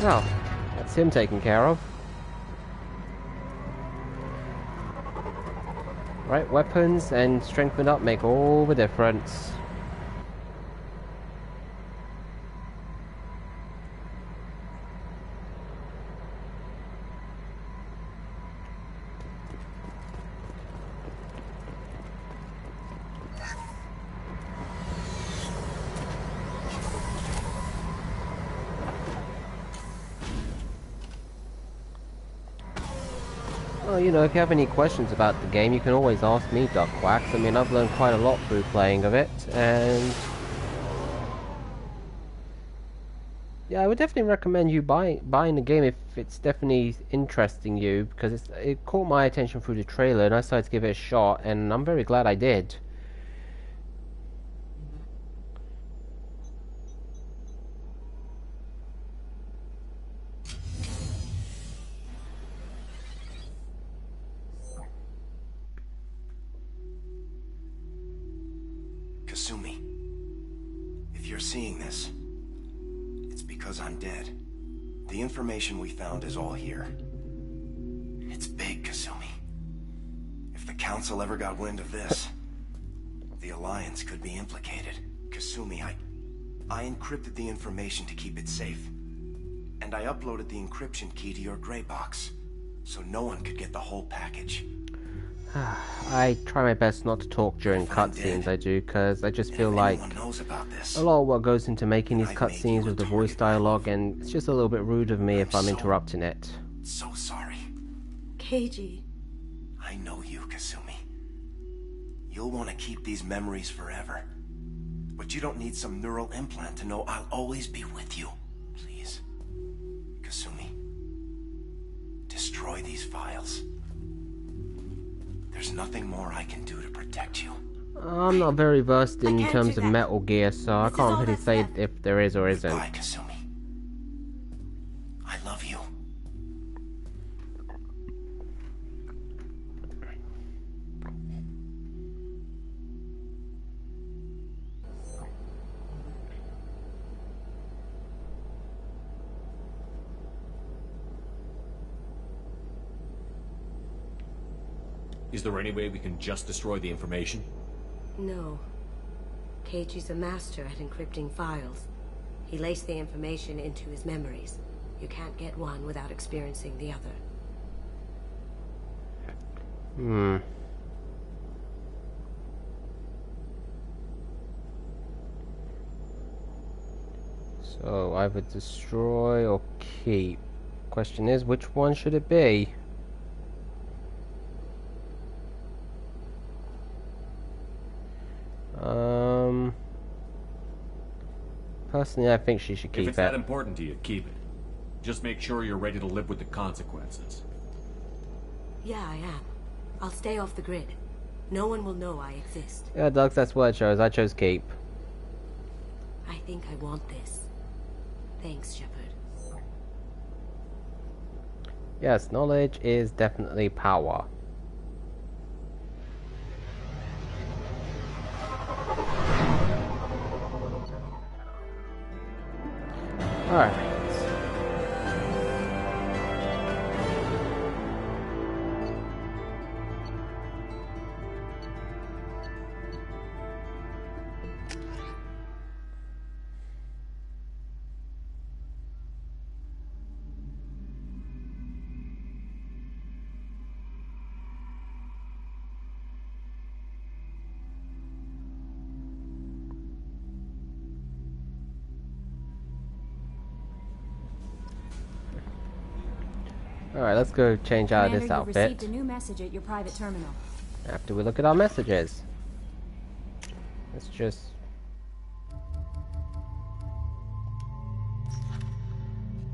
Oh, that's him taken care of. Right, weapons and strengthened up make all the difference. Well, you know, if you have any questions about the game, you can always ask me, Duckwax. I mean, I've learned quite a lot through playing of it, and Yeah, I would definitely recommend you buying the game if it's definitely interesting you, because it caught my attention through the trailer, and I decided to give it a shot, and I'm very glad I did. Kasumi, if you're seeing this, it's because I'm dead. The information we found is all here. It's big, Kasumi. If the Council ever got wind of this, the Alliance could be implicated. Kasumi, I encrypted the information to keep it safe. And I uploaded the encryption key to your gray box, so no one could get the whole package. I try my best not to talk during cutscenes, I do, because I just feel like a lot of what goes into making these cutscenes with the voice dialogue, and it's just a little bit rude of me if I'm interrupting it. So sorry. Keiji. I know you, Kasumi. You'll want to keep these memories forever. But you don't need some neural implant to know I'll always be with you. Please. Kasumi. Destroy these files. There's nothing more I can do to protect you. I'm not very versed in terms of Metal Gear, so I can't really say if there is or isn't. Goodbye, Kasumi. I love you. Is there any way we can just destroy the information? No. Keiji's a master at encrypting files. He laced the information into his memories. You can't get one without experiencing the other. So, either destroy or keep. Question is, which one should it be? Personally, I think she should keep it. If it's that important to you, keep it. Just make sure you're ready to live with the consequences. Yeah, I am. I'll stay off the grid. No one will know I exist. Yeah, Doug, that's what I chose. I chose keep. I think I want this. Thanks, Shepard. Yes, knowledge is definitely power. Alright. Alright, let's go change out of this Commander, outfit. you received a new message at your private terminal. After we look at our messages. Let's just...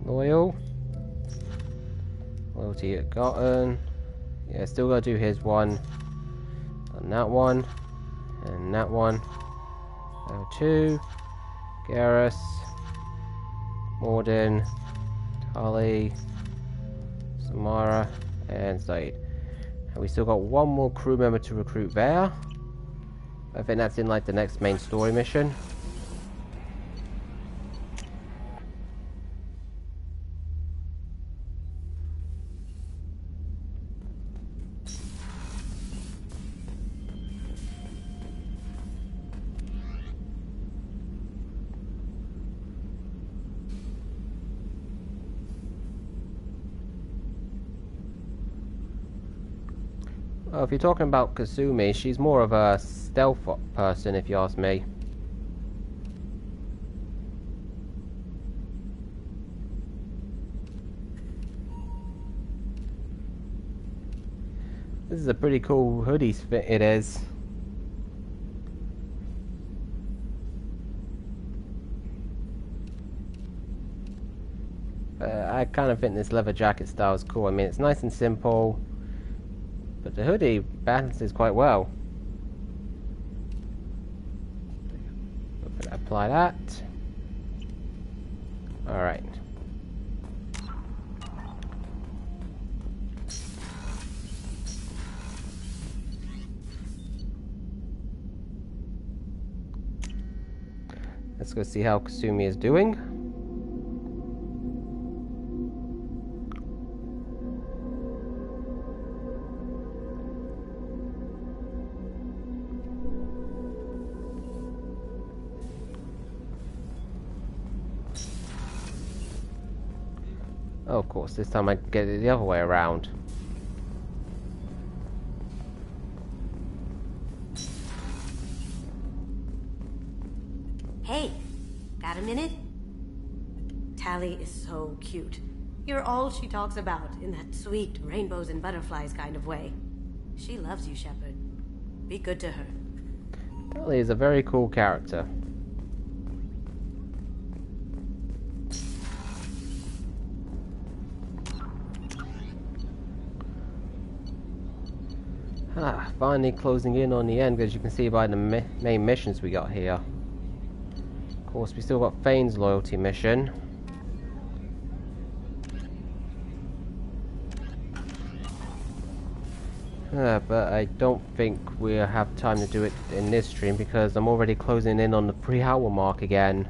Loyal. Loyalty at gotten. Yeah, still gotta do his one. And that one. And that one. Level 2. Garrus. Morden. Tali. Samara. And Zaid. And we still got one more crew member to recruit there. I think that's in like the next main story mission. Well, if you're talking about Kasumi, she's more of a stealth person, if you ask me. This is a pretty cool hoodie fit, it is. I kind of think this leather jacket style is cool. I mean, it's nice and simple, but the hoodie balances quite well. Apply that. Alright. Let's go see how Kasumi is doing. Oh, of course, this time I get it the other way around. Hey, got a minute? Tally is so cute. You're all she talks about in that sweet rainbows and butterflies kind of way. She loves you, Shepard. Be good to her. Tally is a very cool character. Finally closing in on the end, as you can see by the main missions we got here. Of course, we still got Fane's loyalty mission. But I don't think we'll have time to do it in this stream because I'm already closing in on the 3-hour mark again.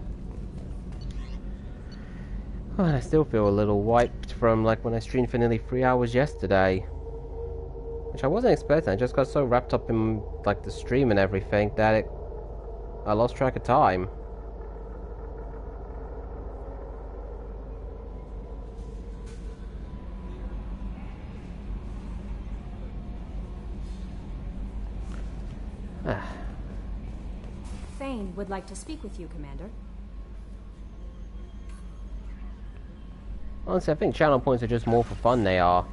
Oh, and I still feel a little wiped from like when I streamed for nearly 3 hours yesterday. Which I wasn't expecting. I just got so wrapped up in like the stream and everything that I lost track of time. Fane would like to speak with you, Commander. Honestly, I think channel points are just more for fun, they are.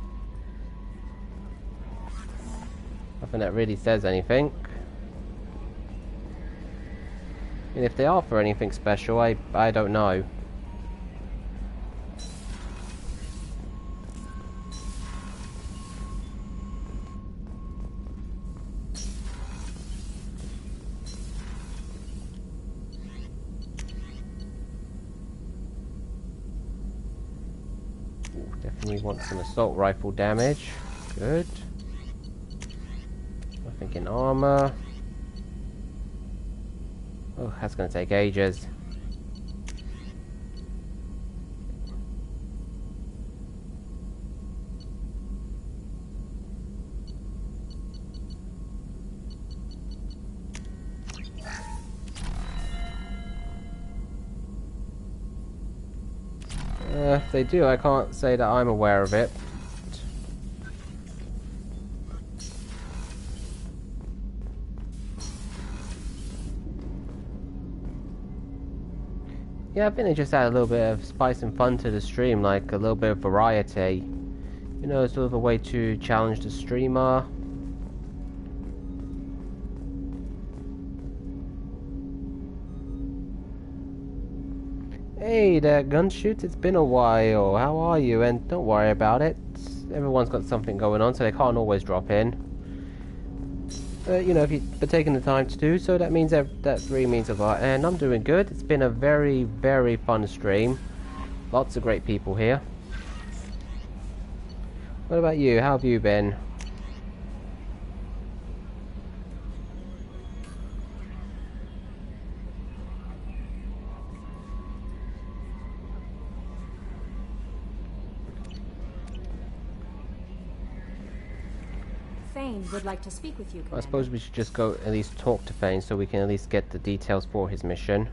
Nothing that really says anything. And if they are for anything special, I don't know. Ooh, definitely want some assault rifle damage. Good. Nothing in armor. Oh, that's going to take ages. If they do, I can't say that I'm aware of it. Yeah, I think they just add a little bit of spice and fun to the stream, like a little bit of variety. You know, sort of a way to challenge the streamer. Hey there, Gunshoots, it's been a while. How are you? And don't worry about it. Everyone's got something going on, so they can't always drop in. You know, if you're taking the time to do so, that means that really means a lot. And I'm doing good. It's been a very, very fun stream. Lots of great people here. What about you? How have you been? Fane would like to speak with you, Commander. I suppose we should just go at least talk to Fane so we can at least get the details for his mission.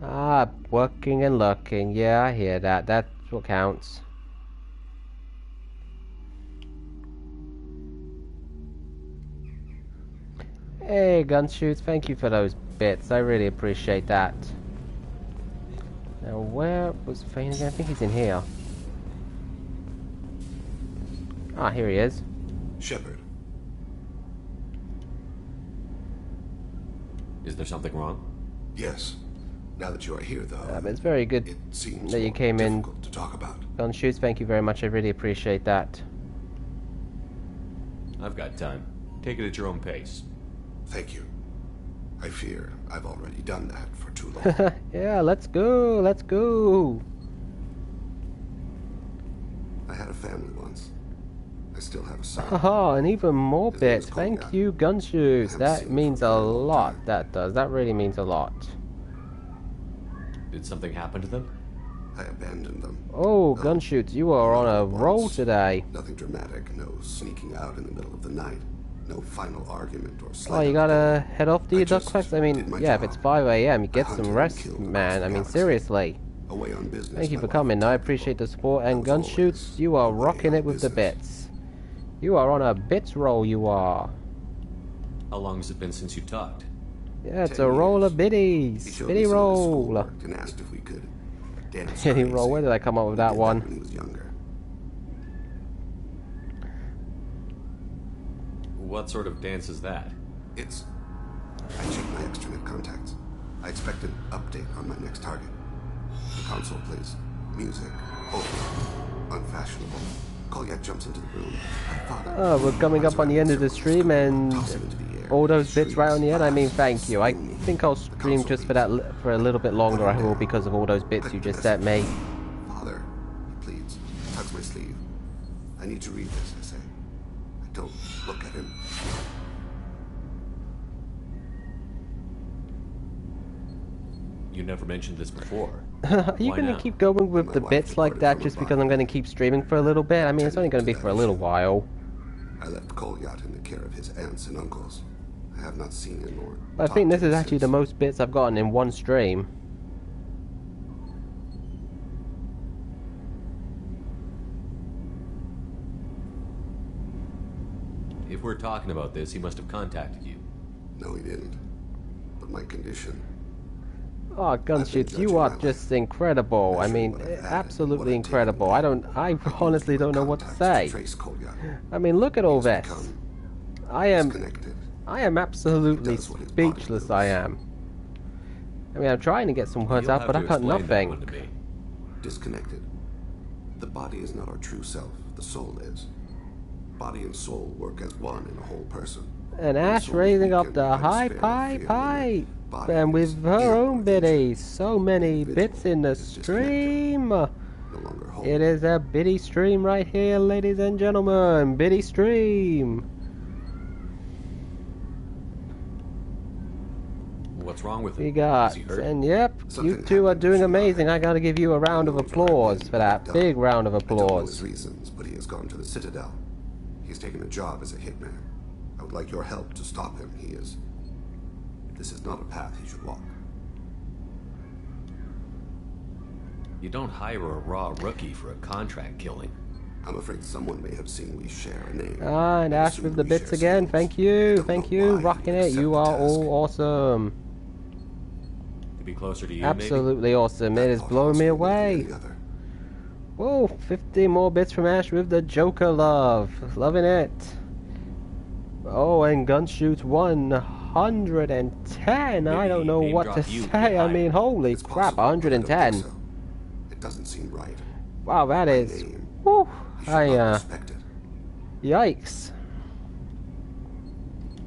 Ah, working and lurking. Yeah, I hear that. That's what counts. Hey, Gunshoots, thank you for those bits. I really appreciate that. Now, where was Fane again? I think he's in here. Ah, here he is. Shepard. Is there something wrong? Yes. Now that you are here, though, It's very good it seems that you more came in. difficult to talk about. Gunshoots, thank you very much. I really appreciate that. I've got time. Take it at your own pace. Thank you. I fear I've already done that for too long. Yeah, let's go. Let's go. I had a family once. I still have a son. Haha, and even more bits. Thank you, Gunshoots. That means a lot. That does. That really means a lot. Did something happen to them? I abandoned them. Oh, Gunshoots, you are on a roll today. Nothing dramatic. No sneaking out in the middle of the night. No final argument or Oh, you gotta head off to your duck quest? I mean, yeah, if it's 5 AM, you get some rest, man. I mean, seriously. Away on business. Thank you for coming. I appreciate the support. And Gunshoots, you are rocking it with the bits. You are on a bits roll, you are. How long has it been since you talked? Yeah, it's a roll of biddies. Biddy roll. And asked if we could dance. Biddy roll. Where did I come up with that one? When he was younger. What sort of dance is that? It's... I checked my extranet contacts. I expect an update on my next target. The console plays music. Oh, unfashionable. Kolyak jumps into the room. Oh, we're coming up on the end of the stream and all those bits right on the end. I mean, thank you. I think I'll stream just for that for a little bit longer. I will, because of all those bits you just sent me. Father, he pleads, tugs my sleeve. I need to read this, I say. I don't look at him. You never mentioned this before. Are you going to keep going with the bits like that just because I'm going to keep streaming for a little bit? I mean, it's only going to be for a little while. I left Kolyat in the care of his aunts and uncles. I have not seen him or... I think this is actually the most bits I've gotten in one stream. If we're talking about this, he must have contacted you. No, he didn't. But my condition... Oh, Gunshoots, you are just incredible. I mean, absolutely incredible. I honestly don't know what to say. I mean, look at all this. I am absolutely speechless, I am. I mean, I'm trying to get some words out, but I got nothing. Disconnected. The body is not our true self, the soul is. Body and soul work as one in a whole person. And Ash raising up the high pipe. And with her own biddies. So many bits in the stream. It is a biddy stream right here, ladies and gentlemen. Biddy stream. What's wrong with him? We got, and yep, you two are doing amazing. I gotta give you a round of applause for that. Big round of applause. I don't know his reasons, but he has gone to the Citadel. He's taken a job as a hitman. I would like your help to stop him. This is not a path he should walk. You don't hire a raw rookie for a contract killing. I'm afraid someone may have seen we share a name. Ah, and Ash with the bits again. Thank you. Thank you. Rocking it. You are all awesome. To be closer to you, absolutely awesome. It is blowing me away. Whoa, 50 more bits from Ash with the Joker love. Loving it. Oh, and Gunshoots 110. I don't know what to say. I mean, holy crap, 110. It doesn't seem right. Wow, that is... Whew, yikes.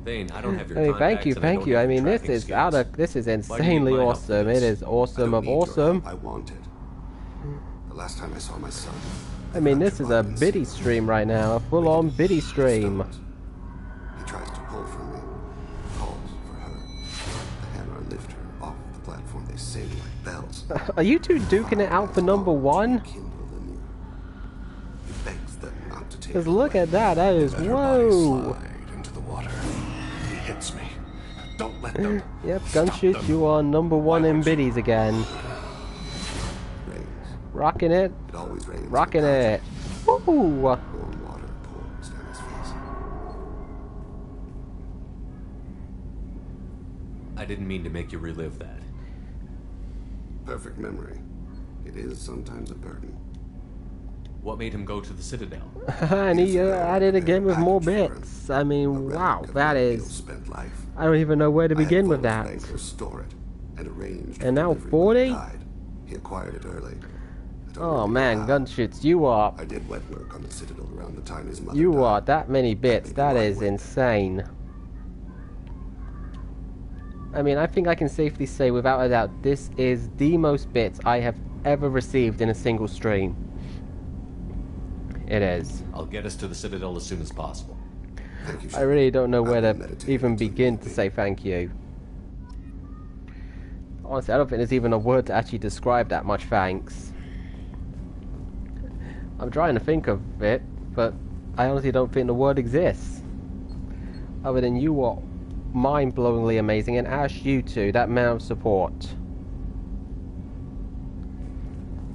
Thane, I don't have your thank you. I mean, this is insanely awesome. It is awesome of awesome. I wanted. The last time I saw my son. I mean, this is a biddy stream right now. A full-on biddy stream. He tries to pull from me. Calls for her. The hammer lift her off the platform. They sing like bells. Are you two duking it out for number one? Because look at that. That is... Whoa. Into the water. He hits me. Don't let them. Yep, Gunshoots, you are number one in biddies again. Rocking it. It always rains. Rocking it. Woo! Warm water pours down his face. I didn't mean to make you relive that. Perfect memory. It is sometimes a burden. What made him go to the Citadel? And he added again with more bits. I mean, wow, that is... I don't even know where to begin with that. Store it. and arranged. And now for 40? died. He acquired it early. Oh man, Gunshoots, you are... I did wet work on the Citadel around the time his mother You died. are that many bits. That is insane. I mean, I think I can safely say without a doubt, this is the most bits I have ever received in a single stream. It is. I'll get us to the Citadel as soon as possible. Thank you, I really don't know where to even begin to say thank you. Honestly, I don't think there's even a word to actually describe that much thanks. I'm trying to think of it, but I honestly don't think the word exists. Other than you are mind-blowingly amazing, and Ash, you too, that man of support.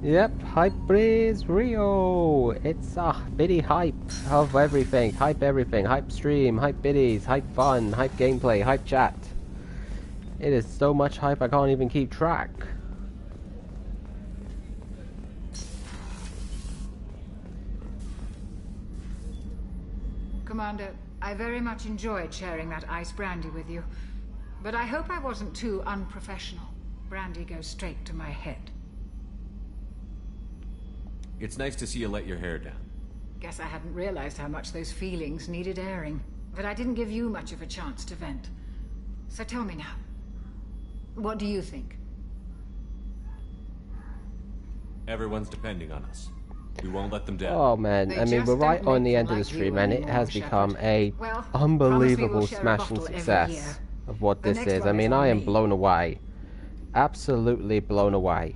Yep, hype is real. It's a bitty hype of everything. Hype everything. Hype stream, hype biddies, hype fun, hype gameplay, hype chat. It is so much hype I can't even keep track. Commander, I very much enjoyed sharing that ice brandy with you. But I hope I wasn't too unprofessional. Brandy goes straight to my head. It's nice to see you let your hair down. Guess I hadn't realized how much those feelings needed airing. But I didn't give you much of a chance to vent. So tell me now. What do you think? Everyone's depending on us. We won't let them down. Oh man, I mean, we're right on the end of the stream, and it has become a unbelievable smashing success of what this is. I mean, I am blown away. Absolutely blown away.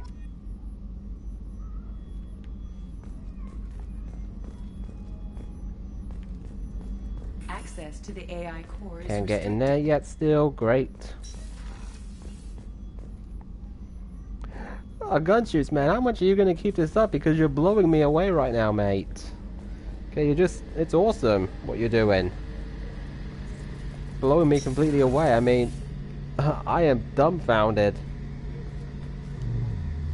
Access to the AI core is Can't get in there yet still, great. Gunshoots, man, how much are you gonna keep this up? Because you're blowing me away right now, mate. Okay, it's awesome what you're doing. Blowing me completely away, I mean, I am dumbfounded.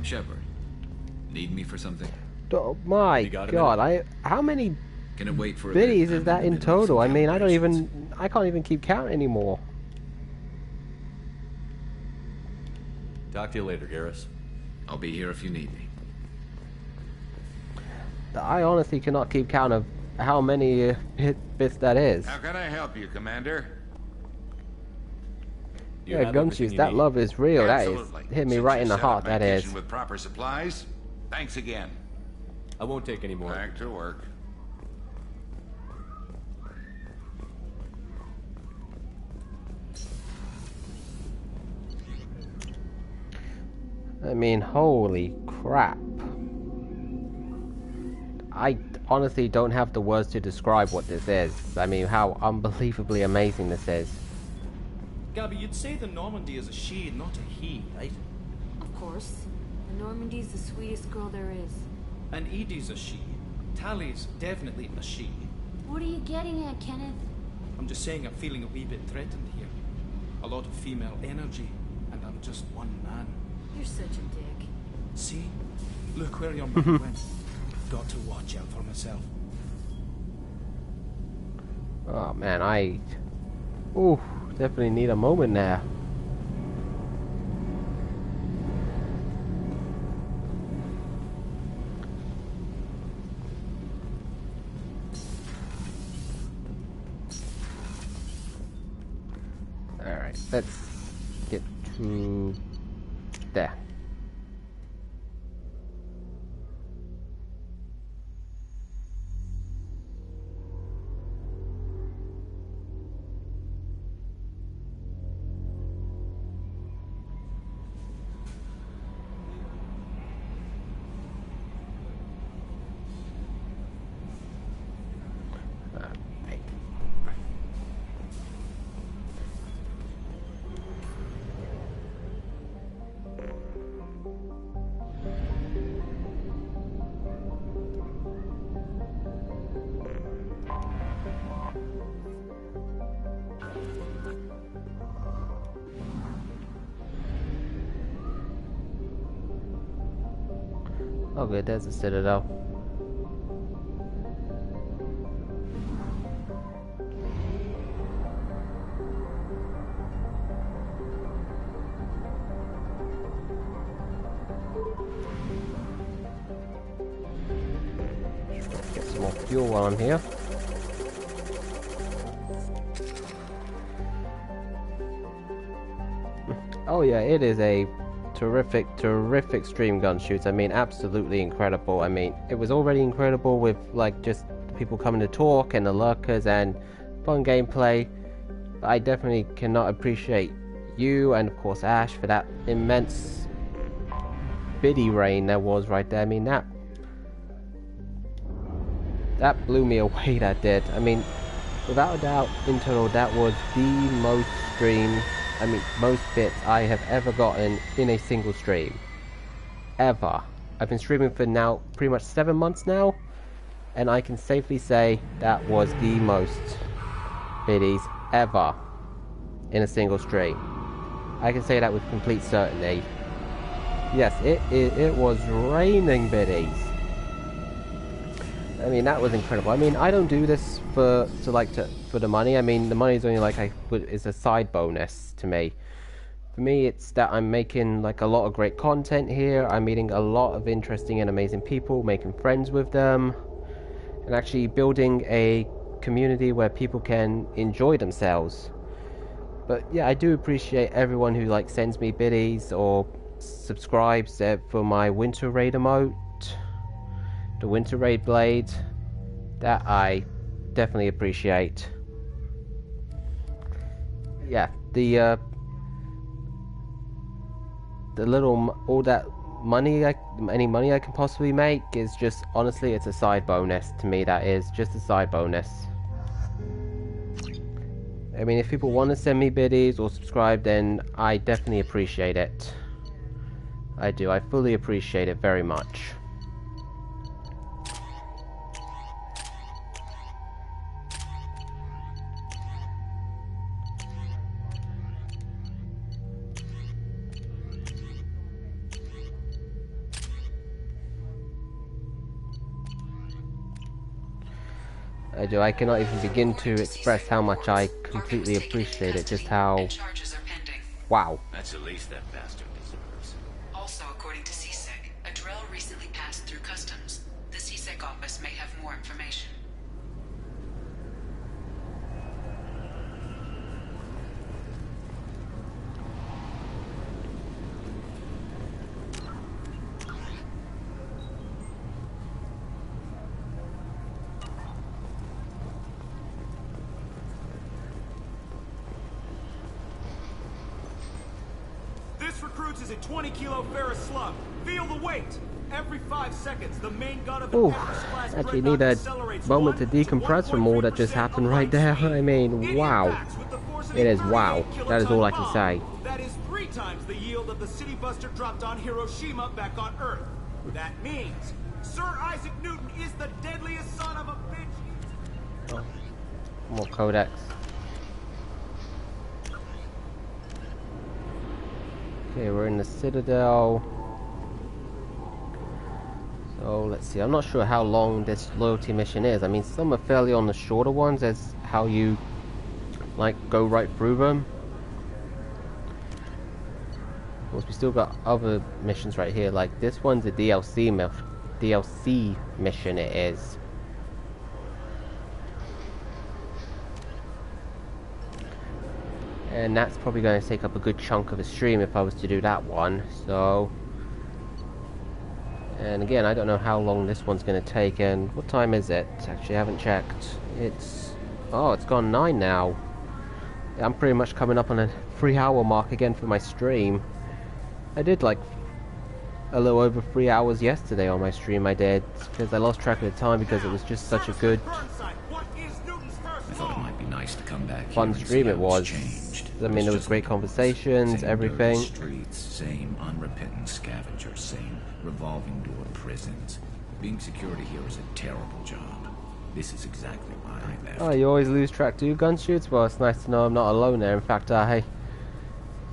Shepard, need me for something? Oh my god, how many Can it wait for a biddies is that in total? I mean, I can't even keep count anymore. Talk to you later, Garrus. I'll be here if you need me. I honestly cannot keep count of how many bits that is. How can I help you, Commander? Yeah, Gunshoots, that love is real. Absolutely. That is hit me right in the heart, that is. With proper supplies. Thanks again. I won't take any more. Back to work. I mean, holy crap. I honestly don't have the words to describe what this is. I mean, how unbelievably amazing this is. Gabby, you'd say the Normandy is a she, not a he, right? Of course. The Normandy's the sweetest girl there is. And Edie's a she. Tally's definitely a she. What are you getting at, Kenneth? I'm just saying I'm feeling a wee bit threatened here. A lot of female energy, and I'm just one man. You're such a dick. See? Look where your mind went. Got to watch out for myself. Oh man, ooh, definitely need a moment now. Alright, let's get to there. Oh good, there's a citadel. fuel while I'm here. Oh yeah, it is a terrific stream gun shoots. I mean, absolutely incredible. I mean, it was already incredible with like just people coming to talk and the lurkers and fun gameplay. But I definitely cannot appreciate you and of course Ash for that immense biddy rain there was right there. I mean, that blew me away, that did. I mean, without a doubt, in total, that was the most most bits I have ever gotten in a single stream. Ever. I've been streaming for now pretty much 7 months now, and I can safely say that was the most biddies ever in a single stream. I can say that with complete certainty. Yes, it was raining biddies. I mean, that was incredible. I mean, I don't do this for the money. I mean, the money is only is a side bonus to me. For me, it's that I'm making like a lot of great content here. I'm meeting a lot of interesting and amazing people, making friends with them, and actually building a community where people can enjoy themselves. But yeah, I do appreciate everyone who like sends me biddies or subscribes for my Winter Raid emote. The Winter Raid blade, that I definitely appreciate. Yeah, the little, all that money, any money I can possibly make is just, honestly, it's a side bonus to me. That is just a side bonus. I mean, if people want to send me biddies or subscribe, then I definitely appreciate it. I do, I fully appreciate it very much. I do. I cannot even begin to express how much I completely appreciate it. Just how... Wow. That's the least that bastard deserves. Also, according to CSEC, a drill recently passed through customs. The CSEC office may have more information. Is a 20-kilo ferrous slug. Feel the weight. Every 5 seconds, the main gun of the Ooh, actually need a moment to decompress from all that just happened right there. I mean, wow. It is wow. That is all I can say. That is 3 times the yield of the city buster dropped on Hiroshima back on Earth. That means Sir Isaac Newton is the deadliest son of a bitch. Oh, more codex. Okay, we're in the Citadel. So let's see. I'm not sure how long this loyalty mission is. I mean, some are fairly on the shorter ones as how you like go right through them. Of course, we still got other missions right here. Like this one's a DLC mission. It is. And that's probably going to take up a good chunk of the stream if I was to do that one. So, and again, I don't know how long this one's going to take. And what time is it? Actually, I haven't checked. It's gone 9 now. I'm pretty much coming up on a 3-hour mark again for my stream. I did like a little over 3 hours yesterday on my stream. I did because I lost track of the time because it was just such a good, I thought it might be nice to come back fun here and stream see it how it's was. changed. I mean, there was great conversations, Same everything. dirty streets, same unrepentant scavengers, same revolving door prisons. Being security here is a terrible job. This is exactly why I left. Oh, you always lose track. Do you gun shoots? Well, it's nice to know I'm not alone there. In fact, I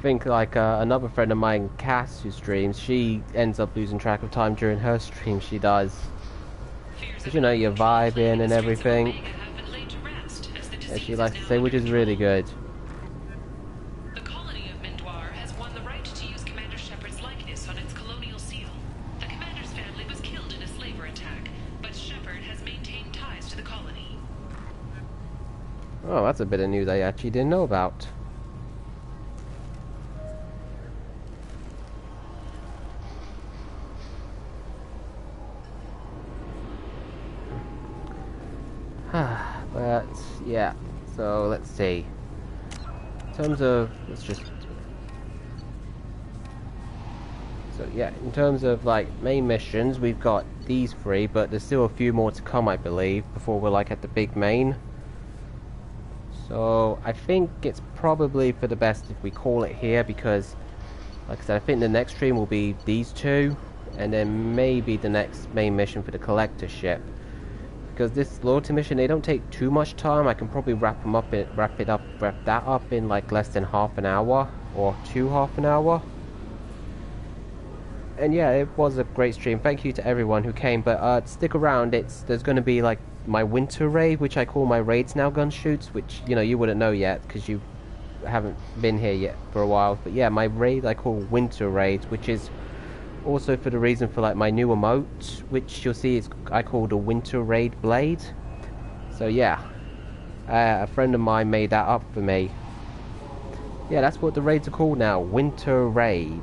think like another friend of mine, Cass, who streams, she ends up losing track of time during her stream. She does. Because, you know, you're vibing and everything. As she likes to say, which is really good. The colony of Mendoir has won the right to use Commander Shepard's likeness on its colonial seal. The commander's family was killed in a slaver attack, but Shepard has maintained ties to Oh, that's a bit of news I actually didn't know about. But yeah, so let's see. In terms of, in terms of like main missions, we've got these 3, but there's still a few more to come, I believe, before we're like at the big main. So I think it's probably for the best if we call it here, because like I said, I think the next stream will be these 2, and then maybe the next main mission for the collector ship. Because this loyalty mission, they don't take too much time. I can probably wrap that up in like less than half an hour or half an hour. And yeah, it was a great stream. Thank you to everyone who came. But stick around. There's going to be like my winter raid, which I call my raids now, gun shoots, which you wouldn't know yet because you haven't been here yet for a while. But yeah, my raid I call winter raids, which is also for the reason for like my new emote, which you'll see is I call the Winter Raid Blade. So yeah, a friend of mine made that up for me. Yeah, that's what the raids are called now, Winter Raid.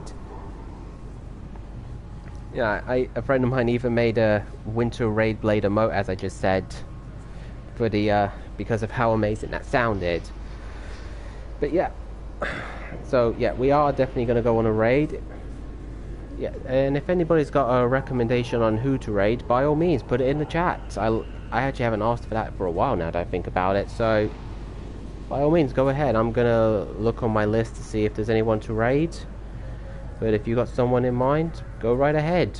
Yeah, a friend of mine even made a Winter Raid Blade emote, as I just said, for the because of how amazing that sounded. But yeah, so yeah, we are definitely going to go on a raid. Yeah, and if anybody's got a recommendation on who to raid, by all means, put it in the chat. I actually haven't asked for that for a while now that I think about it, so by all means, go ahead. I'm gonna look on my list to see if there's anyone to raid. But if you got someone in mind, go right ahead.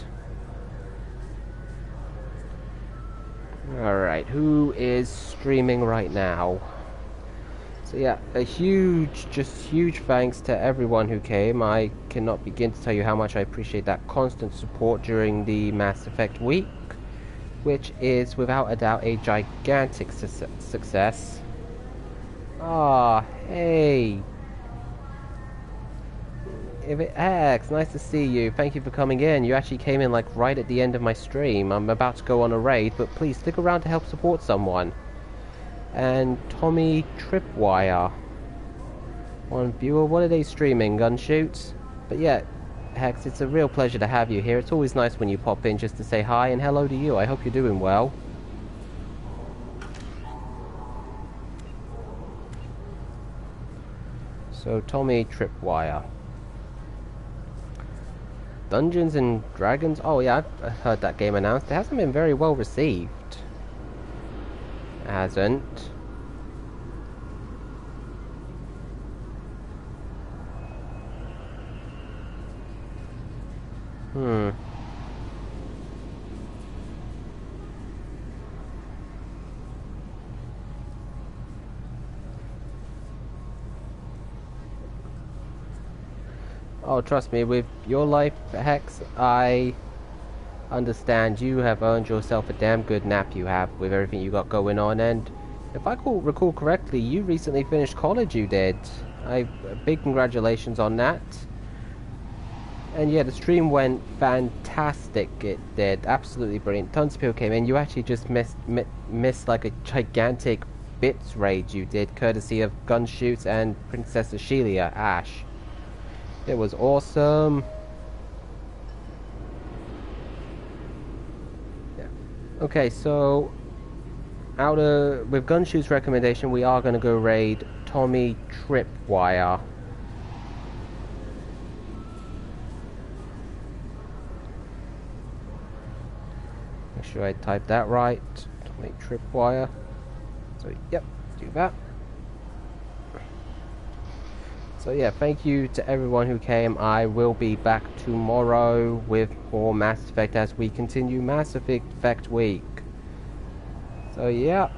Alright, who is streaming right now? So yeah, a huge thanks to everyone who came. I cannot begin to tell you how much I appreciate that constant support during the Mass Effect week, which is without a doubt a gigantic success. Ah, hey. Hex, nice to see you. Thank you for coming in. You actually came in like right at the end of my stream. I'm about to go on a raid, but please stick around to help support someone. And Tommy Tripwire, one viewer. What are they streaming? Gun shoots? But yeah, Hex, it's a real pleasure to have you here. It's always nice when you pop in just to say hi and hello to you. I hope you're doing well. So Tommy Tripwire, Dungeons and Dragons. Oh yeah, I've heard that game announced. It hasn't been very well received. Hasn't. Oh, trust me, with your life, Hex, I understand you have earned yourself a damn good nap you have with everything you got going on, and if I recall correctly, you recently finished college, you did. Big congratulations on that. And yeah, the stream went fantastic, it did, absolutely brilliant. Tons of people came in. You actually just missed like a gigantic bits raid you did, courtesy of Gun Shoots and Princess Ashelia, Ash. It was awesome. Yeah. Okay, so with Gun Shoot's recommendation, we are going to go raid Tommy Tripwire. Make sure I type that right. Tommy Tripwire. So yep, do that. So yeah, thank you to everyone who came. I will be back tomorrow with more Mass Effect as we continue Mass Effect week. So yeah,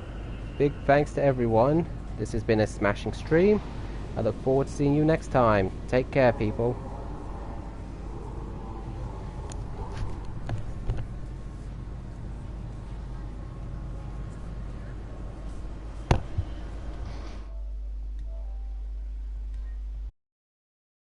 big thanks to everyone. This has been a smashing stream. I look forward to seeing you next time. Take care, people.